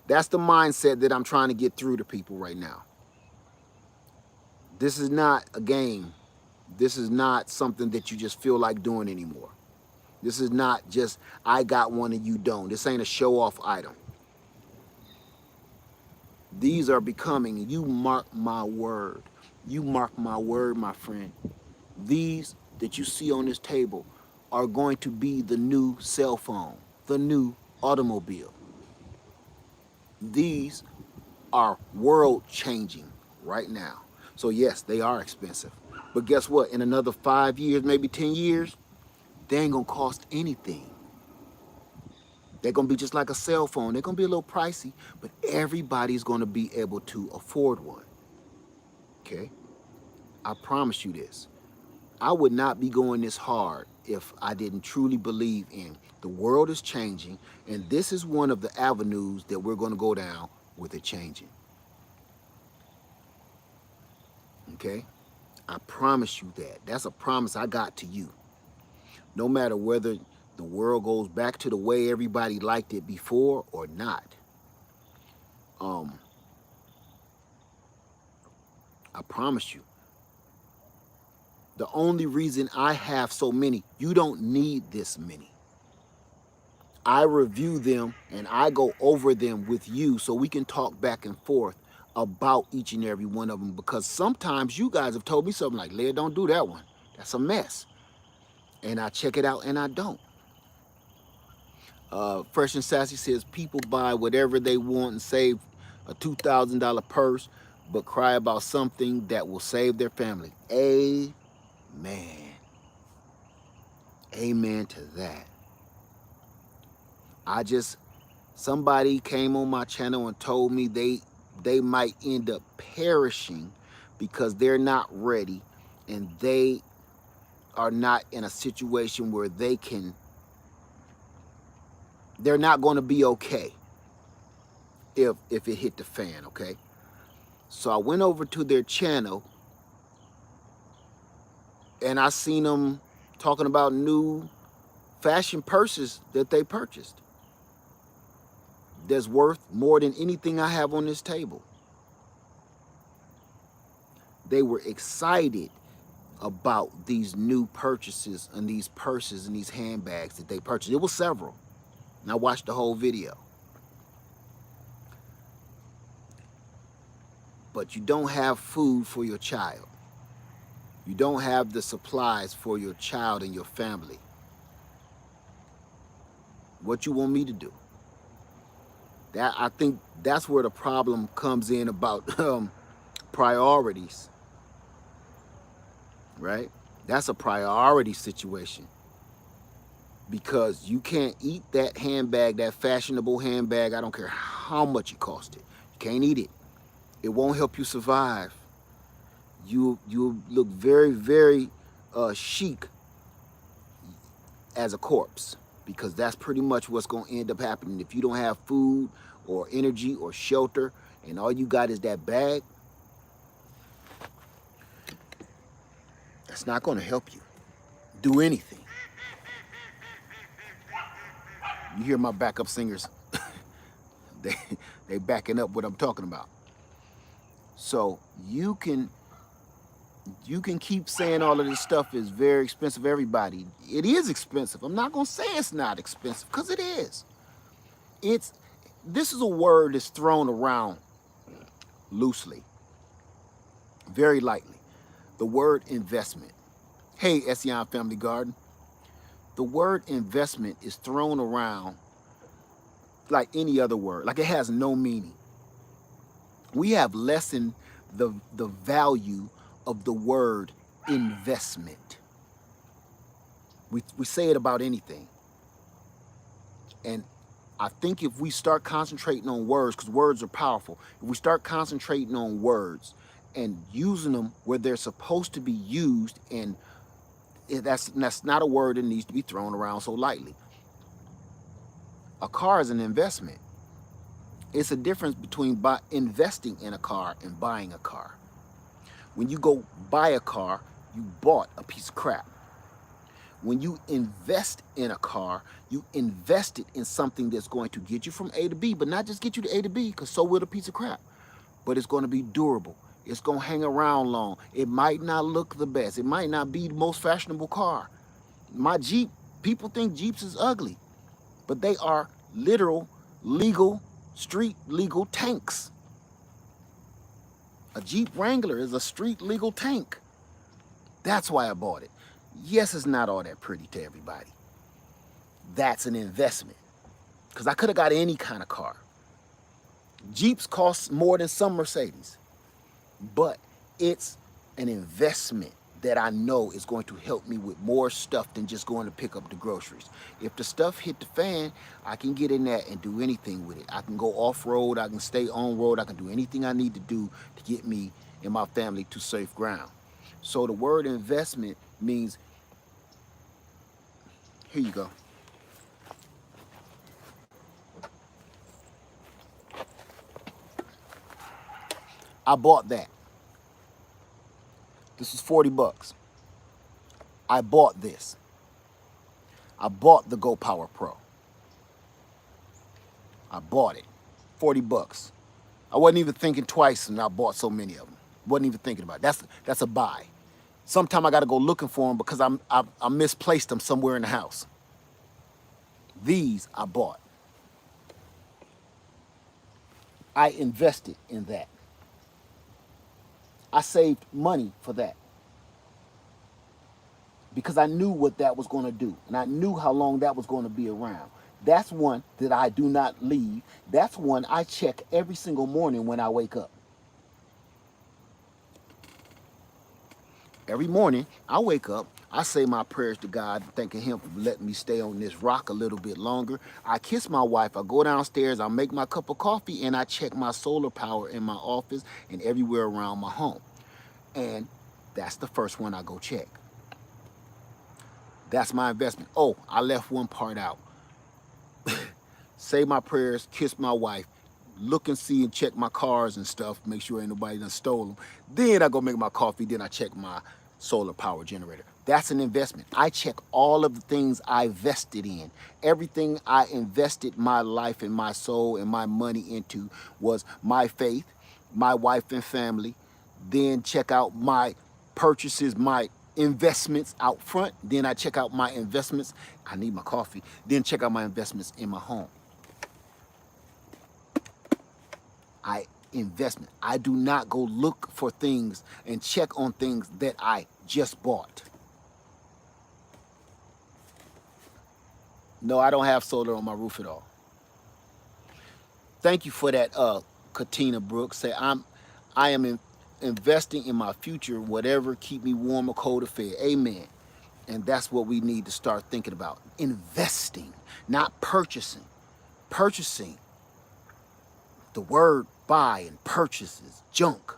That's the mindset that I'm trying to get through to people right now. This is not a game. This is not something that you just feel like doing anymore. This is not just, I got one and you don't. This ain't a show-off item. These are becoming, you mark my word. You mark my word, my friend. These that you see on this table are going to be the new cell phone, the new automobile. These are world changing right now. So yes, they are expensive. But guess what? In another 5 years, maybe 10 years, they ain't gonna cost anything. They're gonna be just like a cell phone. They're gonna be a little pricey, but everybody's gonna be able to afford one. Okay? I promise you this. I would not be going this hard if I didn't truly believe in the world is changing, and this is one of the avenues that we're gonna go down with it changing. Okay? I promise you that. That's a promise I got to you. No matter whether the world goes back to the way everybody liked it before or not. I promise you. The only reason I have so many, you don't need this many. I review them and I go over them with you so we can talk back and forth about each and every one of them, because sometimes you guys have told me something like, Leah, don't do that one. That's a mess. And I check it out and I don't. Fresh and Sassy says people buy whatever they want and save a $2,000 purse, but cry about something that will save their family. Amen. Amen to that. Somebody came on my channel and told me they might end up perishing because they're not ready and they are not in a situation where they're not going to be okay if it hit the fan, okay? So I went over to their channel and I seen them talking about new fashion purses that they purchased that's worth more than anything I have on this table. They were excited about these new purchases and these purses and these handbags that they purchased. It was several. And I watched the whole video. But you don't have food for your child. You don't have the supplies for your child and your family. What you want me to do? I think that's where the problem comes in about priorities, right? That's a priority situation, because you can't eat that handbag, that fashionable handbag. I don't care how much it costed. You can't eat it. It won't help you survive. You'll look very, very chic as a corpse, because that's pretty much what's going to end up happening. If you don't have food or energy or shelter and all you got is that bag, that's not going to help you do anything. You hear my backup singers, they backing up what I'm talking about. So you can keep saying all of this stuff is very expensive, everybody. It is expensive. I'm not going to say it's not expensive, because it is. This is a word that's thrown around loosely, very lightly. The word investment. Hey, Ession Family Garden. The word investment is thrown around like any other word, like it has no meaning. We have lessened the value of the word investment. We say it about anything. And I think if we start concentrating on words, because words are powerful, if we start concentrating on words and using them where they're supposed to be used. And that's not a word that needs to be thrown around so lightly. A car is an investment. It's a difference between investing in a car and buying a car. When you go buy a car, you bought a piece of crap. When you invest in a car, you invest it in something that's going to get you from A to B, but not just get you to A to B, because so will a piece of crap. But it's going to be durable. It's going to hang around long. It might not look the best. It might not be the most fashionable car. My Jeep, people think Jeeps is ugly, but they are literal, legal, street legal tanks. A Jeep Wrangler is a street legal tank. That's why I bought it. Yes, it's not all that pretty to everybody. That's an investment. Because I could have got any kind of car. Jeeps cost more than some Mercedes. But it's an investment that I know is going to help me with more stuff than just going to pick up the groceries. If the stuff hit the fan, I can get in that and do anything with it. I can go off-road, I can stay on-road, I can do anything I need to do to get me and my family to safe ground. So the word investment means, here you go. I bought that. This is 40 bucks. I bought this. I bought the Go Power Pro. I bought it. 40 bucks. I wasn't even thinking twice, and I bought so many of them. Wasn't even thinking about it. That's a buy. Sometime I got to go looking for them because I misplaced them somewhere in the house. These I bought. I invested in that. I saved money for that because I knew what that was going to do, and I knew how long that was going to be around. That's one that I do not leave. That's one I check every single morning when I wake up. Every morning I wake up, I say my prayers to God, thanking him for letting me stay on this rock a little bit longer. I kiss my wife, I go downstairs, I make my cup of coffee, and I check my solar power in my office and everywhere around my home. And that's the first one I go check. That's my investment. Oh, I left one part out. Say my prayers, kiss my wife, look and see and check my cars and stuff, make sure ain't nobody done stole them. Then I go make my coffee, then I check my solar power generator. That's an investment. I check all of the things I vested in. Everything I invested my life and my soul and my money into was my faith, my wife and family. Then check out my purchases, my investments out front. Then I check out my investments. I need my coffee. Then check out my investments in my home. Investment. I do not go look for things and check on things that I just bought. No, I don't have solar on my roof at all. Thank you for that, Katina Brooks. Say I am investing in my future, whatever keep me warm or cold or fed. Amen. And that's what we need to start thinking about. Investing, not purchasing. Purchasing. The word buy and purchase is junk.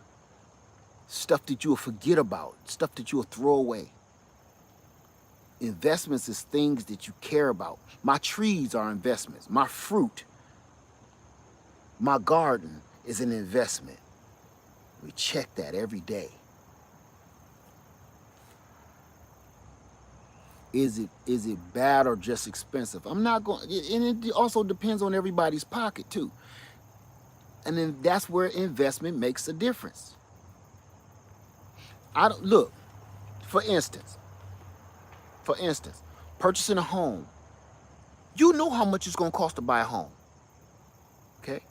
Stuff that you'll forget about, stuff that you'll throw away. Investments is things that you care about. My trees are investments. My fruit, my garden is an investment. We check that every day. Is it bad or just expensive? I'm not going, and it also depends on everybody's pocket too. And then that's where investment makes a difference. Look, for instance, purchasing a home. You know how much it's going to cost to buy a home. Okay?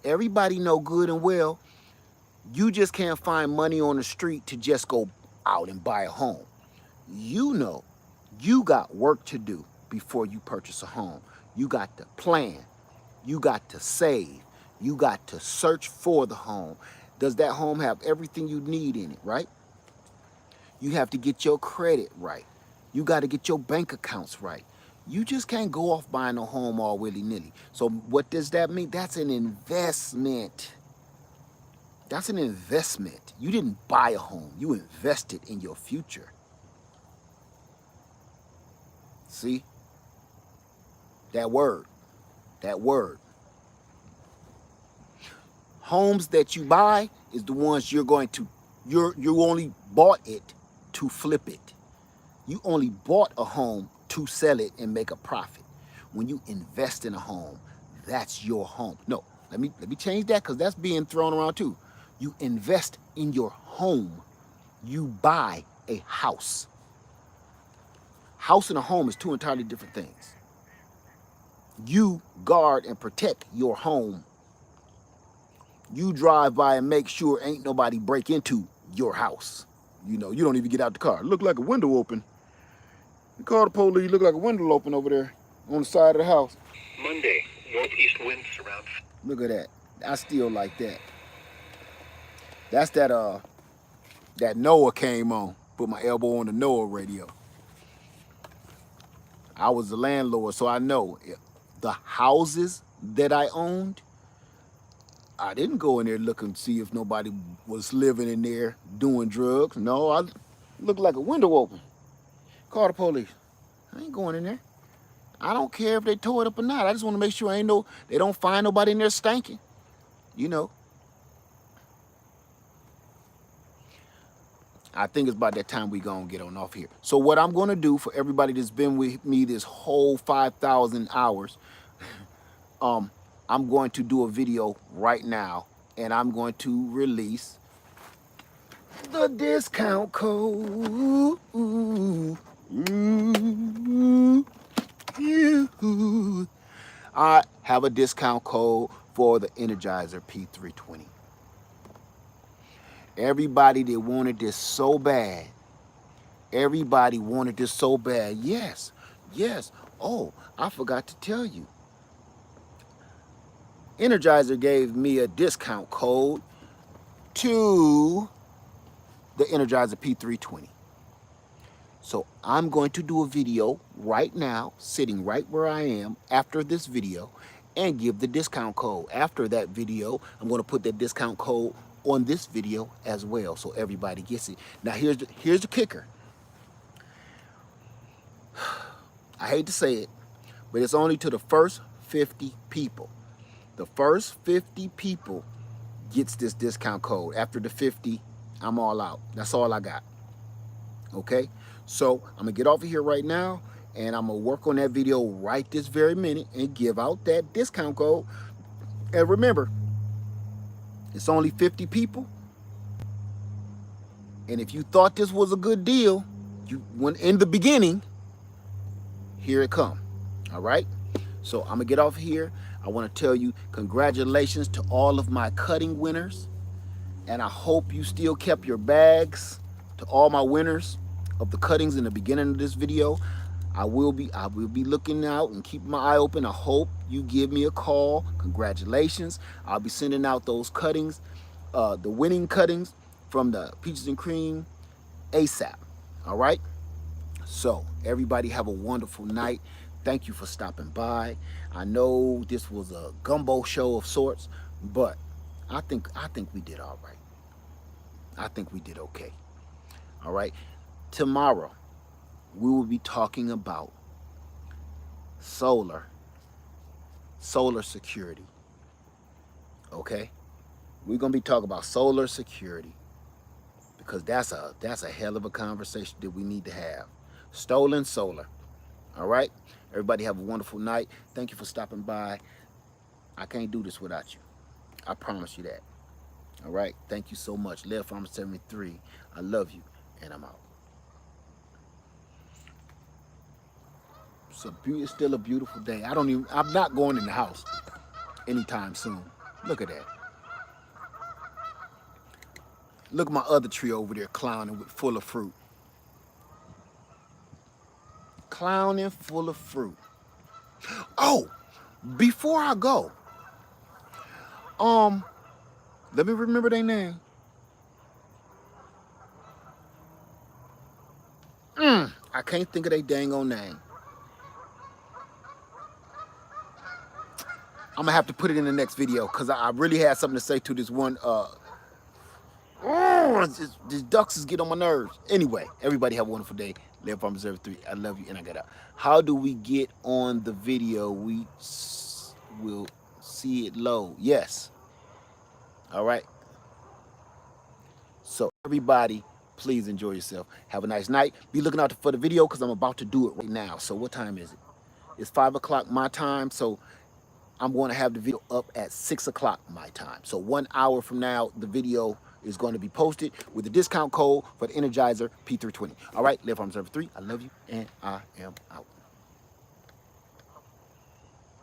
Everybody know good and well, you just can't find money on the street to just go out and buy a home. You know you got work to do before you purchase a home. You got to plan. You got to save. You got to search for the home. Does that home have everything you need in it, right? You have to get your credit right. You got to get your bank accounts right. You just can't go off buying a home all willy-nilly. So what does that mean? That's an investment. That's an investment. You didn't buy a home. You invested in your future. See? That word. That word. Homes that you buy is the ones you only bought it to flip it. You only bought a home to sell it and make a profit. When you invest in a home, that's your home. No, let me change that, because that's being thrown around too. You invest in your home. You buy a house. House and a home is two entirely different things. You guard and protect your home. You drive by and make sure ain't nobody break into your house. You know, you don't even get out the car. Look like a window open. You call the police, look like a window open over there on the side of the house. Monday, northeast winds around. Look at that. I still like that. That's that Noah came on. Put my elbow on the Noah radio. I was the landlord, so I know the houses that I owned, I didn't go in there looking to see if nobody was living in there doing drugs. No, I looked like a window open. Call the police. I ain't going in there. I don't care if they tore it up or not. I just want to make sure they don't find nobody in there stinking. You know. I think it's about that time we gonna get on off here. So what I'm gonna do for everybody that's been with me this whole 5,000 hours, I'm going to do a video right now, and I'm going to release the discount code. I have a discount code for the Energizer P320. Everybody that wanted this so bad. Everybody wanted this so bad. Yes, yes. Oh, I forgot to tell you. Energizer gave me a discount code to the Energizer P320. So I'm going to do a video right now, sitting right where I am after this video, and give the discount code. After that video, I'm going to put that discount code on this video as well, so everybody gets it. Now here's the kicker. I hate to say it, but it's only to the first 50 people. The first 50 people gets this discount code. After the 50, I'm all out. That's all I got. Okay? So I'm going to get off of here right now, and I'm going to work on that video right this very minute and give out that discount code. And remember, it's only 50 people. And if you thought this was a good deal, when in the beginning, here it come. All right? So I'm going to get off here. I want to tell you congratulations to all of my cutting winners. And I hope you still kept your bags. To all my winners of the cuttings in the beginning of this video, I will be looking out and keeping my eye open. I hope you give me a call. Congratulations. I'll be sending out those cuttings, the winning cuttings from the Peaches and Cream ASAP. All right? So everybody have a wonderful night. Thank you for stopping by. I know this was a gumbo show of sorts, but I think we did all right. I think we did okay. All right. Tomorrow, we will be talking about solar security. Okay? We're going to be talking about solar security, because that's a hell of a conversation that we need to have. Stolen solar. All right? Everybody have a wonderful night. Thank you for stopping by. I can't do this without you. I promise you that. All right? Thank you so much. Lev Farmer 73. I love you, and I'm out. It's still a beautiful day. I'm not going in the house anytime soon. Look at that. Look at my other tree over there clowning full of fruit. Clowning full of fruit. Oh, before I go, let me remember their name. I can't think of their dang on name. I'm gonna have to put it in the next video, because I really had something to say to this one Oh, these ducks is get on my nerves. Anyway, everybody have a wonderful day. Live Farm Reserve 3. I love you, and I got out. How do we get on the video? We will see it low. Yes. All right. So everybody, please enjoy yourself. Have a nice night. Be looking out for the video because I'm about to do it right now. So what time is it? It's 5 o'clock my time. So I'm going to have the video up at 6 o'clock my time. So 1 hour from now, the video is going to be posted with the discount code for the Energizer P320. All right, Live Farm Observer 3. I love you, and I am out.